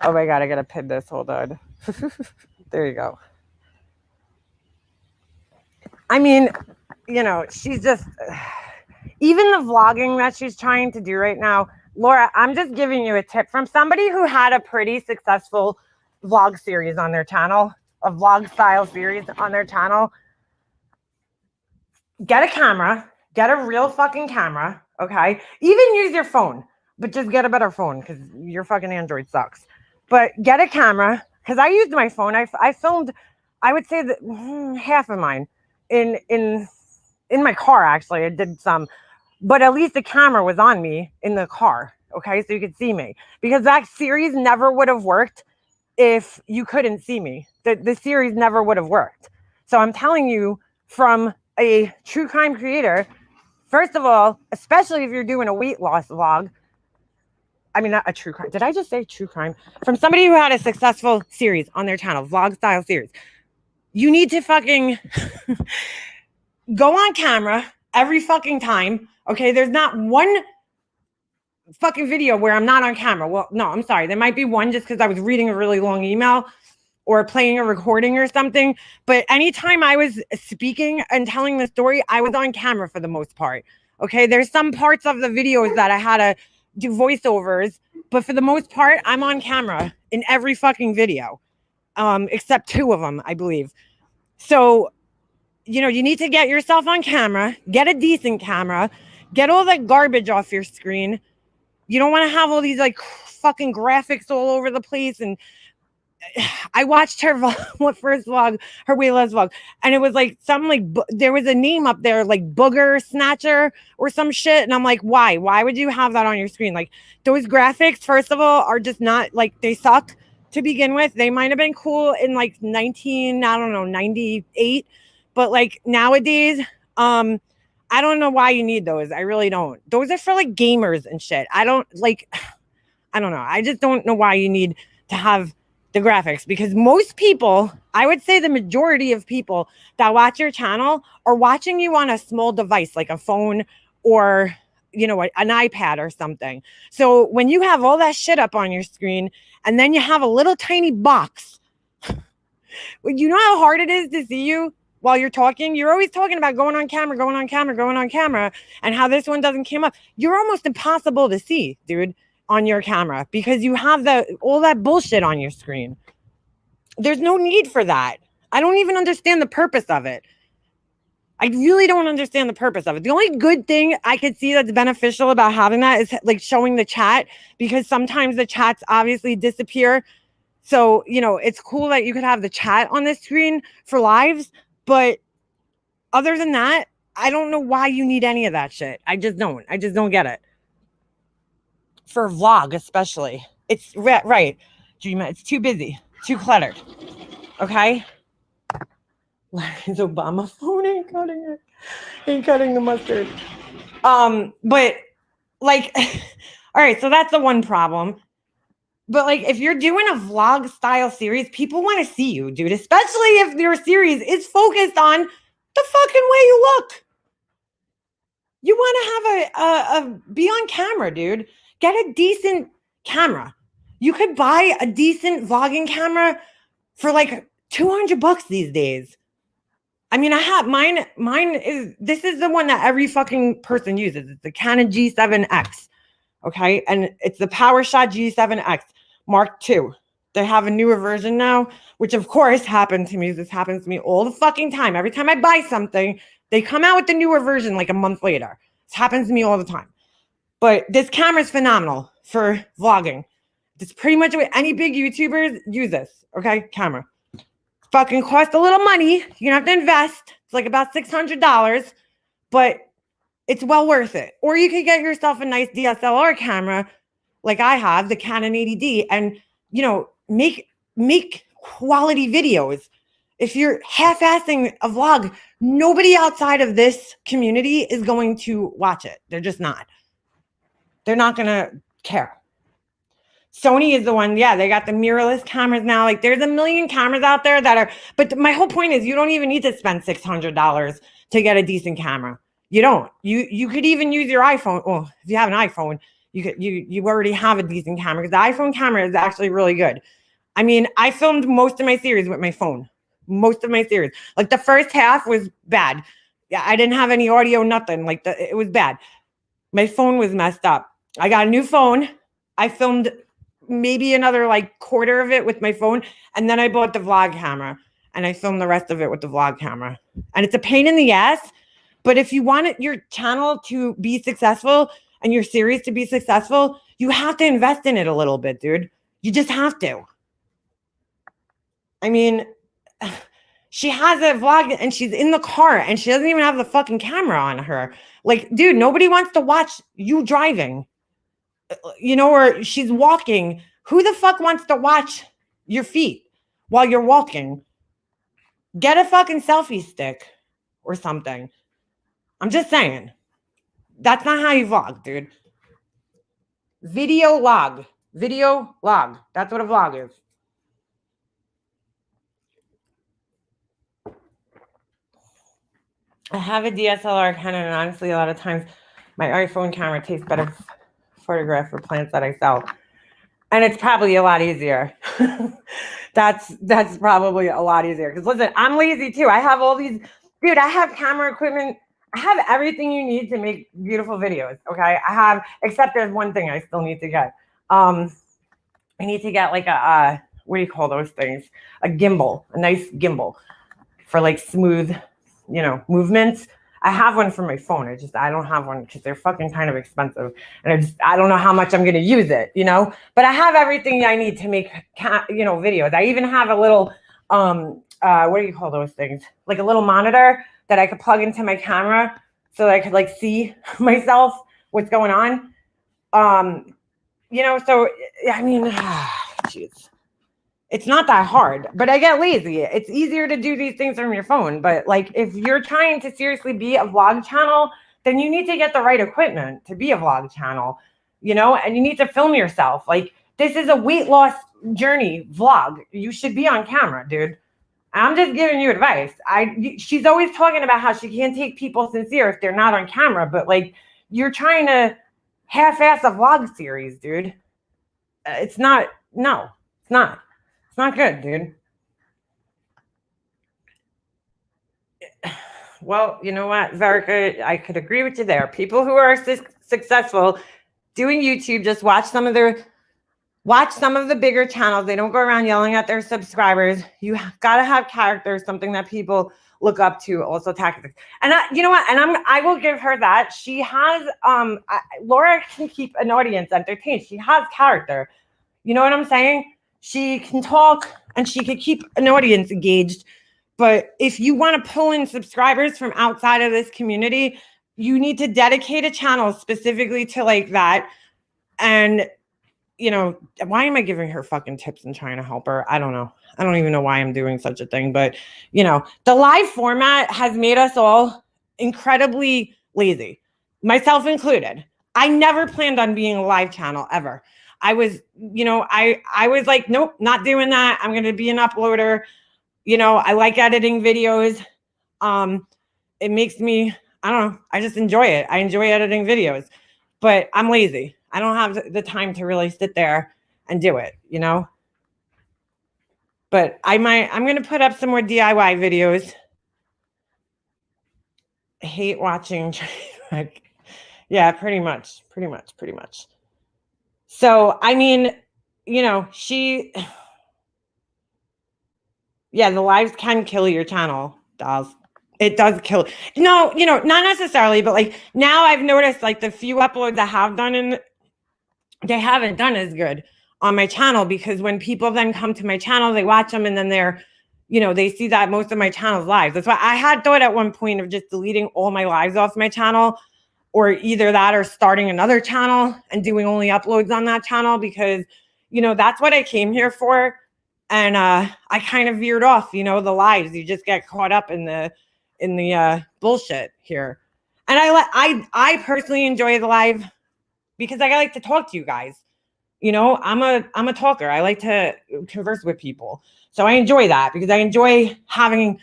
A: Oh my God, I gotta pin this. Hold on. There you go. I mean, you know, she's just... Even the vlogging that she's trying to do right now, Laura, I'm just giving you a tip from somebody who had a pretty successful vlog series on their channel, a vlog style series on their channel. Get a camera, get a real fucking camera, okay? Even use your phone, but just get a better phone because your fucking Android sucks. But get a camera, because I used my phone. I filmed, I would say that half of mine in my car, actually. I did some. But at least the camera was on me in the car, okay? So you could see me. Because that series never would have worked if you couldn't see me. The series never would have worked. So I'm telling you, from a true crime creator, First of all, especially if you're doing a weight loss vlog, I mean, not a true crime. Did I just say true crime? From somebody who had a successful series on their channel, vlog style series. You need to fucking go on camera every fucking time. Okay, there's not one fucking video where I'm not on camera. Well, no, I'm sorry. There might be one just because I was reading a really long email or playing a recording or something. But anytime I was speaking and telling the story, I was on camera for the most part. Okay, there's some parts of the videos that I had to do voiceovers, but for the most part, I'm on camera in every fucking video, except 2 of them, I believe. So, you know, you need to get yourself on camera, get a decent camera, get all that garbage off your screen. You don't want to have all these like fucking graphics all over the place. And I watched her first vlog, her weight loss vlog, and it was like something like there was a name up there like Booger Snatcher or some shit, and I'm like, why would you have that on your screen? Like, those graphics, first of all, are just not, like, they suck to begin with. They might have been cool in like 98, but like nowadays, I don't know why you need those. I really don't. Those are for like gamers and shit. I don't know. I just don't know why you need to have the graphics, because most people, I would say the majority of people that watch your channel are watching you on a small device like a phone or, you know, an iPad or something. So when you have all that shit up on your screen and then you have a little tiny box, you know how hard it is to see you while you're talking? You're always talking about going on camera, and how this one doesn't come up. You're almost impossible to see, dude, on your camera, because you have all that bullshit on your screen. There's no need for that. I don't even understand the purpose of it. I really don't understand the purpose of it. The only good thing I could see that's beneficial about having that is like showing the chat, because sometimes the chats obviously disappear. So, you know, it's cool that you could have the chat on the screen for lives, but other than that, I don't know why you need any of that shit. I just don't get it. For a vlog, especially. It's right. It's too busy, too cluttered. Okay? Larry's Obama phone ain't cutting the mustard. But like, all right, so that's the one problem. But like, if you're doing a vlog style series, people want to see you, dude, especially if your series is focused on the fucking way you look. You want to have a be on camera, dude. Get a decent camera. You could buy a decent vlogging camera for like $200 these days. I mean, I have mine. This is the one that every fucking person uses. It's the Canon G7X. Okay. And it's the PowerShot G7X Mark II. They have a newer version now, which of course happened to me. This happens to me all the fucking time. Every time I buy something, they come out with the newer version like a month later. This happens to me all the time. But this camera is phenomenal for vlogging. It's pretty much what any big YouTubers use this, okay? Camera. Fucking cost a little money. You're gonna have to invest. It's like about $600, but it's well worth it. Or you could get yourself a nice DSLR camera like I have, the Canon 80D, and, you know, make quality videos. If you're half-assing a vlog, nobody outside of this community is going to watch it. They're just not. They're not going to care. Sony is the one, yeah, they got the mirrorless cameras now. Like, there's a million cameras out there that are, but my whole point is you don't even need to spend $600 to get a decent camera. You don't. You could even use your iPhone. Well, if you have an iPhone, you already have a decent camera, because the iPhone camera is actually really good. I mean, I filmed most of my series with my phone. Most of my series. Like, the first half was bad. Yeah, I didn't have any audio, nothing. Like, it was bad. My phone was messed up. I got a new phone. I filmed maybe another like quarter of it with my phone, and then I bought the vlog camera and I filmed the rest of it with the vlog camera. And it's a pain in the ass, but if you want your channel to be successful and your series to be successful, you have to invest in it a little bit, dude. You just have to. I mean, she has a vlog and she's in the car and she doesn't even have the fucking camera on her. Like, dude, nobody wants to watch you driving, you know, or she's walking. Who the fuck wants to watch your feet while you're walking? Get a fucking selfie stick or something. I'm just saying. That's not how you vlog, dude. Video log. Video log. That's what a vlog is. I have a DSLR Canon, and honestly, a lot of times my iPhone camera takes better photographs for plants that I sell. And it's probably a lot easier. That's probably a lot easier. Because listen, I'm lazy too. I have all these, dude, I have camera equipment. I have everything you need to make beautiful videos. Okay. I have, except there's one thing I still need to get. I need to get like a what do you call those things? A gimbal, a nice gimbal for like smooth, you know, movements. I have one for my phone. I don't have one because they're fucking kind of expensive. And I don't know how much I'm going to use it, you know, but I have everything I need to make, you know, videos. I even have a little, what do you call those things? Like a little monitor that I could plug into my camera so that I could like see myself, what's going on. You know, so, I mean, jeez. It's not that hard, but I get lazy. It's easier to do these things from your phone. But like, if you're trying to seriously be a vlog channel, then you need to get the right equipment to be a vlog channel, you know, and you need to film yourself. Like, this is a weight loss journey vlog. You should be on camera, dude. I'm just giving you advice. She's always talking about how she can't take people sincere if they're not on camera, but like, you're trying to half-ass a vlog series, dude. It's not good, dude. Well, you know what, Verica, I could agree with you there. People who are successful doing YouTube just watch some of the bigger channels. They don't go around yelling at their subscribers. You got to have character, something that people look up to, also tactics. And you know what? And I will give her that. She has, Laura can keep an audience entertained. She has character. You know what I'm saying? She can talk and she could keep an audience engaged. But if you want to pull in subscribers from outside of this community, you need to dedicate a channel specifically to like that. And, you know, why am I giving her fucking tips and trying to help her? I don't know. I don't even know why I'm doing such a thing. But, you know, the live format has made us all incredibly lazy, myself included. I never planned on being a live channel ever. I was, you know, I was like, nope, not doing that. I'm going to be an uploader. You know, I like editing videos. It makes me, I don't know, I just enjoy it. I enjoy editing videos, but I'm lazy. I don't have the time to really sit there and do it, you know? But I'm going to put up some more DIY videos. I hate watching. Yeah, pretty much. So, I mean, you know, yeah, the lives can kill your channel, dolls. It does kill. No, you know, not necessarily, but like now I've noticed like the few uploads I have done they haven't done as good on my channel, because when people then come to my channel, they watch them and then they're, you know, they see that most of my channel's lives. That's why I had thought at one point of just deleting all my lives off my channel, or either that or starting another channel and doing only uploads on that channel, because, you know, that's what I came here for. And I kind of veered off, you know, the lives. You just get caught up in the bullshit here. And I personally enjoy the live because I like to talk to you guys. You know, I'm a talker. I like to converse with people. So I enjoy that because I enjoy having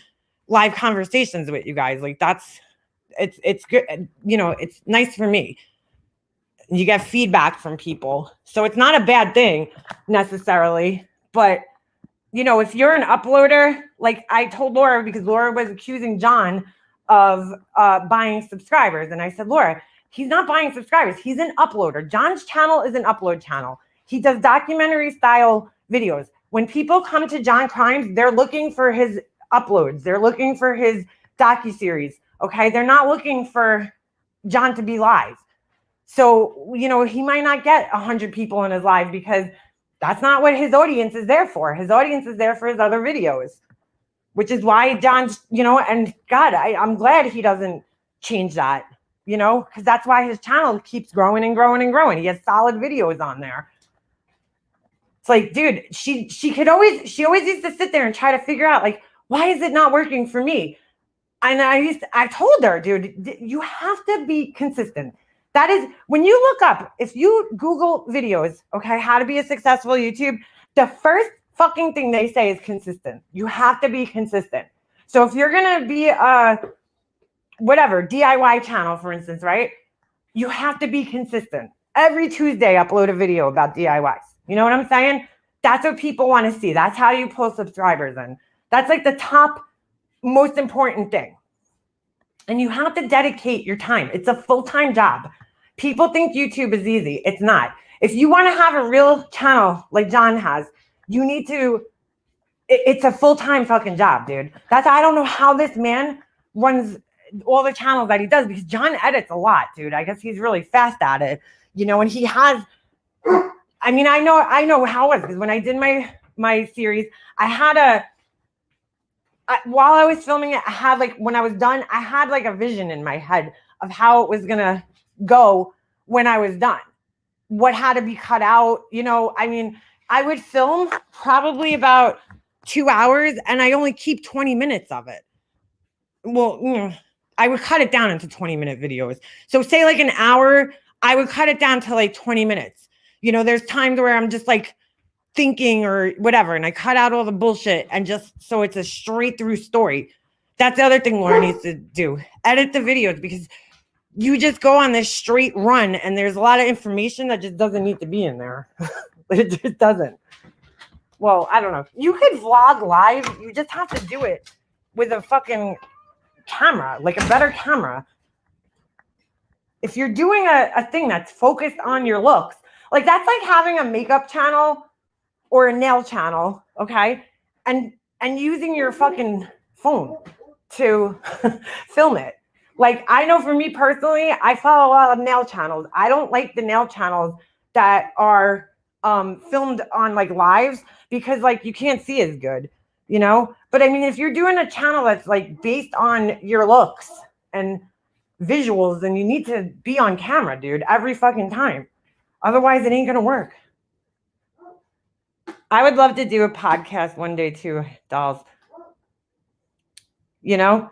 A: live conversations with you guys. Like it's good. You know, it's nice for me. You get feedback from people. So it's not a bad thing necessarily, but you know, if you're an uploader, like I told Laura, because Laura was accusing John of buying subscribers. And I said, Laura, he's not buying subscribers. He's an uploader. John's channel is an upload channel. He does documentary style videos. When people come to John Crimes, they're looking for his uploads. They're looking for his docuseries. Okay. They're not looking for John to be live. So, you know, he might not get 100 people in his live because that's not what his audience is there for. His audience is there for his other videos, which is why John's, you know, and God, I'm glad he doesn't change that, you know, because that's why his channel keeps growing and growing and growing. He has solid videos on there. It's like, dude, she always used to sit there and try to figure out, like, why is it not working for me? And I told her, dude, you have to be consistent. That is, when you look up, if you Google videos, okay, how to be a successful YouTube, the first fucking thing they say is consistent. You have to be consistent. So if you're going to be a whatever, DIY channel, for instance, right? You have to be consistent. Every Tuesday, upload a video about DIYs. You know what I'm saying? That's what people want to see. That's how you pull subscribers in. That's like the top most important thing. And you have to dedicate your time. It's a full-time job. People think YouTube is easy. It's not. If you want to have a real channel like John has, you need to, it's a full-time fucking job, dude. I don't know how this man runs all the channels that he does, because John edits a lot, dude. I guess he's really fast at it, you know, and he has, I mean, I know how it was, because when I did my series, I had while I was filming it, I had like, when I was done, I had like a vision in my head of how it was going to go when I was done, what had to be cut out. You know, I mean, I would film probably about 2 hours and I only keep 20 minutes of it. Well, I would cut it down into 20-minute videos. So say like an hour, I would cut it down to like 20 minutes. You know, there's times where I'm just like thinking or whatever, and I cut out all the bullshit and just so it's a straight through story. That's the other thing Laura needs to do. Edit the videos, because you just go on this straight run and there's a lot of information that just doesn't need to be in there. It just doesn't. Well, I don't know. You could vlog live. You just have to do it with a fucking camera, like a better camera. If you're doing a thing that's focused on your looks, like that's like having a makeup channel or a nail channel, okay? And using your fucking phone to film it. Like, I know for me personally, I follow a lot of nail channels. I don't like the nail channels that are filmed on like lives, because like you can't see as good, you know? But I mean, if you're doing a channel that's like based on your looks and visuals, then you need to be on camera, dude, every fucking time. Otherwise, it ain't gonna work. I would love to do a podcast one day too, dolls. You know,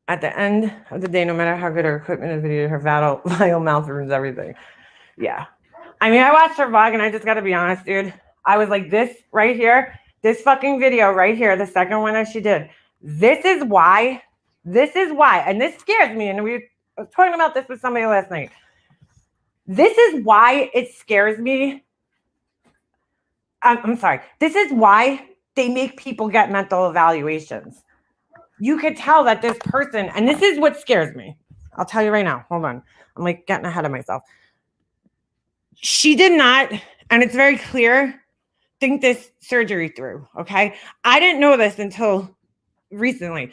A: at the end of the day, no matter how good her equipment is, video, her vile mouth ruins everything. Yeah. I mean, I watched her vlog and I just got to be honest, dude. I was like, this right here, this fucking video right here, the second one that she did, this is why, and this scares me. And I was talking about this with somebody last night. This is why it scares me. I'm sorry. This is why they make people get mental evaluations. You could tell that this person, and this is what scares me. I'll tell you right now. Hold on. I'm like getting ahead of myself. She did not, and it's very clear, think this surgery through, okay? I didn't know this until recently.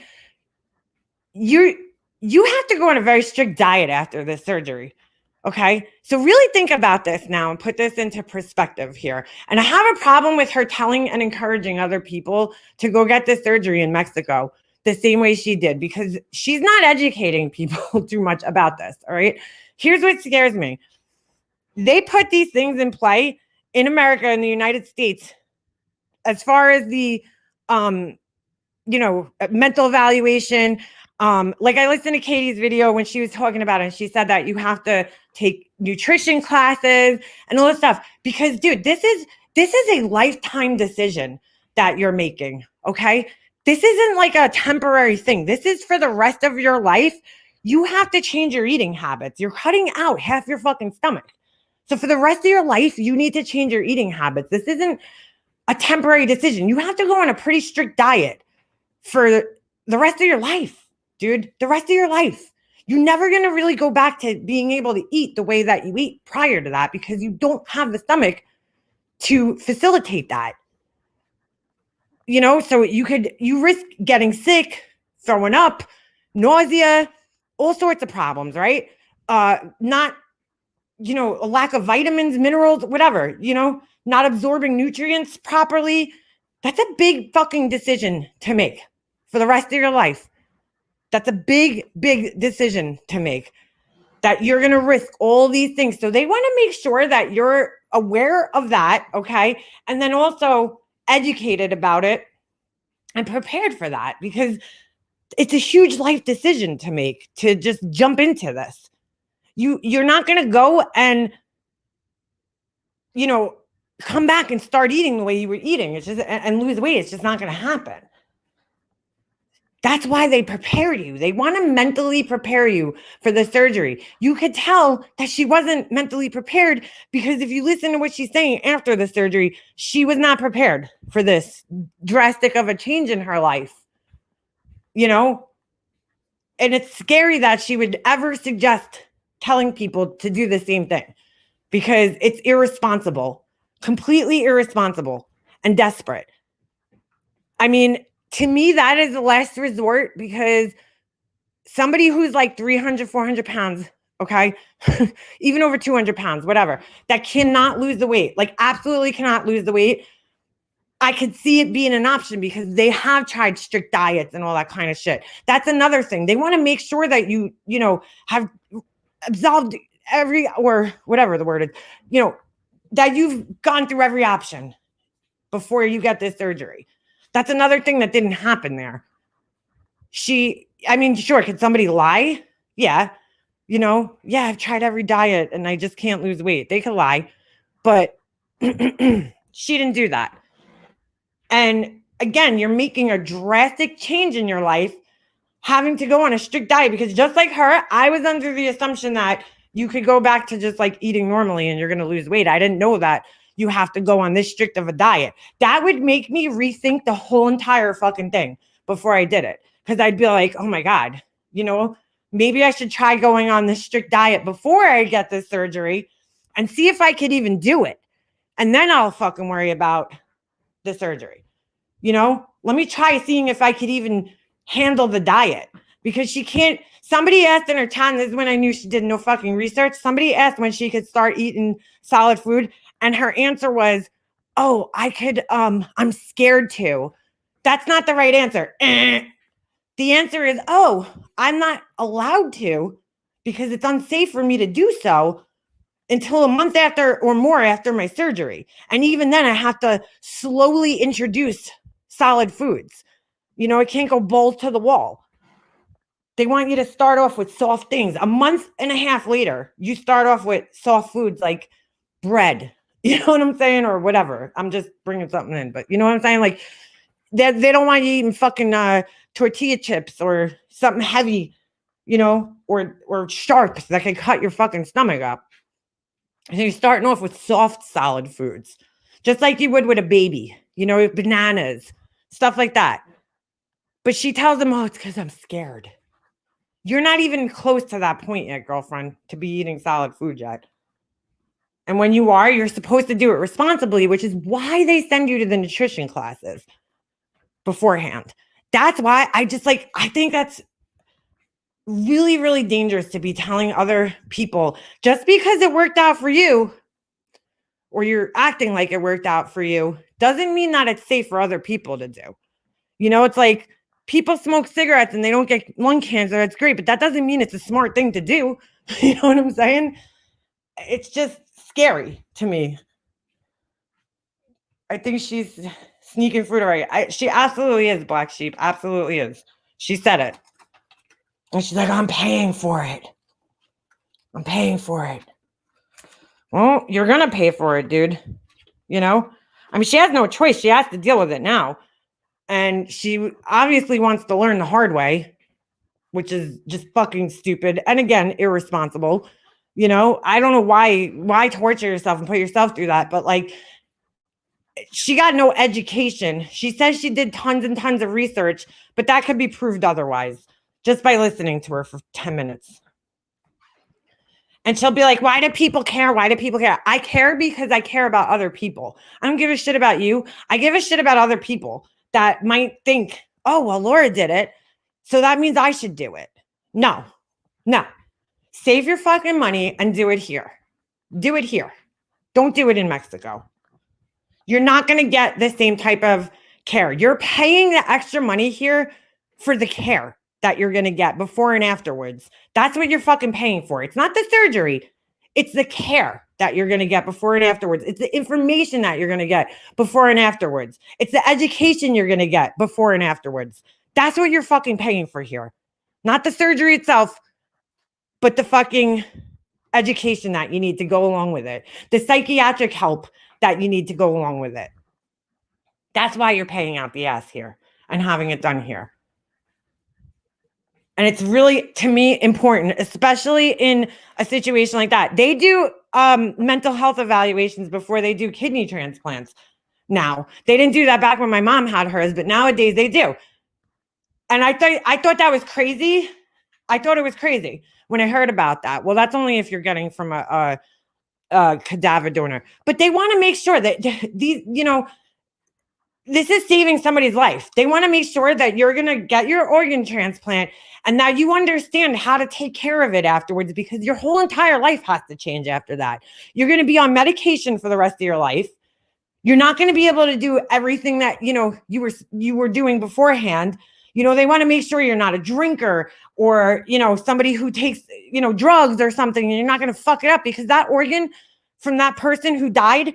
A: You have to go on a very strict diet after this surgery. Okay, so really think about this now and put this into perspective here. And I have a problem with her telling and encouraging other people to go get this surgery in Mexico the same way she did, because she's not educating people too much about this. All right, here's what scares me. They put these things in play in America, in the United States, as far as the, mental evaluation. Like I listened to Katie's video when she was talking about it, and she said that you have to take nutrition classes and all this stuff, because dude, this is a lifetime decision that you're making. Okay. This isn't like a temporary thing. This is for the rest of your life. You have to change your eating habits. You're cutting out half your fucking stomach. So for the rest of your life, you need to change your eating habits. This isn't a temporary decision. You have to go on a pretty strict diet for the rest of your life. Dude, the rest of your life. You're never going to really go back to being able to eat the way that you eat prior to that, because you don't have the stomach to facilitate that. You know, so you risk getting sick, throwing up, nausea, all sorts of problems, right? Not, a lack of vitamins, minerals, whatever, not absorbing nutrients properly. That's a big fucking decision to make for the rest of your life. That's a big, big decision to make, that you're going to risk all these things. So they want to make sure that you're aware of that, okay? And then also educated about it and prepared for that, because it's a huge life decision to make, to just jump into this. You're not going to go and, come back and start eating the way you were eating. It's just, and lose weight. It's just not going to happen. That's why they prepare you. They want to mentally prepare you for the surgery. You could tell that she wasn't mentally prepared because if you listen to what she's saying after the surgery, she was not prepared for this drastic of a change in her life. And it's scary that she would ever suggest telling people to do the same thing because it's irresponsible, completely irresponsible and desperate. I mean, to me, that is the last resort because somebody who's like 300, 400 pounds, okay, even over 200 pounds, whatever, that cannot lose the weight, like absolutely cannot lose the weight, I could see it being an option because they have tried strict diets and all that kind of shit. That's another thing. They want to make sure that you have absolved or whatever the word is, that you've gone through every option before you get this surgery. That's another thing that didn't happen there. Sure, could somebody lie? Yeah. I've tried every diet and I just can't lose weight. They could lie, but she didn't do that. And again, you're making a drastic change in your life, having to go on a strict diet because just like her, I was under the assumption that you could go back to just like eating normally and you're going to lose weight. I didn't know that you have to go on this strict of a diet. That would make me rethink the whole entire fucking thing before I did it. Because I'd be like, oh my God, maybe I should try going on this strict diet before I get this surgery and see if I could even do it. And then I'll fucking worry about the surgery. Let me try seeing if I could even handle the diet because she can't. Somebody asked in her town, this is when I knew she did no fucking research. Somebody asked when she could start eating solid food. And her answer was, oh, I could, I'm scared to. That's not the right answer. The answer is, oh, I'm not allowed to because it's unsafe for me to do so until a month after or more after my surgery. And even then I have to slowly introduce solid foods. I can't go balls to the wall. They want you to start off with soft things. A month and a half later, you start off with soft foods like bread. You know what I'm saying? Or whatever. I'm just bringing something in. But you know what I'm saying? Like, they don't want you eating fucking tortilla chips or something heavy, or sharp that can cut your fucking stomach up. So you're starting off with soft, solid foods, just like you would with a baby, bananas, stuff like that. But she tells them, oh, it's because I'm scared. You're not even close to that point yet, girlfriend, to be eating solid food yet. And when you are, you're supposed to do it responsibly, which is why they send you to the nutrition classes beforehand. That's why I think that's really, really dangerous to be telling other people just because it worked out for you or you're acting like it worked out for you doesn't mean that it's safe for other people to do. It's like people smoke cigarettes and they don't get lung cancer. That's great, but that doesn't mean it's a smart thing to do. You know what I'm saying? It's just scary to me. I think she's sneaking fruitery. She absolutely is, Black Sheep. Absolutely is. She said it. And she's like, I'm paying for it. I'm paying for it. Well, you're going to pay for it, dude. She has no choice. She has to deal with it now. And she obviously wants to learn the hard way, which is just fucking stupid. And again, irresponsible. I don't know why torture yourself and put yourself through that. But like, she got no education. She says she did tons and tons of research, but that could be proved otherwise just by listening to her for 10 minutes. And she'll be like, why do people care? Why do people care? I care because I care about other people. I don't give a shit about you. I give a shit about other people that might think, oh, well, Laura did it, so that means I should do it. No. Save your fucking money and do it here. Do it here. Don't do it in Mexico. You're not going to get the same type of care. You're paying the extra money here for the care that you're going to get before and afterwards. That's what you're fucking paying for. It's not the surgery. It's the care that you're going to get before and afterwards. It's the information that you're going to get before and afterwards. It's the education you're going to get before and afterwards. That's what you're fucking paying for here. Not the surgery itself, but the fucking education that you need to go along with it, the psychiatric help that you need to go along with it. That's why you're paying out the ass here and having it done here. And it's really, to me, important, especially in a situation like that. They do mental health evaluations before they do kidney transplants. Now, they didn't do that back when my mom had hers, but nowadays they do. And I thought that was crazy. I thought it was crazy when I heard about that. Well, that's only if you're getting from a cadaver donor. But they want to make sure that these, this is saving somebody's life. They want to make sure that you're going to get your organ transplant and now you understand how to take care of it afterwards, because your whole entire life has to change after that. You're going to be on medication for the rest of your life. You're not going to be able to do everything that, you were doing beforehand. They want to make sure you're not a drinker or, somebody who takes, drugs or something, and you're not going to fuck it up, because that organ from that person who died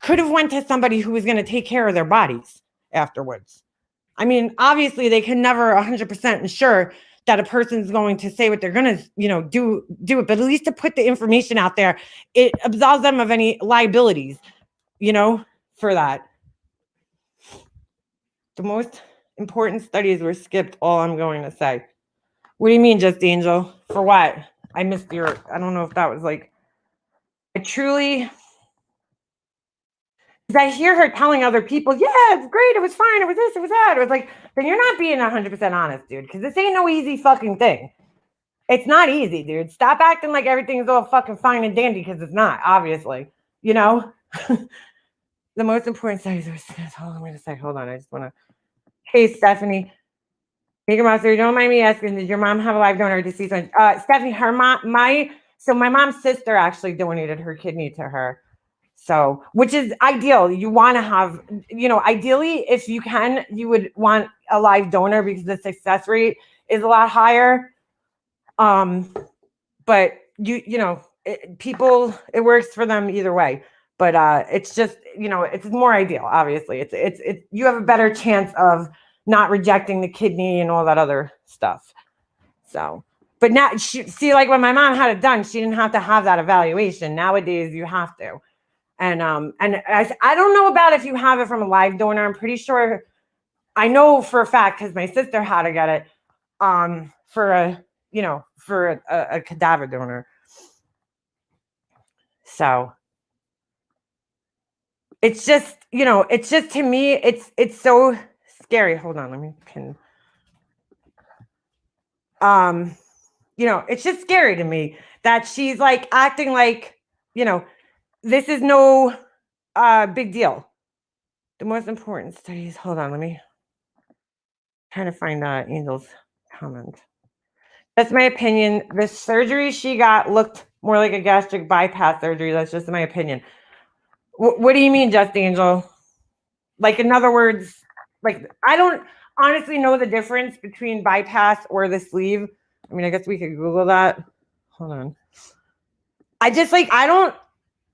A: could have went to somebody who was going to take care of their bodies afterwards. I mean, obviously they can never 100% ensure that a person's going to say what they're going to, do it. But at least to put the information out there, it absolves them of any liabilities, for that. The most important studies were skipped, all I'm going to say. What do you mean, Just Angel? For what? I missed I don't know if that was like, because I hear her telling other people, yeah, it's great, it was fine, it was this, it was that. It was like, then you're not being 100% honest, dude, because this ain't no easy fucking thing. It's not easy, dude. Stop acting like everything's all fucking fine and dandy, because it's not, obviously. The most important studies were, hold on, I'm going to say, hold on, I just want to, hey, Stephanie, Bigger Monster, don't mind me asking, did your mom have a live donor or deceased one? Stephanie, my mom's sister actually donated her kidney to her. So, which is ideal. You want to have, ideally, if you can, you would want a live donor, because the success rate is a lot higher. But it works for them either way. But it's just, it's more ideal. Obviously, it's you have a better chance of not rejecting the kidney and all that other stuff. So, but now, like when my mom had it done, she didn't have to have that evaluation. Nowadays, you have to. And I don't know about if you have it from a live donor. I'm pretty sure, I know for a fact, because my sister had to get it for a cadaver donor. So it's just, to me, it's so scary. Hold on, let me pin. It's just scary to me that she's like acting like, this is no big deal. The most important studies. Hold on, let me try to find Angel's comment. That's my opinion. The surgery she got looked more like a gastric bypass surgery. That's just my opinion. What do you mean, Just Angel? Like, in other words, like, I don't honestly know the difference between bypass or the sleeve. I mean, I guess we could Google that. Hold on.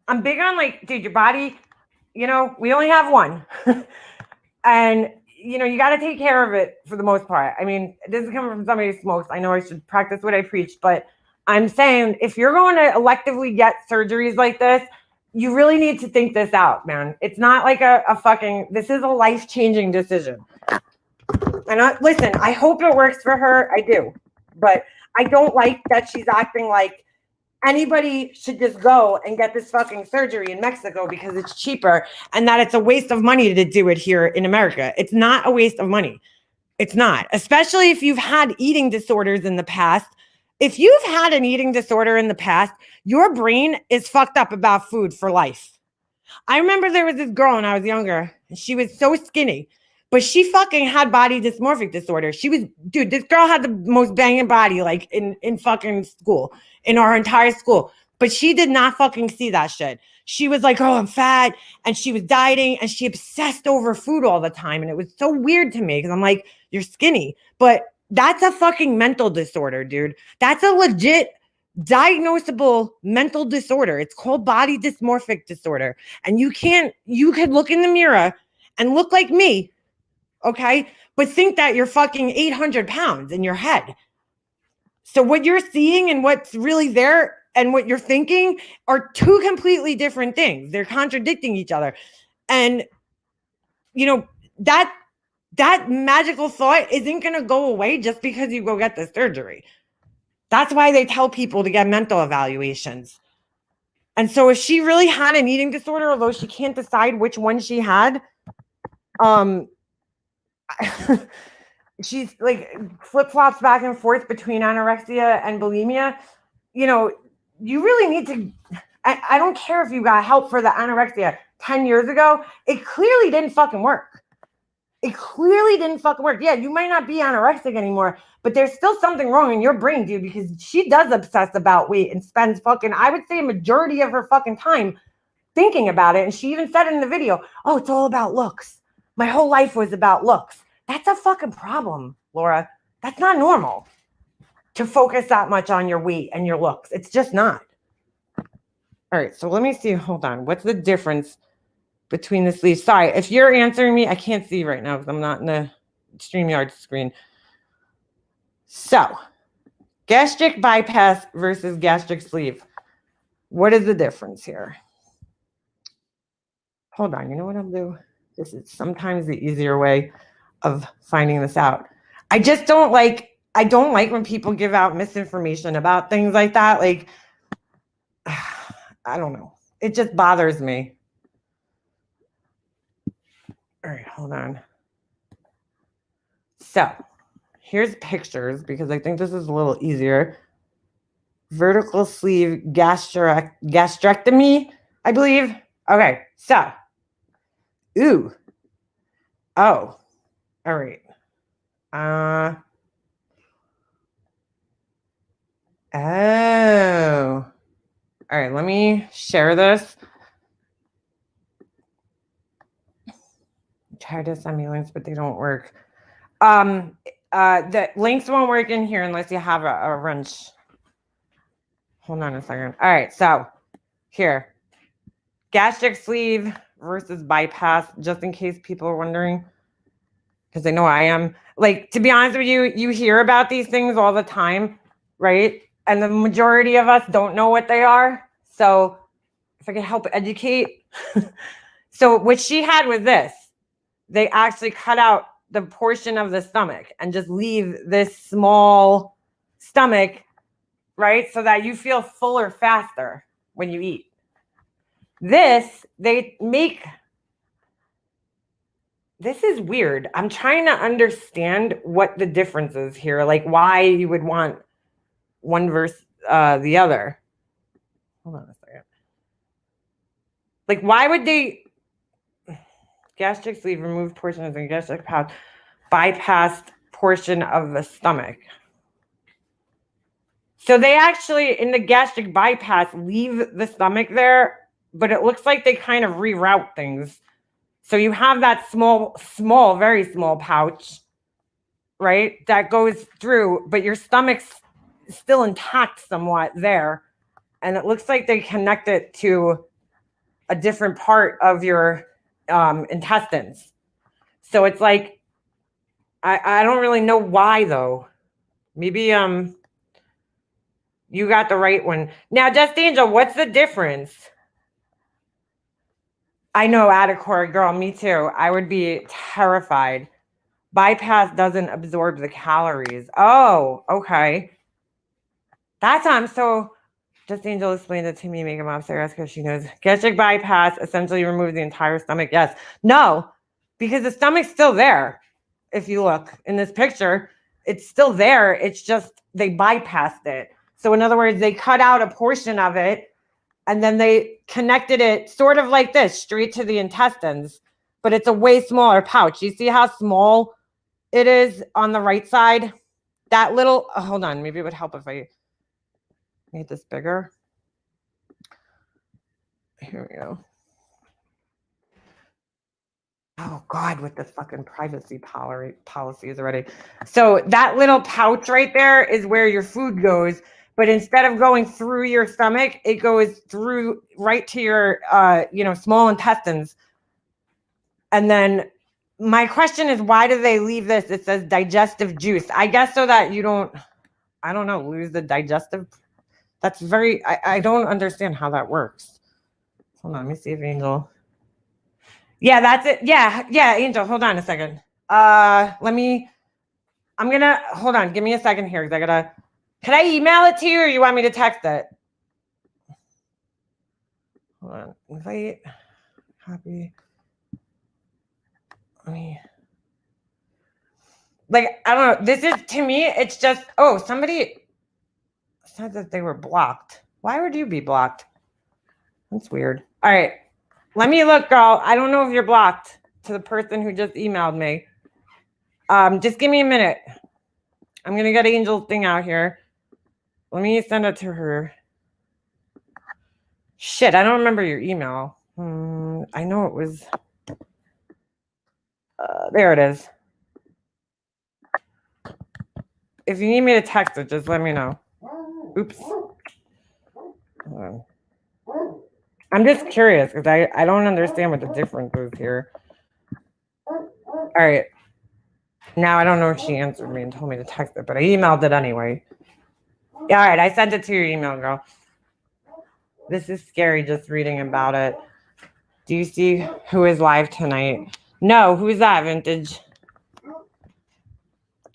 A: I'm big on, like, dude, your body, we only have one. And, you got to take care of it for the most part. I mean, this is coming from somebody who smokes. I know I should practice what I preach, but I'm saying if you're going to electively get surgeries like this, you really need to think this out, man. It's not like this is a life-changing decision. And listen, I hope it works for her. I do. But I don't like that she's acting like anybody should just go and get this fucking surgery in Mexico because it's cheaper, and that it's a waste of money to do it here in America. It's not a waste of money. It's not, especially if you've had eating disorders in the past. If you've had an eating disorder in the past, your brain is fucked up about food for life. I remember there was this girl when I was younger, and she was so skinny, but she fucking had body dysmorphic disorder. This girl had the most banging body, like in fucking school, in our entire school. But she did not fucking see that shit. She was like, oh, I'm fat. And she was dieting, and she obsessed over food all the time. And it was so weird to me because I'm like, you're skinny. But that's a fucking mental disorder, dude. That's a legit diagnosable mental disorder. It's called body dysmorphic disorder. And you could look in the mirror and look like me, okay? But think that you're fucking 800 pounds in your head. So what you're seeing and what's really there and what you're thinking are two completely different things. They're contradicting each other. And, you know, that magical thought isn't going to go away just because you go get the surgery. That's why they tell people to get mental evaluations. And so if she really had an eating disorder, although she can't decide which one she had, she's like flip-flops back and forth between anorexia and bulimia. You know, you really need to, I don't care if you got help for the anorexia 10 years ago. It clearly didn't fucking work. It clearly didn't fucking work. Yeah, you might not be anorexic anymore, but there's still something wrong in your brain, dude, because she does obsess about weight and spends fucking, I would say, a majority of her fucking time thinking about it. And she even said in the video, oh, it's all about looks. My whole life was about looks. That's a fucking problem, Laura. That's not normal to focus that much on your weight and your looks. It's just not. All right, so let me see. Hold on. What's the difference between the sleeves? Sorry, if you're answering me, I can't see right now because I'm not in the StreamYard screen. So, gastric bypass versus gastric sleeve. What is the difference here? Hold on. You know what I'll do? This is sometimes the easier way of finding this out. I don't like when people give out misinformation about things like that. Like, I don't know. It just bothers me. All right, hold on. So here's pictures because I think this is a little easier. Vertical sleeve gastrectomy, I believe. Okay, so. Ooh. Oh. All right. Oh. All right, let me share this. Try to send me links, but they don't work. The links won't work in here unless you have a wrench. Hold on a second. All right, so here. Gastric sleeve versus bypass, just in case people are wondering. Because I know I am. Like, to be honest with you, you hear about these things all the time, right? And the majority of us don't know what they are. So if I can help educate. So what she had was this. They actually cut out the portion of the stomach and just leave this small stomach, right? So that you feel fuller faster when you eat. This is weird. I'm trying to understand what the difference is here, like why you would want one versus the other. Hold on a second. Like, why would they gastric sleeve, remove portion of the gastric pouch, bypassed portion of the stomach? So they actually, in the gastric bypass, leave the stomach there, but it looks like they kind of reroute things. So you have that small, very small pouch, right, that goes through, but your stomach's still intact somewhat there. And it looks like they connect it to a different part of your intestines. So it's like, I don't really know why, though. Maybe you got the right one. Now, Just Angel, what's the difference? I know, Adacor, girl, me too. I would be terrified. Bypass doesn't absorb the calories. Oh, okay. That's so. Just Angel explained it to me, make him upstairs because she knows. Gastric bypass essentially removes the entire stomach. Yes. No, because the stomach's still there. If you look in this picture, it's still there. It's just they bypassed it. So in other words, they cut out a portion of it and then they connected it sort of like this, straight to the intestines. But it's a way smaller pouch. You see how small it is on the right side? That little, hold on, maybe it would help if I made this bigger. Here we go. Oh God, with this fucking privacy policies already. So that little pouch right there is where your food goes. But instead of going through your stomach, it goes through right to your, small intestines. And then my question is, why do they leave this? It says digestive juice. I guess so that you don't, I don't know, lose the digestive. That's very, I don't understand how that works. Hold on, let me see if Angel. Yeah, that's it. Yeah, Angel, hold on a second. I'm gonna, hold on, give me a second here, because can I email it to you, or you want me to text it? Hold on, invite, copy. Like, I don't know. This is, to me, it's just, oh, somebody said that they were blocked. Why would you be blocked? That's weird. All right. Let me look, girl. I don't know if you're blocked, to the person who just emailed me. Just give me a minute. I'm going to get Angel's thing out here. Let me send it to her. Shit, I don't remember your email. I know it was. There it is. If you need me to text it, just let me know. Oops. I'm just curious because I don't understand what the difference is here. All right. Now I don't know if she answered me and told me to text it, but I emailed it anyway. Yeah, all right. I sent it to your email, girl. This is scary just reading about it. Do you see who is live tonight? No, who's that, Vintage?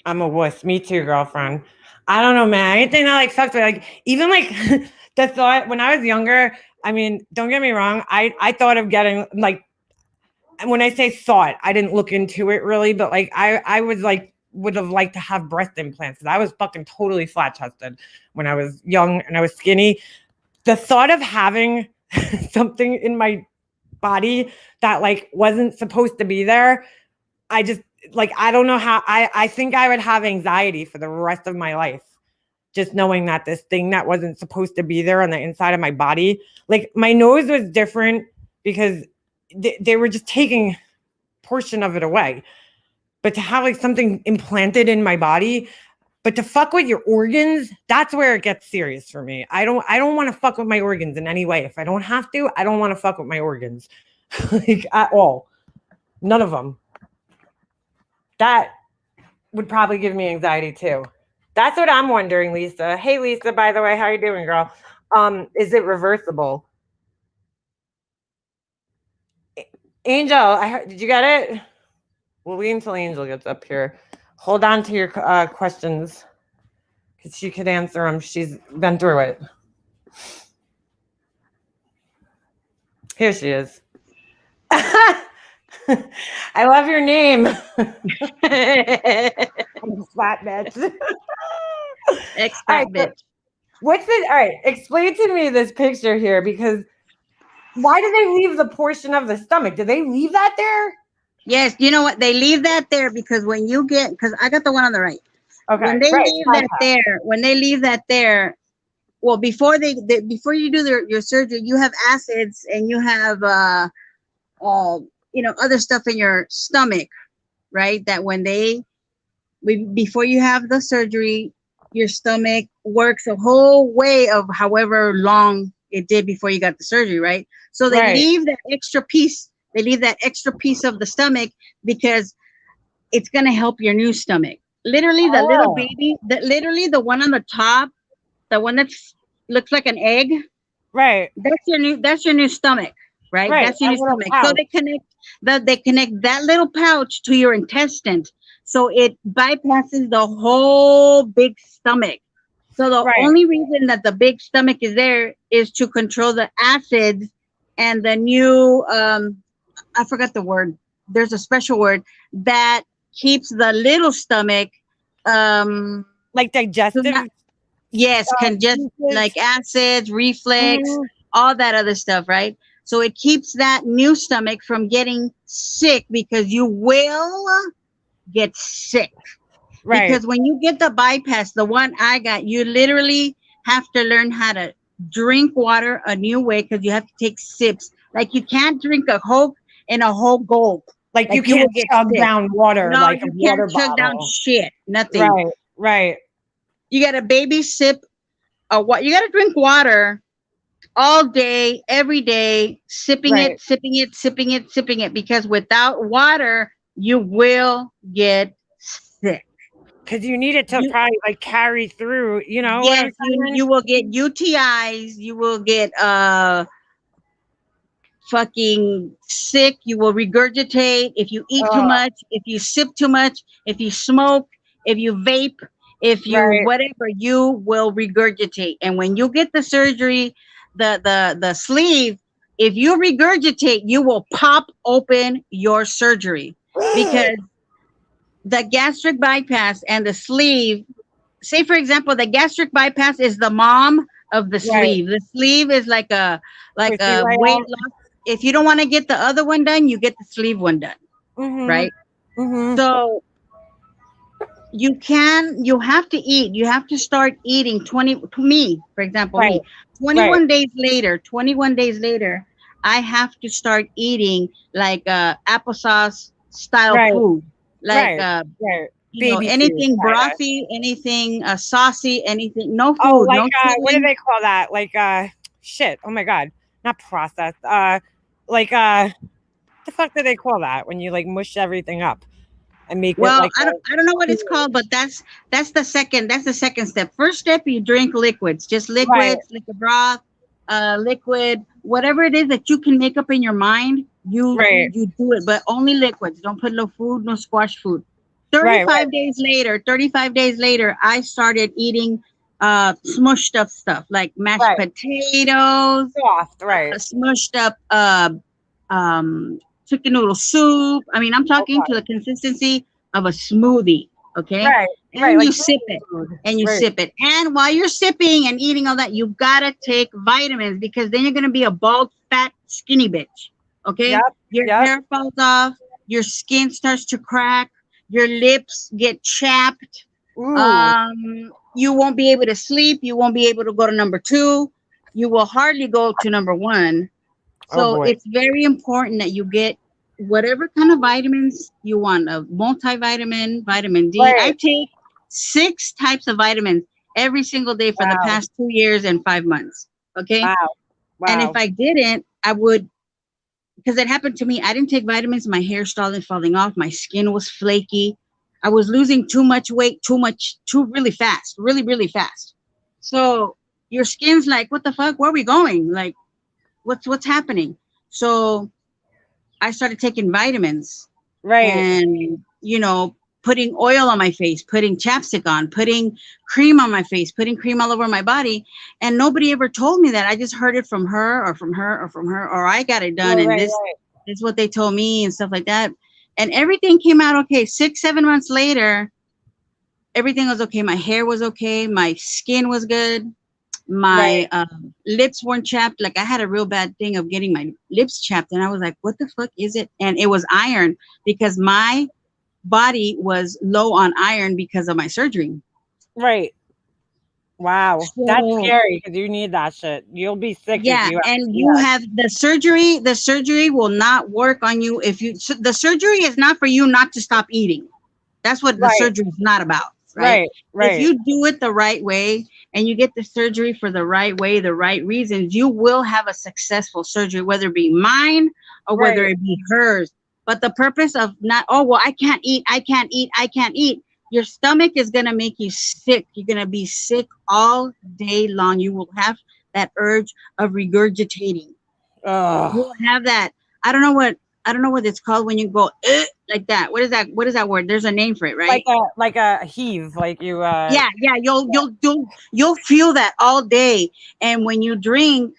A: I'm a wuss. Me too, girlfriend. I don't know, man. Anything that like fucks with, like, even like the thought when I was younger, I mean, don't get me wrong, I thought of getting, like, when I say thought, I didn't look into it really, but like I was like, would have liked to have breast implants because I was fucking totally flat chested when I was young and I was skinny. The thought of having something in my body that like wasn't supposed to be there, I just, like, I don't know how, I think I would have anxiety for the rest of my life. Just knowing that this thing that wasn't supposed to be there on the inside of my body, like my nose was different because they were just taking portion of it away. But to have like something implanted in my body, but to fuck with your organs, that's where it gets serious for me. I don't want to fuck with my organs in any way. If I don't have to, I don't want to fuck with my organs like at all. None of them. That would probably give me anxiety too. That's what I'm wondering, Lisa. Hey, Lisa, by the way, how you doing, girl? Is it reversible? Angel, did you get it? We'll wait until Angel gets up here. Hold on to your questions because she could answer them. She's been through it. Here she is. I love your name. I'm flat bitch.
D: Ex-fat bitch.
A: What's it? All right, explain to me this picture here, because why do they leave the portion of the stomach? Do they leave that there?
D: Yes, you know what? They leave that there because when you get, because I got the one on the right.
A: Okay,
D: when they leave that there, well, before before you do your surgery, you have acids and you have other stuff in your stomach, right? That before you have the surgery, your stomach works a whole way of however long it did before you got the surgery, right? So they leave that extra piece. They leave that extra piece of the stomach because it's gonna help your new stomach. Literally, the little baby, the one on the top, the one that looks like an egg.
A: Right.
D: That's your new stomach, right? That's your new stomach. Pouch. So they connect that little pouch to your intestines. So it bypasses the whole big stomach. So the only reason that the big stomach is there is to control the acids and the new I forgot the word. There's a special word that keeps the little stomach
A: like digestive.
D: Yes, like acids, reflux, all that other stuff, right? So it keeps that new stomach from getting sick because you will get sick. Right. Because when you get the bypass, the one I got, you literally have to learn how to drink water a new way because you have to take sips. Like you can't drink a Coke in a whole gulp.
A: Like you can't chug down water like a water bottle. You can't chug down
D: shit. Nothing.
A: Right.
D: You got a baby sip of what? You got to drink water all day, every day, sipping it, because without water, you will get sick.
A: because you need it to probably like carry through. You know what I'm
D: Yes, you will get UTIs. You will get fucking sick. You will regurgitate if you eat too
A: saying?
D: much, if you sip too much, if you smoke, if you vape, if you
A: Right.
D: whatever, you will regurgitate. And when you get the surgery, the sleeve, if you regurgitate, you will pop open your surgery because the gastric bypass and the sleeve, say for example, the gastric bypass is the mom of the
A: Right.
D: sleeve. The sleeve is like
A: Pussy
D: a
A: way
D: weight
A: out.
D: loss. If you don't want to get the other one done, you get the sleeve one done,
A: Mhm.
D: right?
A: Mhm.
D: So you have to eat. You have to start eating 20 to me, for example,
A: Right.
D: me.
A: Right.
D: 21 days later, I have to start eating like applesauce style
A: Right.
D: food. Like
A: Right. Right.
D: you know,
A: Baby food,
D: anything
A: kinda.
D: brothy, anything saucy, anything, no
A: Oh,
D: food,
A: like
D: no
A: what do
D: chewing.
A: they call that? Like shit. Oh my god. Not processed. Like the fuck do they call that when you like mush everything up and make it
D: Well,
A: like a
D: I don't know what it's
A: chewy-
D: called, but that's the second step. First step, you drink liquids, just
A: Right.
D: liquids, liquid broth, liquid, whatever it is that you can make up in your mind,
A: Right.
D: you do it, but only liquids. Don't put no food, no squash food.
A: Right. Right.
D: 35 days later, I started eating smushed up stuff like mashed
A: Right.
D: potatoes,
A: Soft. Right.
D: smushed up um, chicken noodle soup. I mean, I'm talking to
A: Okay.
D: the consistency of a smoothie, okay?
A: Right. Right.
D: And you
A: Like
D: sip
A: baby
D: it,
A: food.
D: and you
A: Right.
D: sip it. And while you're sipping and eating all that, you gotta take vitamins because then you're gonna be a bald, fat, skinny bitch, okay?
A: Yep.
D: Your
A: Yep.
D: hair falls off, your skin starts to crack, your lips get chapped,
A: Ooh.
D: you won't be able to sleep, you won't be able to go to number two, you will hardly go to number one.
A: Oh
D: So
A: boy.
D: it's very important that you get whatever kind of vitamins you want, a multivitamin, vitamin D. I
A: Right.
D: take 6 types of vitamins every single day for the
A: Wow.
D: past 2 years and 5 months. Okay.
A: Wow.
D: And if
A: Wow.
D: I didn't, I would, because it happened to me. I didn't take vitamins. My hair started falling off. My skin was flaky. I was losing too much weight, too really fast, really, really fast. So your skin's like, what the fuck? Where are we going? Like, what's happening? So I started taking vitamins
A: Right.
D: and, putting oil on my face, putting chapstick on, putting cream on my face, putting cream all over my body. And nobody ever told me that. I just heard it from her or from her or from her, or I got it done.
A: Right.
D: And
A: Right.
D: this
A: Right.
D: is what they told me and stuff like that. And everything came out okay. 6, 7 months later, everything was okay. My hair was okay. My skin was good. My
A: Right.
D: lips weren't chapped. Like I had a real bad thing of getting my lips chapped, and I was like, "What the fuck is it?" And it was iron because my body was low on iron because of my surgery.
A: Right. Wow. That's
D: So
A: scary because you need that shit. You'll be sick if
D: yeah,
A: you have
D: and you
A: yes.
D: have the surgery. The surgery will not work on you if you. So the surgery is not for you not to stop eating. That's what the
A: Right.
D: surgery is not about, right?
A: Right.
D: If
A: Right.
D: you do it the right way and you get the surgery for the right way, the right reasons, you will have a successful surgery, whether it be mine or whether
A: Right.
D: it be hers. But the purpose of not, oh, well, I can't eat, I can't eat, I can't eat. Your stomach is going to make you sick. You're going to be sick all day long. You will have that urge of regurgitating. You
A: Ugh.
D: will have that. I don't know what it's called when you go like that. What is that? What is that word? There's a name for it, right?
A: Like a heave. Like you
D: Yeah, yeah. You'll feel that all day. And when you drink,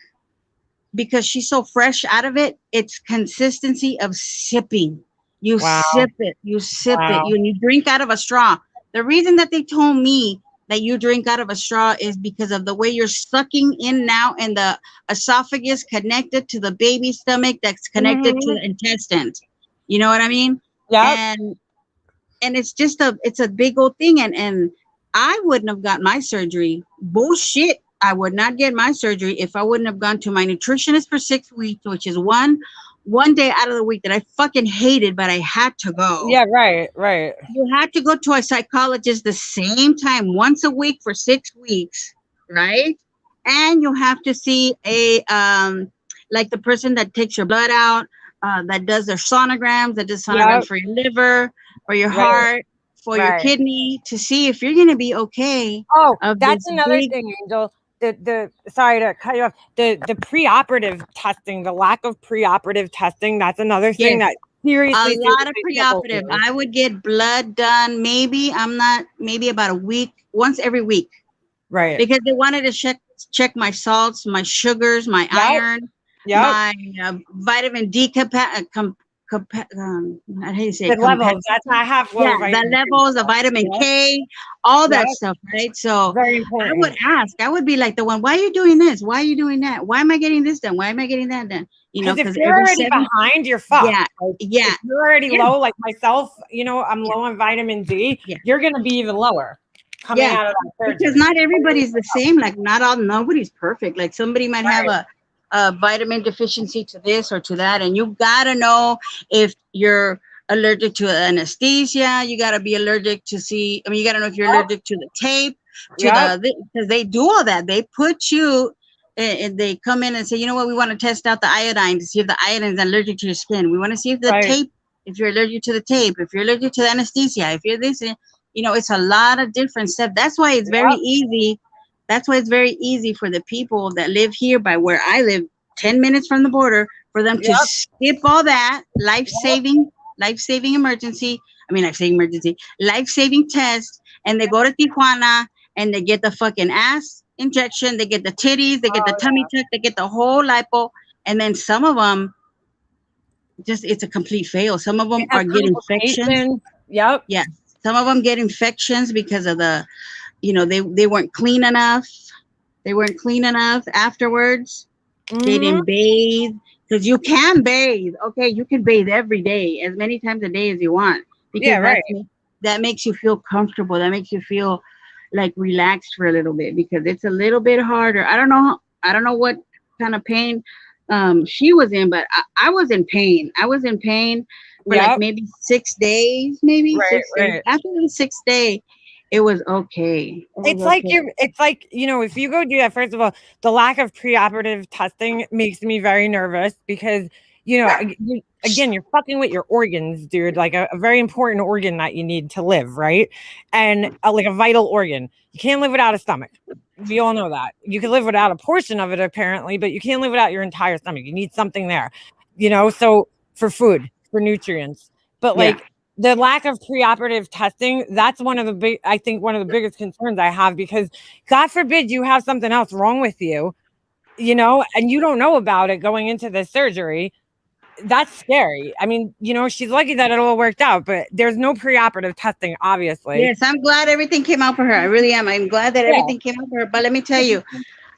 D: because she's so fresh out of it, it's consistency of sipping. You
A: wow.
D: sip it, you sip it,
A: Wow.
D: you drink out of a straw. The reason that they told me that you drink out of a straw is because of the way you're sucking in now, and the esophagus connected to the baby stomach that's connected to
A: Mhm.
D: the intestines. You know what I mean?
A: Yep.
D: And it's just it's a big old thing. And I wouldn't have got my surgery. Bullshit. I would not get my surgery if I wouldn't have gone to my nutritionist for 6 weeks, which is one day out of the week that I fucking hated, but I had to go.
A: Yeah, right, right.
D: You had to go to a psychologist the same time once a week for 6 weeks, right? And you have to see a like the person that takes your blood out, that does their sonograms, that does sonograms
A: Yep.
D: for your liver, for your
A: Right.
D: heart, for your kidney to see if you're going to be okay.
A: Oh, that's another thing, Angel. The sorry to cut you off. The pre-operative testing, the lack of pre-operative testing, that's another thing that seriously.
D: A lot of pre-operative. I would get blood done maybe about a week, once every week.
A: Right.
D: Because they wanted to check my salts, my sugars, my iron, my vitamin D how do you say
A: the levels. That's I have low
D: the levels of vitamin K, all that stuff, right? So
A: very important.
D: I would ask. I would be like the one. Why are you doing this? Why are you doing that? Why am I getting this done? Why am I getting that done? You know,
A: because if you're already behind, you're fucked.
D: Yeah,
A: If you're already low, like myself, you know, I'm low on vitamin D. You're gonna be even lower coming out of that surgery.
D: Because not everybody's the same. Like nobody's perfect. Like somebody might have a vitamin deficiency to this or to that, and you gotta know if you're allergic to anesthesia. You gotta be allergic to you gotta know if you're allergic to the tape, because they do all that. They put you and they come in and say, you know what, we want to test out the iodine to see if the iodine is allergic to your skin. We want to see if the tape, if you're allergic to the tape, if you're allergic to the anesthesia, if you're this, you know, it's a lot of different stuff. That's why it's very easy. That's why it's very easy for the people that live here by where I live, 10 minutes from the border, for them to skip all that life-saving emergency. Life-saving test, and they go to Tijuana and they get the fucking ass injection, they get the titties, they get the tummy tuck, they get the whole lipo, and then some of them it's a complete fail. Some of them are getting infections. Yeah. Some of them get infections because of they weren't clean enough. They weren't clean enough afterwards. They didn't bathe, because you can bathe. Okay, you can bathe every day, as many times a day as you want. Because that makes you feel comfortable. That makes you feel like relaxed for a little bit, because it's a little bit harder. I don't know what kind of pain she was in, but I was in pain. I was in pain for like maybe 6 days, days. After the 6th day, it was okay.
A: It's like, you know, if you go do that, first of all, the lack of preoperative testing makes me very nervous, because, you know, you're fucking with your organs, dude, like a very important organ that you need to live, right? And like a vital organ. You can't live without a stomach. We all know that. You can live without a portion of it, apparently, but you can't live without your entire stomach. You need something there, you know, so for food, for nutrients. But like, the lack of preoperative testing, that's one of the biggest concerns I have, because God forbid you have something else wrong with you, you know, and you don't know about it going into the surgery. That's scary. I mean, you know, she's lucky that it all worked out, but there's no preoperative testing, obviously.
D: Yes, I'm glad everything came out for her. I really am. I'm glad that everything came out for her. But let me tell you,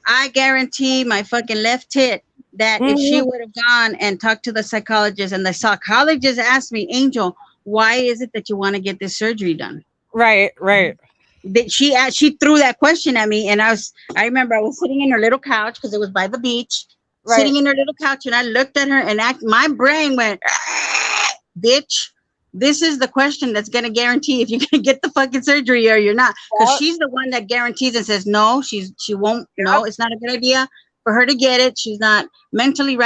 D: I guarantee my fucking left tit that if she would have gone and talked to the psychologist, and the psychologist asked me, Angel, why is it that you want to get this surgery done?
A: Right.
D: That she threw that question at me, and I remember I was sitting in her little couch, because it was by the beach, sitting in her little couch, and I looked at her, and my brain went, bitch, this is the question that's going to guarantee if you can get the fucking surgery or you're not, because she's the one that guarantees and says no, she won't. No, it's not a good idea for her to get it. She's not mentally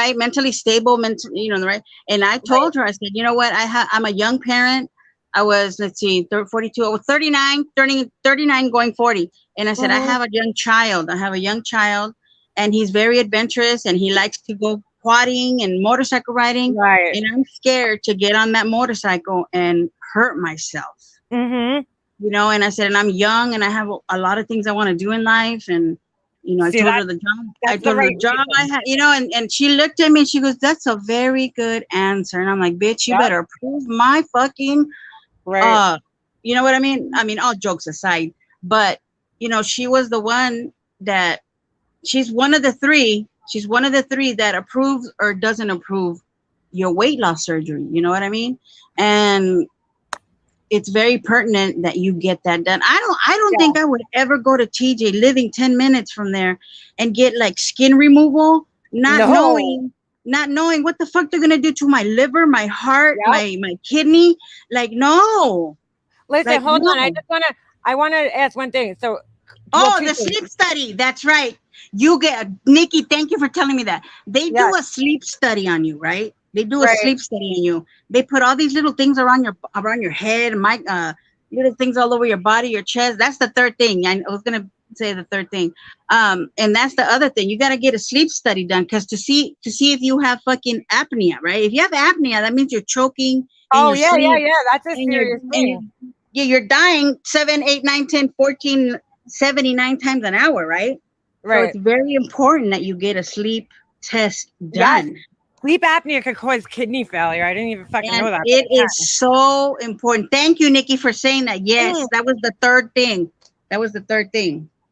D: stable, you know, right? And I told her, I said, you know what? I'm a young parent. I was, 42. I was 39, turning 39, going 40. And I said, I have a young child. And he's very adventurous, and he likes to go quadding and motorcycle riding.
A: Right.
D: And I'm scared to get on that motorcycle and hurt myself.
A: Mm-hmm.
D: You know, and I said, and I'm young, and I have a lot of things I want to do in life. And you know, I told her the job I had, you know, and she looked at me and she goes, that's a very good answer. And I'm like, bitch, you better prove my fucking, you know what I mean? I mean, all jokes aside, but you know, she was the one that, she's one of the three that approves or doesn't approve your weight loss surgery. You know what I mean? And it's very pertinent that you get that done. I don't think I would ever go to TJ, living 10 minutes from there, and get like skin removal, not knowing what the fuck they're gonna do to my liver, my heart, my kidney. Like, no.
A: Listen, like, hold on. I wanna ask one thing. So
D: the sleep study. That's right. You get, Nikki, thank you for telling me that. They do a sleep study on you, right? They do a sleep study on you. They put all these little things around your head, little things all over your body, your chest. That's the third thing. I was gonna say the third thing. And that's the other thing. You got to get a sleep study done because to see if you have fucking apnea, right? If you have apnea, that means you're choking in
A: Oh,
D: your
A: yeah,
D: sleep.
A: That's a serious thing.
D: Yeah, you're dying 7, 8, 9, 10, 14, 79 times an hour, right? So
A: Right.
D: it's very important that you get a sleep test
A: Yes.
D: done.
A: Sleep apnea could cause kidney failure. I didn't even fucking know that.
D: It is so important. Thank you, Nikki, for saying that. Yes, that was the third thing.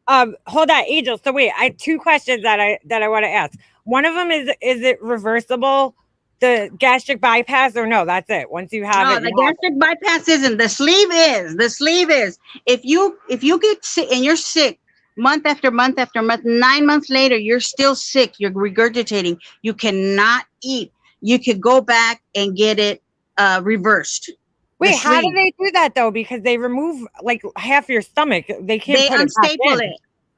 A: Hold on, Angel. So wait, I have two questions that I want to ask. One of them is it reversible, the gastric bypass, or no? That's it. Once you have it,
D: the gastric bypass isn't. The sleeve is. The sleeve is. If you get sick and you're sick month after month after month, 9 months later, you're still sick. You're regurgitating. You cannot eat. You could go back and get it reversed.
A: Wait, how do they do that though? Because they remove like half your stomach. They can't put it back in.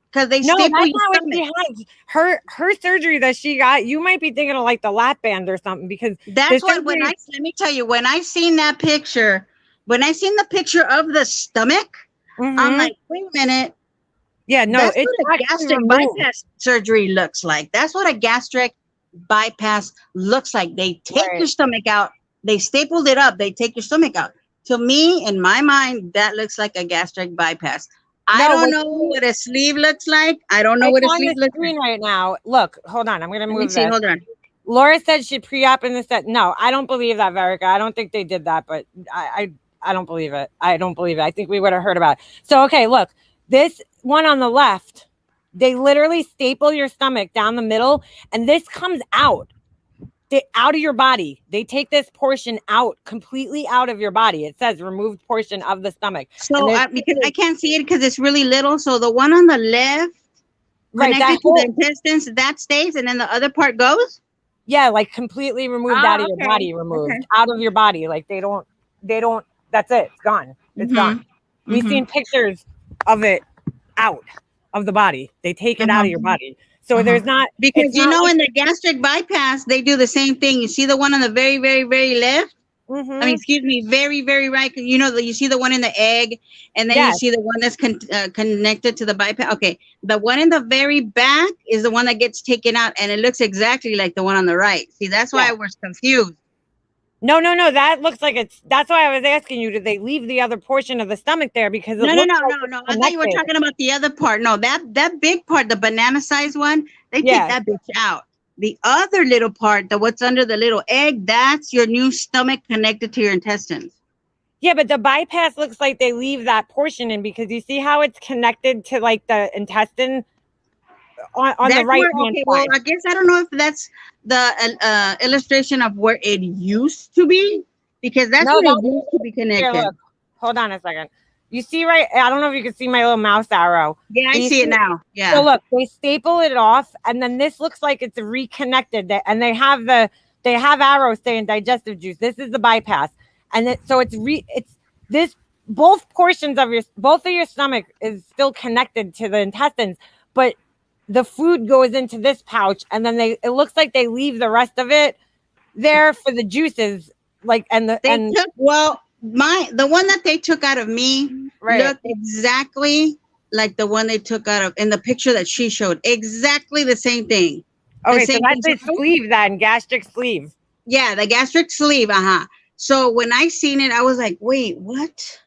D: Because they staple your stomach.
A: Her surgery that she got, you might be thinking of like the lap band or something, because
D: that's what let me tell you, when I seen that picture, when I seen the picture of the stomach, I'm like, wait a minute.
A: Yeah, no,
D: that's what a gastric bypass surgery looks like. That's what a gastric bypass looks like. They take your stomach out, they stapled it up, they take your stomach out. To me, in my mind, that looks like a gastric bypass. I don't know what a sleeve looks like. I don't know what a sleeve looks like
A: right now. Look, hold on. I'm going to move this.
D: Hold on.
A: Laura said she pre-op in the set. No, I don't believe that, Verica. I don't think they did that, but I don't believe it. I don't believe it. I think we would have heard about it. So, okay, look. This one on the left, they literally staple your stomach down the middle, and this comes out. Out of your body. They take this portion out, completely out of your body. It says removed portion of the stomach.
D: So because I can't see it because it's really little. So the one on the left, connected to the intestines, that stays, and then the other part goes.
A: Yeah, like completely removed out of your body, out of your body. Like they don't. That's it. It's gone. It's gone. We've seen pictures of it out of the body. They take it out of your body. So there's not,
D: because in the gastric bypass, they do the same thing. You see the one on the very, very, very left? I mean, excuse me, very, very right. You see the one in the egg, and then you see the one that's connected to the bypass. Okay, the one in the very back is the one that gets taken out, and it looks exactly like the one on the right. See, that's why I was confused.
A: No. That looks like that's why I was asking you, did they leave the other portion of the stomach there? Because
D: no. I thought you were talking about the other part. No, that big part, the banana size one, they take that bitch out. The other little part, what's under the little egg, that's your new stomach connected to your intestines.
A: Yeah, but the bypass looks like they leave that portion in, because you see how it's connected to like the intestine on the right hand side.
D: Well, I guess I don't know if that's the illustration of where it used to be, because that's where it used to be connected.
A: Here, look. Hold on a second. You see, right? I don't know if you can see my little mouse arrow.
D: Yeah, I see it now. Yeah.
A: So look, they staple it off, and then this looks like it's reconnected. And they have arrows saying digestive juice. This is the bypass, and so it's this. Both portions of your stomach is still connected to the intestines, but the food goes into this pouch, and then it looks like they leave the rest of it there for the juices. Like,
D: the one that they took out of me looked exactly like the one they took out of in the picture that she showed. Exactly the same thing.
A: Okay, so that's the sleeve then, gastric sleeve.
D: Yeah, the gastric sleeve. So when I seen it, I was like, wait, what?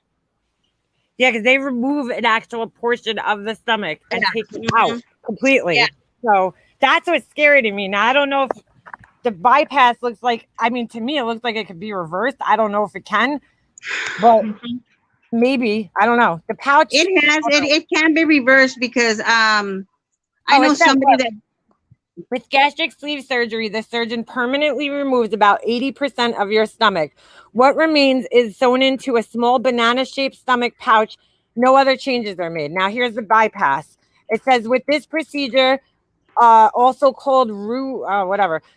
A: Yeah, because they remove an actual portion of the stomach and take it out completely. Yeah. So that's what's scary to me. Now, I don't know if the bypass looks like, I mean, to me, it looks like it could be reversed. I don't know if it can, but maybe. I don't know. The pouch.
D: It can be reversed because I know somebody that.
A: With gastric sleeve surgery, the surgeon permanently removes about 80% of your stomach. What remains is sewn into a small banana-shaped stomach pouch. No other changes are made. Now, here's the bypass. It says, with this procedure, also called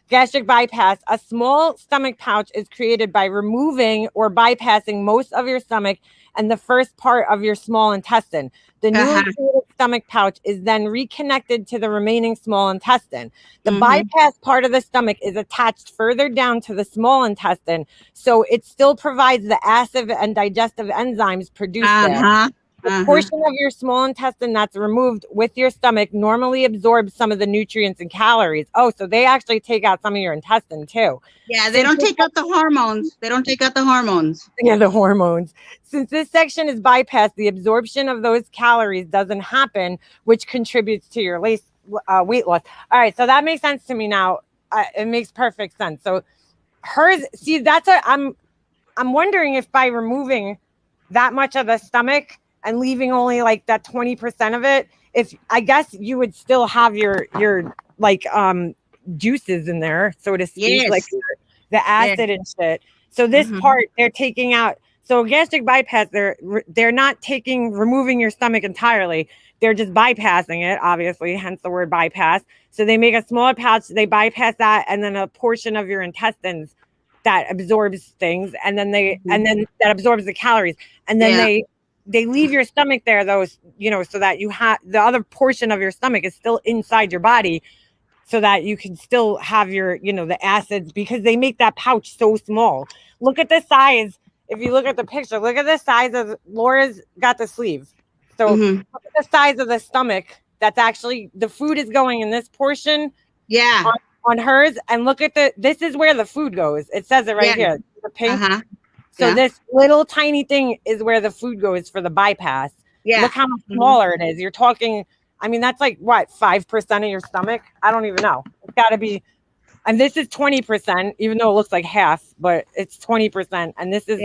A: gastric bypass, a small stomach pouch is created by removing or bypassing most of your stomach and the first part of your small intestine. The newly created stomach pouch is then reconnected to the remaining small intestine. The bypass part of the stomach is attached further down to the small intestine, so it still provides the acid and digestive enzymes produced there. The portion of your small intestine that's removed with your stomach normally absorbs some of the nutrients and calories. Oh, so they actually take out some of your intestine too.
D: Yeah, they don't take out the hormones. They don't take out the hormones.
A: Yeah, the hormones. Since this section is bypassed, the absorption of those calories doesn't happen, which contributes to your weight loss. All right, so that makes sense to me now. It makes perfect sense. So hers, see, I'm wondering if by removing that much of the stomach and leaving only like that 20% of it, if I guess you would still have your like juices in there, so to speak, like the acid and shit. So this part they're taking out. So gastric bypass, they're not removing your stomach entirely. They're just bypassing it, obviously, hence the word bypass. So they make a smaller pouch, they bypass that, and then a portion of your intestines that absorbs things, and then that absorbs the calories, and then they leave your stomach there, those, so that you have the other portion of your stomach is still inside your body, so that you can still have your, the acids, because they make that pouch so small. Look at the size. If you look at the picture, look at the size of Laura's got the sleeve. So look at the size of the stomach. That's actually, the food is going in this portion.
D: Yeah.
A: On hers, and look at this is where the food goes. It says it right here, the pink. So this little tiny thing is where the food goes for the bypass. Look how much smaller it is. You're talking, I mean, that's like what, 5% of your stomach? I don't even know. It's got to be, and this is 20%, even though it looks like half, but it's 20%, and this is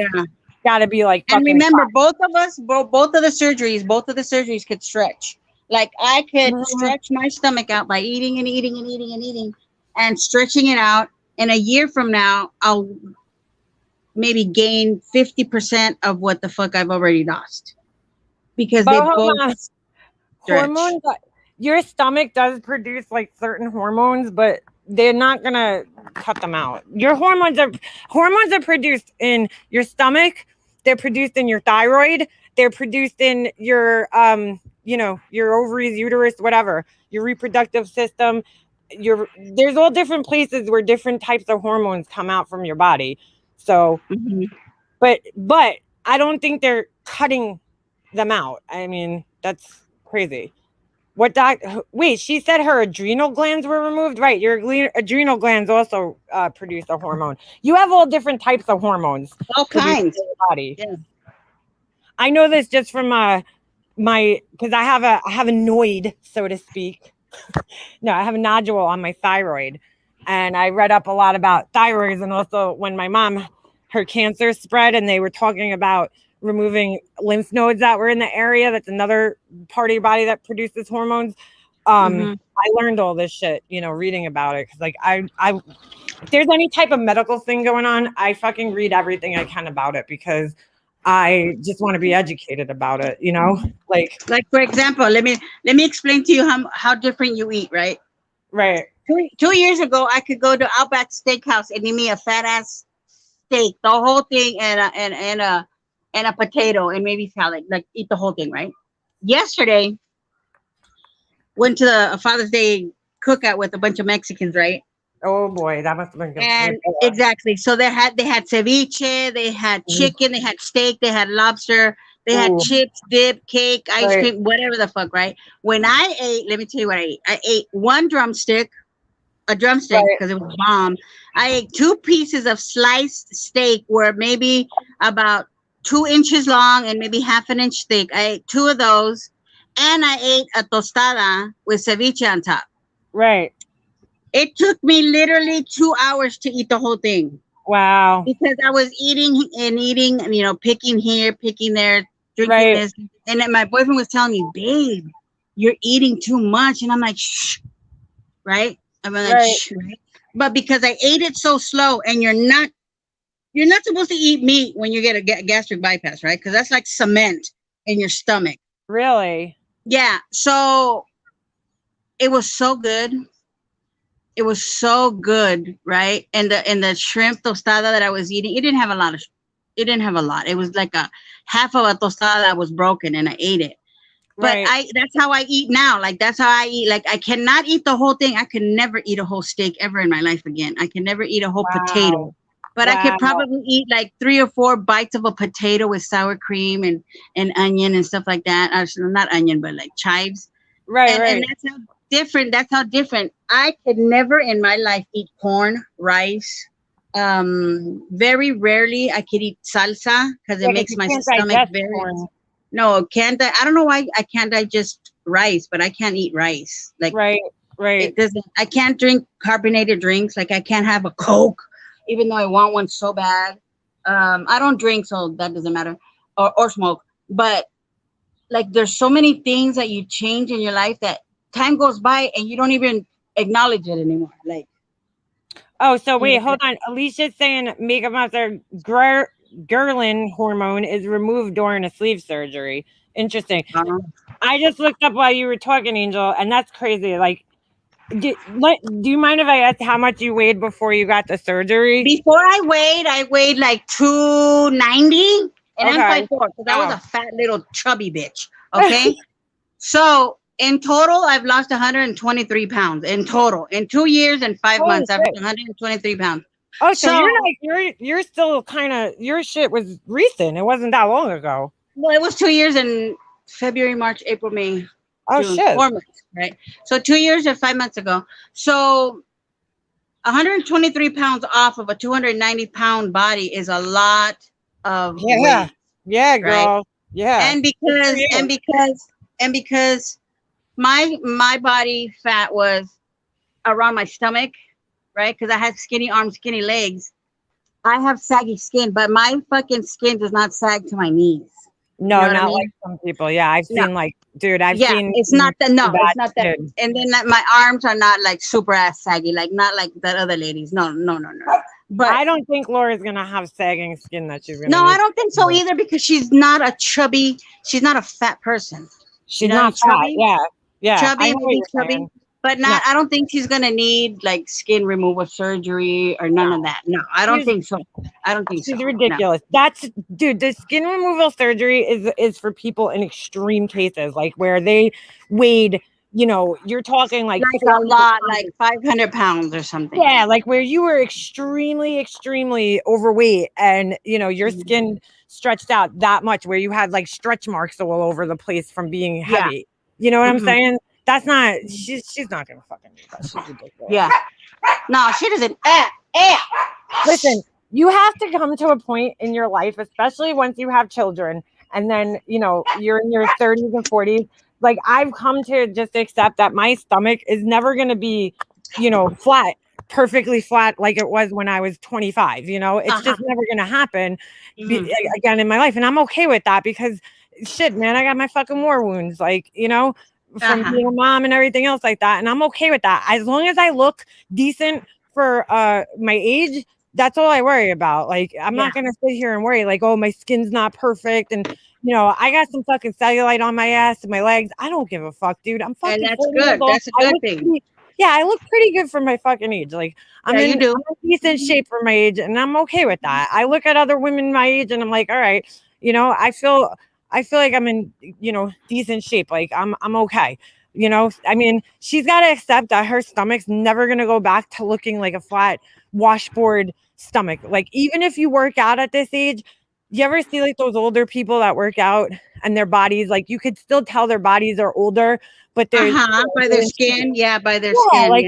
A: got to be like.
D: And remember, both of the surgeries could stretch. Like I could stretch my stomach out by eating and eating and eating and eating and stretching it out. And a year from now, I'll maybe gain 50% of what the fuck I've already lost, because they both
A: hormones. Your stomach does produce like certain hormones, but they're not gonna cut them out. Your hormones are produced in your stomach. They're produced in your thyroid. They're produced in your your ovaries, uterus, whatever, your reproductive system. There's all different places where different types of hormones come out from your body. So, but I don't think they're cutting them out. I mean, that's crazy. Wait, she said her adrenal glands were removed, right? Your adrenal glands also produce a hormone. You have all different types of hormones,
D: all kinds
A: in your body. Yeah. I know this just from because I have a noid, so to speak. No, I have a nodule on my thyroid, and I read up a lot about thyroids, and also when my mom, her cancer spread, and they were talking about removing lymph nodes that were in the area. That's another part of your body that produces hormones. I learned all this shit, reading about it, because like I if there's any type of medical thing going on, I fucking read everything I can about it, because I just want to be educated about it, like
D: for example, let me explain to you how different you eat, right?
A: Right.
D: 2 years ago, I could go to Outback Steakhouse and eat me a fat ass steak, the whole thing, and a potato and maybe salad, like eat the whole thing, right? Yesterday, went to a Father's Day cookout with a bunch of Mexicans, right?
A: Oh boy, that must have been good.
D: And exactly. So they had ceviche, they had chicken, they had steak, they had lobster, they had chips, dip, cake, ice cream, whatever the fuck, right? When I ate, let me tell you what I ate. I ate a drumstick because it was bomb. I ate 2 pieces of sliced steak, were maybe about 2 inches long and maybe half an inch thick. I ate 2 of those, and I ate a tostada with ceviche on top.
A: Right.
D: It took me literally 2 hours to eat the whole thing.
A: Wow.
D: Because I was eating, picking here, picking there, drinking this. And then my boyfriend was telling me, babe, you're eating too much. And I'm like, shh. Right? I'm like, shh. Right? But because I ate it so slow, and you're not supposed to eat meat when you get a gastric bypass, right? Because that's like cement in your stomach.
A: Really?
D: Yeah. So it was so good. It was so good, right? And the shrimp tostada that I was eating, it didn't have a lot of it didn't have a lot. It was like a half of a tostada that was broken, and I ate it. But that's how I eat now. Like, that's how I eat. Like, I cannot eat the whole thing. I can never eat a whole steak ever in my life again. I can never eat a whole potato. But I could probably eat like 3 or 4 bites of a potato with sour cream and onion and stuff like that. Not onion, but like chives.
A: Right.
D: And that's how different. I could never in my life eat corn, rice. Very rarely I could eat salsa because it makes my stomach very... Corn. No, can't I don't know why I can't digest rice, but I can't eat rice. Like,
A: right.
D: It doesn't. I can't drink carbonated drinks. Like, I can't have a Coke, even though I want one so bad. I don't drink, so that doesn't matter, or smoke. But like, there's so many things that you change in your life that time goes by and you don't even acknowledge it anymore. Like,
A: oh, so wait, hold on. Alicia's saying makeup monster Ghrelin hormone is removed during a sleeve surgery. Interesting. I just looked up while you were talking, Angel, and that's crazy. Like, do you mind if I ask how much you weighed before you got the surgery?
D: Before I weighed like 290, and I'm 5'4", because I was a fat little chubby bitch. Okay, so in total, I've lost 123 pounds in total. In 2 years and 5 months, I've lost 123 pounds.
A: Oh, so you're still kind of, your shit was recent. It wasn't that long ago.
D: Well, it was 2 years in February, March, April, May.
A: Oh,
D: June,
A: shit.
D: 4 months, right? So 2 years and 5 months ago. So 123 pounds off of a 290 pound body is a lot of weight.
A: Yeah, girl. Right? Yeah.
D: And because my body fat was around my stomach, right? Because I had skinny arms, skinny legs. I have saggy skin, but my fucking skin does not sag to my knees.
A: No, you know not like some people. Yeah, I've seen like, dude, I've seen.
D: It's not that. No, it's not that. And then my arms are not like super ass saggy, like not like that other ladies. No. But
A: I don't think Laura's gonna have sagging skin that she's gonna.
D: No, I don't think so either, because she's not a chubby. She's not a fat person.
A: She's not chubby. Yeah.
D: Chubby, maybe chubby. But not. No. I don't think she's gonna need like skin removal surgery or none of that. No, I don't think so.
A: She's ridiculous. No. That's, dude. The skin removal surgery is for people in extreme cases, like where they weighed. You know, you're talking like
D: a lot, like 500 pounds or something.
A: Yeah, like where you were extremely overweight, and you know your skin stretched out that much, where you had like stretch marks all over the place from being heavy. Yeah. You know what I'm saying? That's not. She's not gonna fucking do that. She's ridiculous.
D: Yeah. No, she doesn't.
A: Listen, you have to come to a point in your life, especially once you have children, and then you know you're in your 30s and 40s. Like, I've come to just accept that my stomach is never going to be, you know, perfectly flat like it was when I was 25. You know, it's just never going to happen again in my life. And I'm okay with that, because shit, man, I got my fucking war wounds, like, you know, from being a mom and everything else like that. And I'm okay with that. As long as I look decent for my age, that's all I worry about. Like, I'm not going to sit here and worry like, oh, my skin's not perfect. And, you know, I got some fucking cellulite on my ass and my legs. I don't give a fuck, dude. I'm fucking.
D: And that's good. That's a good thing.
A: I look pretty good for my fucking age. Like, I'm in decent shape for my age, and I'm okay with that. I look at other women my age, and I'm like, all right, you know, I feel like I'm in, you know, decent shape. Like, I'm okay. You know, I mean, she's got to accept that her stomach's never gonna go back to looking like a flat washboard stomach. Like, even if you work out at this age. You ever see like those older people that work out and their bodies, like you could still tell their bodies are older, but they're
D: by their skin. Yeah, by their skin.
A: Like,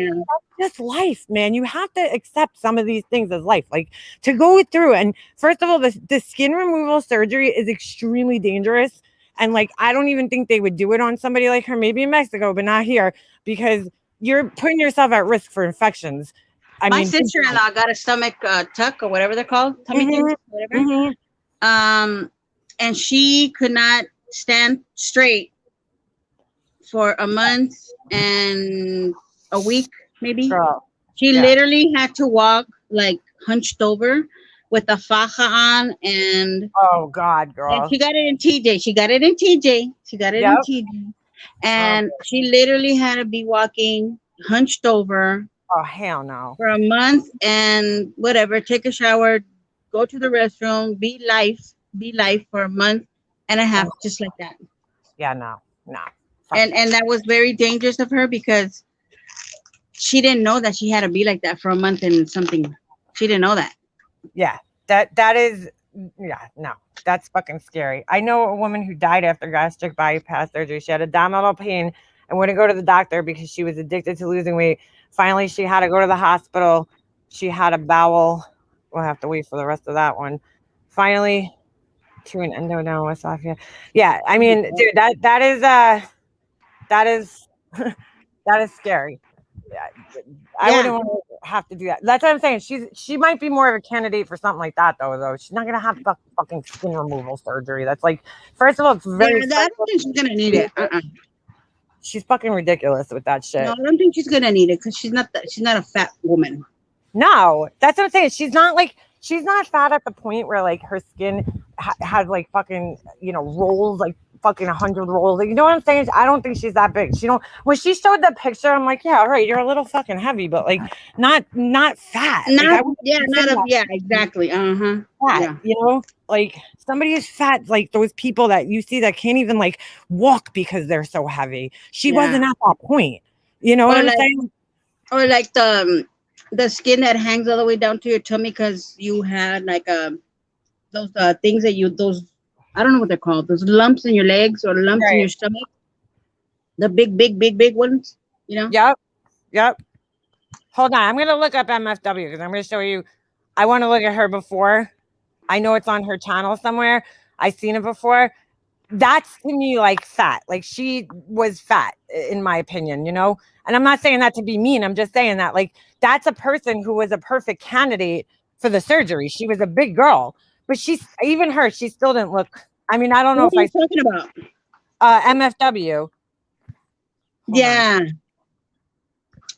A: that's just life, man. You have to accept some of these things as life, like to go through. And first of all, the skin removal surgery is extremely dangerous. And like, I don't even think they would do it on somebody like her, maybe in Mexico, but not here, because you're putting yourself at risk for infections.
D: My sister-in-law got a stomach tuck or whatever they're called, tummy things, whatever. And she could not stand straight for a month and a week, maybe.
A: Girl.
D: She literally had to walk like hunched over with a faja on, and
A: oh God, girl.
D: And she got it in TJ. She got it in TJ. And she literally had to be walking hunched over.
A: Oh, hell no.
D: For a month and whatever, take a shower go to the restroom, be life for a month and a half, just like that.
A: Yeah, no.
D: And that was very dangerous of her because she didn't know that she had to be like that for a month and something. She didn't know that.
A: Yeah, that is, yeah, no, that's fucking scary. I know a woman who died after gastric bypass surgery. She had abdominal pain and wouldn't go to the doctor because she was addicted to losing weight. Finally, she had to go to the hospital. She had a bowel. We'll have to wait for the rest of that one. Finally, to an endodonoesophageal. Yeah, I mean, dude, that is that is scary. I wouldn't want to have to do that. That's what I'm saying. She might be more of a candidate for something like that, though. She's not gonna have fucking skin removal surgery. That's like, first of all, it's very.
D: I don't think she's gonna need it.
A: She's fucking ridiculous with that shit.
D: No, I don't think she's gonna need it because she's not a fat woman.
A: No, that's what I'm saying. She's not fat at the point where like her skin has like fucking, rolls, like fucking 100 rolls. Like, you know what I'm saying? I don't think she's that big. When she showed the picture, I'm like, yeah, all right, you're a little fucking heavy, but like not fat.
D: Exactly.
A: Fat,
D: Yeah.
A: Like somebody is fat, like those people that you see that can't even like walk because they're so heavy. She wasn't at that point. You know what I'm saying?
D: Or like the skin that hangs all the way down to your tummy because you had like those things that I don't know what they're called, those lumps in your legs or lumps in your stomach, the big ones,
A: Yep. Hold on, I'm gonna look up MFW because I'm gonna show you. I want to look at her before. I know it's on her channel somewhere. I've seen it before. That's to me like fat. Like she was fat in my opinion, and I'm not saying that to be mean. I'm just saying that like that's a person who was a perfect candidate for the surgery. She was a big girl, but she still didn't look. I mean, I don't know
D: what are you talking about?
A: MFW.
D: Yeah.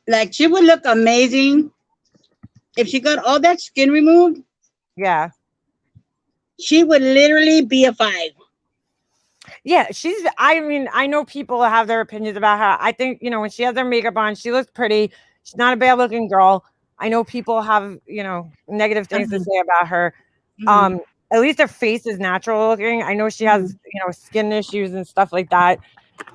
D: Like she would look amazing if she got all that skin removed.
A: Yeah.
D: She would literally be a 5.
A: Yeah, I know people have their opinions about her. I think, when she has her makeup on, she looks pretty. She's not a bad looking girl. I know people have, negative things to say about her. At least her face is natural looking. I know she has, skin issues and stuff like that,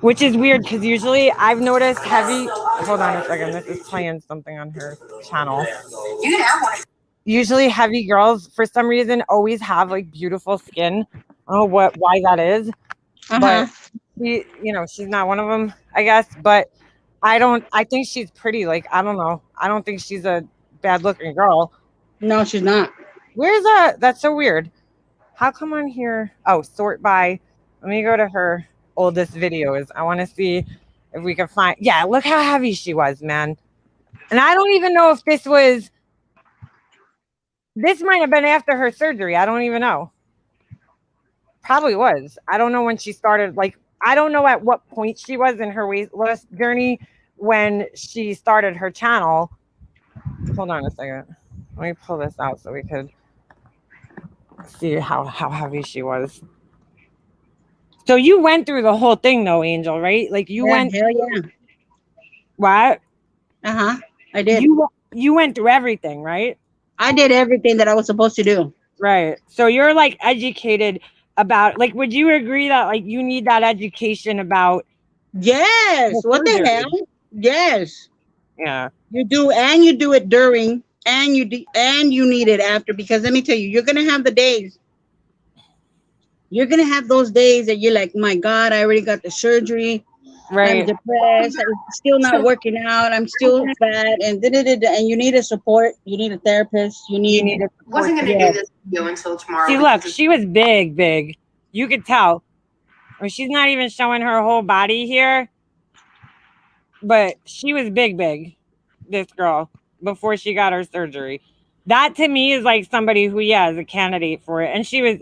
A: which is weird because usually I've noticed hold on a second. This is playing something on her channel. Usually heavy girls, for some reason, always have like beautiful skin. I don't know why that is. But she's not one of them, I guess. But I think she's pretty. Like, I don't know. I don't think she's a bad looking girl.
D: No, she's not.
A: Where's that? That's so weird. How come on here? Oh, sort by. Let me go to her oldest videos. I want to see if we can find. Yeah, look how heavy she was, man. And I don't even know if this might have been after her surgery. I don't even know. Probably was. I don't know when she started. Like, I don't know at what point she was in her weight loss journey when she started her channel. Hold on a second. Let me pull this out so we could see how heavy she was. So you went through the whole thing, though, Angel, right? Like you went.
D: Hell yeah.
A: What?
D: I did.
A: You went through everything, right?
D: I did everything that I was supposed to do.
A: Right. So you're like educated about, like, would you agree that like you need that education about?
D: Yes. What the hell? Yes.
A: Yeah.
D: You do, and you do it during, and you need it after, because let me tell you, you're gonna have the days. You're gonna have those days that you're like, my God, I already got the surgery.
A: Right.
D: I'm depressed. I'm still not working out. I'm still fat, and and you need a support. You need a therapist. You need.
C: Wasn't gonna do this video until tomorrow.
A: See, look, she was big. You could tell. I mean, she's not even showing her whole body here, but she was big. This girl before she got her surgery. That to me is like somebody who, is a candidate for it. And she was.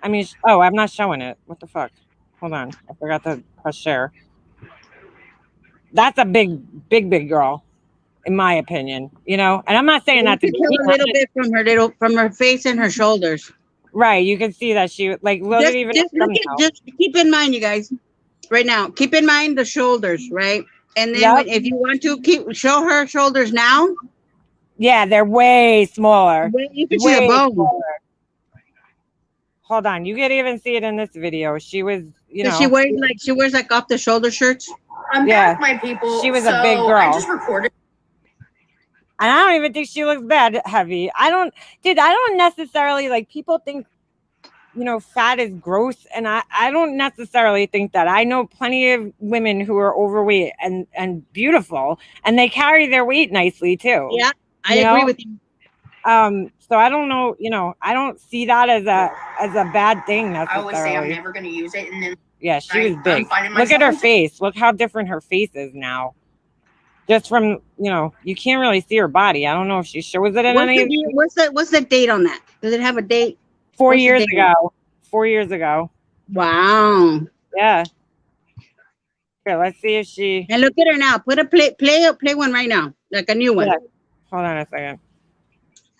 A: I mean, I'm not showing it. What the fuck? Hold on, I forgot to press share. That's a big girl, in my opinion. And I'm not saying that to be
D: a little bit from her face and her shoulders.
A: Right, you can see that she like look
D: just,
A: at even.
D: Just keep in mind, you guys, right now. Keep in mind the shoulders, right? And then if you want to show her shoulders now.
A: Yeah, they're way smaller.
D: You can see the bone.
A: Smaller. hold on. You can even see it in this video. She was, you know,
D: she wears like off the shoulder shirts.
C: I'm
A: Yeah.
C: back, my people.
A: She was a big girl.
C: I just recorded.
A: and I don't even think she looks bad heavy. I don't necessarily like people think, you know, fat is gross. And I don't necessarily think that. I know plenty of women who are overweight and beautiful, and they carry their weight nicely too.
D: Yeah, I agree with you.
A: So I don't know, you know, I don't see that as a bad thing necessarily.
C: I always say I'm never going to use it, and then
A: yeah, she was big. Look at her face. Look how different her face is now. Just from, you know, you can't really see her body. I don't know if she shows it in any.
D: What's the date on that? Does it have a date?
A: 4 years ago. 4 years ago.
D: Wow.
A: Yeah. Here, let's see if she.
D: And look at her now. Put a play one right now, like a new one.
A: Yeah. Hold on a second.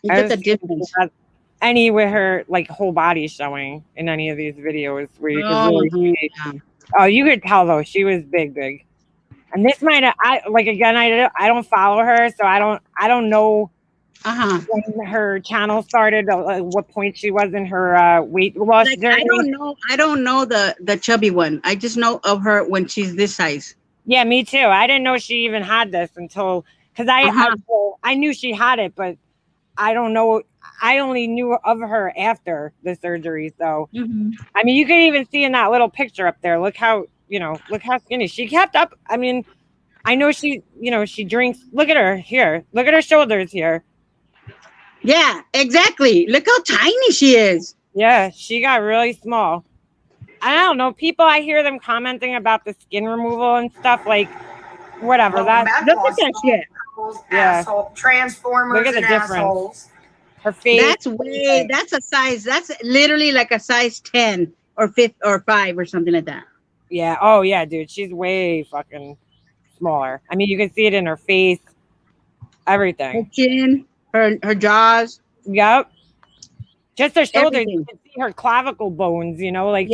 D: Look at the difference.
A: Any with her like whole body showing in any of these videos where you can really see.
D: Yeah.
A: Oh, you could tell though she was big. And this might I don't follow her, so I don't know when her channel started, what point she was in her weight loss journey.
D: I don't know the chubby one. I just know of her when she's this size.
A: Yeah, me too. I didn't know she even had this until because I knew she had it, but I don't know. I only knew of her after the surgery. So I mean, you can even see in that little picture up there. Look how skinny she kept up. I mean, I know she drinks. Look at her here. Look at her shoulders here.
D: Yeah, exactly. Look how tiny she is.
A: Yeah, she got really small. I don't know. People, I hear them commenting about the skin removal and stuff, like whatever.
D: Look at that shit.
A: Yeah.
C: Transformers.
A: Look at the difference.
C: Assholes.
A: Her face.
D: That's a size. That's literally like a size 10 or 5 or something like that.
A: Yeah. Oh yeah, dude. She's way fucking smaller. I mean, you can see it in her face. Everything.
D: Her chin. Her jaws.
A: Yep. Just her shoulders.
D: Everything.
A: You can see her clavicle bones, you know, like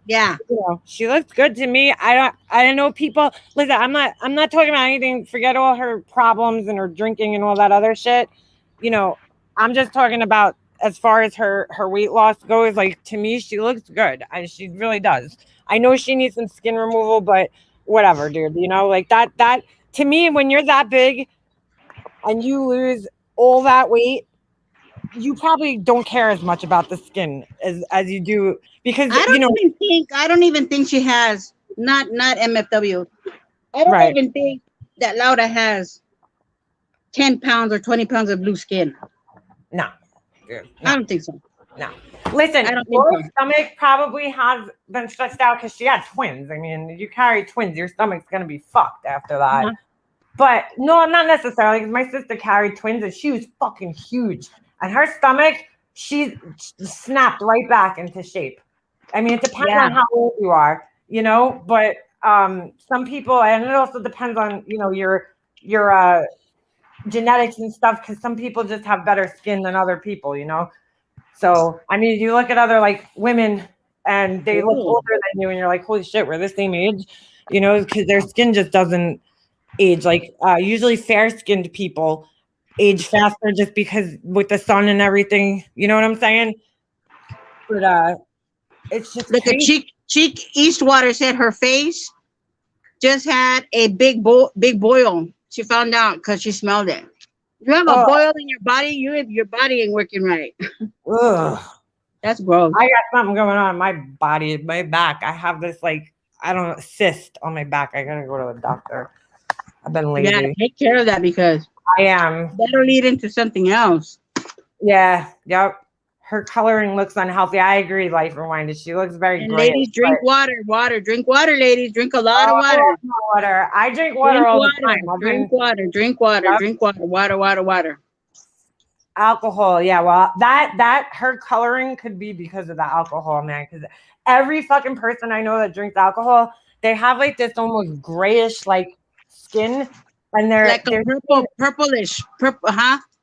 D: yeah.
A: You know, she looks good to me. I don't know people. Listen, I'm not talking about anything. Forget all her problems and her drinking and all that other shit. You know, I'm just talking about as far as her weight loss goes. Like, to me, she looks good. And she really does. I know she needs some skin removal, but whatever, dude. You know, like that to me, when you're that big and you lose all that weight, you probably don't care as much about the skin as you do, because
D: I don't even think she has not MFW. I don't even think that Laura has 10 pounds or 20 pounds of blue skin.
A: No.
D: I don't think so.
A: No. Listen, your stomach probably has been stressed out because she had twins. I mean, you carry twins, your stomach's gonna be fucked after that. But no, not necessarily, because my sister carried twins and she was fucking huge. And her stomach, she snapped right back into shape. I mean, it depends on how old you are, you know, but some people, and it also depends on, you know, your genetics and stuff, because some people just have better skin than other people, you know. So, I mean, you look at other like women and they look older than you and you're like, holy shit, we're the same age, you know, because their skin just doesn't age. Like usually fair-skinned people age faster just because with the sun and everything, you know what I'm saying? But it's just
D: look at Cheek Eastwater said her face just had a big boil. She found out because she smelled it. You have a boil in your body, your body ain't working right.
A: Ugh.
D: That's gross.
A: I got something going on in my body, my back. I have this like, I don't know, cyst on my back. I gotta go to the doctor. I've been lazy.
D: Yeah, take care of that because
A: I am.
D: That'll lead into something else.
A: Yeah. Yep. Her coloring looks unhealthy. I agree, Life Rewinded. She looks very great.
D: Ladies, drink water. Drink water, ladies. Drink a lot of water.
A: I drink water all the time.
D: Drink water.
A: Alcohol. Yeah. Well, that her coloring could be because of the alcohol, man. Because every fucking person I know that drinks alcohol, they have like this almost grayish like skin, and they're
D: like a purplish.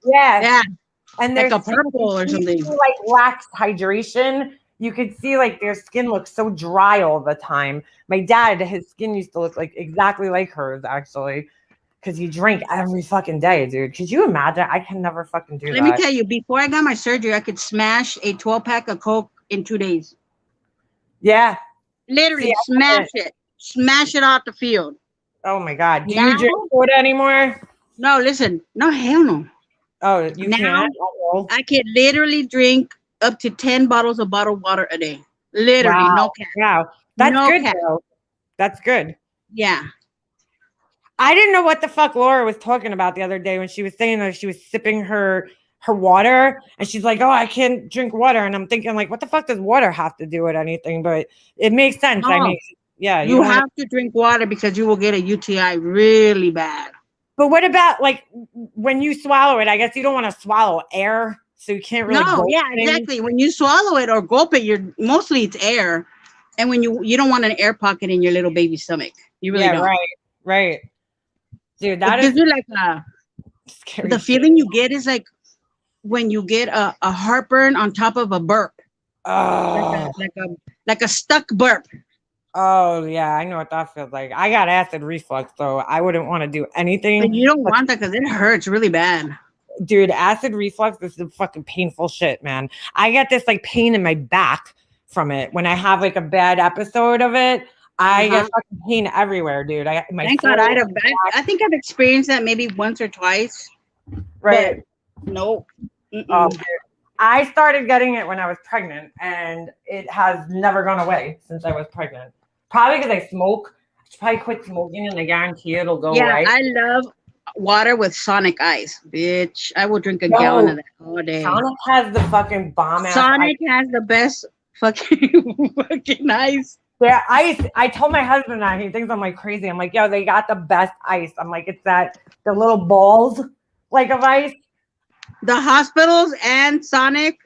A: Yeah.
D: And there's like a purple or something.
A: Like lacks hydration. You could see like their skin looks so dry all the time. My dad, his skin used to look like exactly like hers, actually, because he drank every fucking day, dude. Could you imagine? I can never fucking do that.
D: Let me tell you, before I got my surgery, I could smash a 12-pack of Coke in 2 days.
A: Yeah.
D: Literally smash it out the field.
A: Oh my God. Do
D: Now,
A: you drink soda anymore?
D: no, listen, no, hell no.
A: Oh, you
D: Now,
A: can't?
D: I can literally drink up to 10 bottles of bottled water a day. Literally,
A: Wow.
D: no cap.
A: Wow. That's
D: No
A: good,
D: cap.
A: though. That's good.
D: Yeah.
A: I didn't know what the fuck Laura was talking about the other day when she was saying that she was sipping her water, and she's like, "Oh, I can't drink water," and I'm thinking like, what the fuck does water have to do with anything? But it makes sense. I
D: No.
A: mean, yeah,
D: You
A: don't
D: have to drink water because you will get a UTI really bad.
A: But what about like when you swallow it? I guess you don't want to swallow air, so you can't really.
D: No, yeah,
A: things.
D: exactly. When you swallow it or gulp it, you're mostly it's air, and when you don't want an air pocket in your little baby stomach. You really don't.
A: Right, dude.
D: It
A: That
D: gives
A: is
D: you like a
A: scary.
D: the feeling you get is like when you get a heartburn on top of a burp,
A: Oh,
D: like a stuck burp.
A: oh yeah, I know what that feels like. I got acid reflux, so I wouldn't want to do anything.
D: But you don't want that because it hurts really bad.
A: Dude, acid reflux is the fucking painful shit, man. I get this like pain in my back from it when I have like a bad episode of it. I get fucking pain everywhere, dude.
D: Thank God I think I've experienced that maybe once or twice.
A: Right.
D: No.
A: Oh, dude. I started getting it when I was pregnant, and it has never gone away since I was pregnant. Probably because I smoke. I should probably quit smoking, and I guarantee it'll go away.
D: I love water with Sonic ice, bitch. I will drink a gallon of that all day.
A: Sonic has the fucking bomb ass.
D: Sonic has the best fucking ice.
A: Yeah, ice. I told my husband that. He thinks I'm like crazy. I'm like, yo, they got the best ice. I'm like, it's the little balls like of ice.
D: The hospitals and Sonic,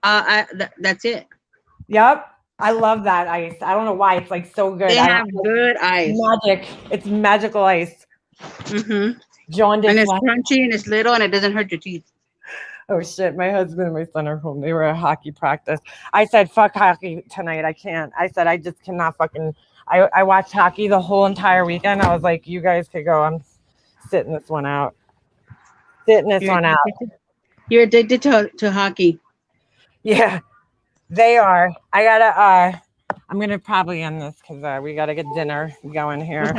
D: that's it.
A: Yep. I love that ice. I don't know why. It's like so good.
D: They have good ice.
A: Magic. It's magical ice. Jaundice.
D: And it's crunchy and it's little and it doesn't hurt your teeth.
A: Oh shit. My husband and my son are home. They were at hockey practice. I said, fuck hockey tonight. I can't. I said, I just cannot fucking. I watched hockey the whole entire weekend. I was like, you guys could go. I'm sitting this one out.
D: You're addicted to hockey.
A: Yeah, they are. I gotta. I'm gonna probably end this because we gotta get dinner going here.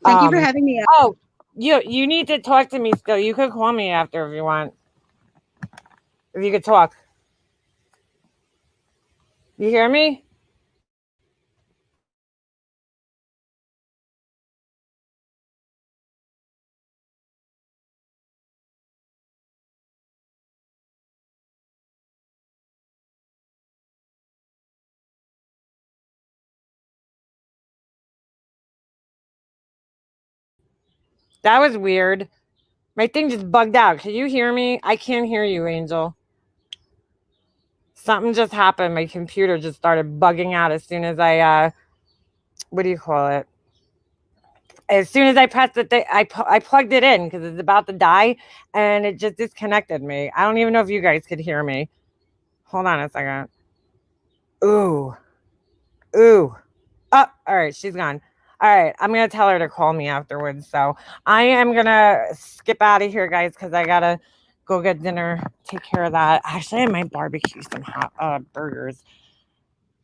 D: Thank you for having me.
A: Oh, you need to talk to me still. You could call me after if you want. If you could talk. You hear me? That was weird. My thing just bugged out. Can you hear me? I can't hear you, Angel. Something just happened. My computer just started bugging out as soon as I, what do you call it? As soon as I pressed it, I plugged it in because it's about to die, and it just disconnected me. I don't even know if you guys could hear me. Hold on a second. Ooh. Oh, all right. She's gone. All right. I'm going to tell her to call me afterwards. So I am going to skip out of here, guys, because I got to go get dinner, take care of that. Actually, I might barbecue some hot burgers.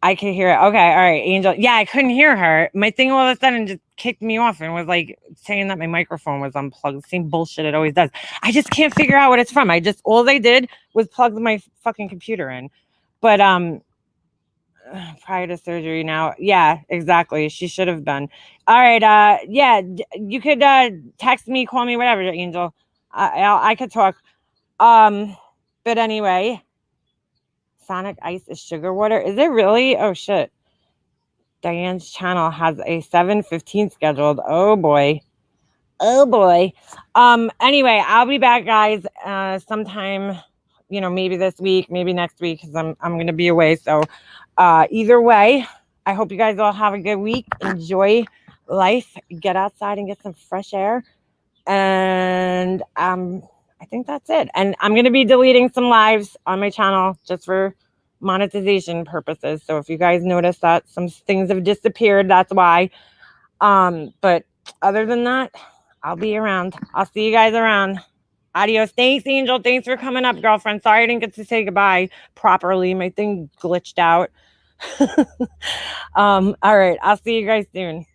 A: I can hear it. Okay. All right. Angel. Yeah, I couldn't hear her. My thing all of a sudden just kicked me off and was like saying that my microphone was unplugged. Same bullshit it always does. I just can't figure out what it's from. All they did was plug my fucking computer in. But, prior to surgery now. Yeah, exactly. She should have been. All right. Yeah, you could text me, call me, whatever, Angel. I could talk. But anyway, Sonic Ice is sugar water. Is it really? Oh shit. Diane's channel has a 7:15 scheduled. Oh boy. Anyway, I'll be back, guys, sometime, maybe this week, maybe next week, because I'm gonna be away. So either way, I hope you guys all have a good week. Enjoy life, get outside and get some fresh air. And I think that's it. And I'm gonna be deleting some lives on my channel just for monetization purposes. So if you guys notice that some things have disappeared, that's why. But other than that, I'll be around. I'll see you guys around. Adios. Thanks, Angel. Thanks for coming up, girlfriend. Sorry I didn't get to say goodbye properly. My thing glitched out. All right. I'll see you guys soon.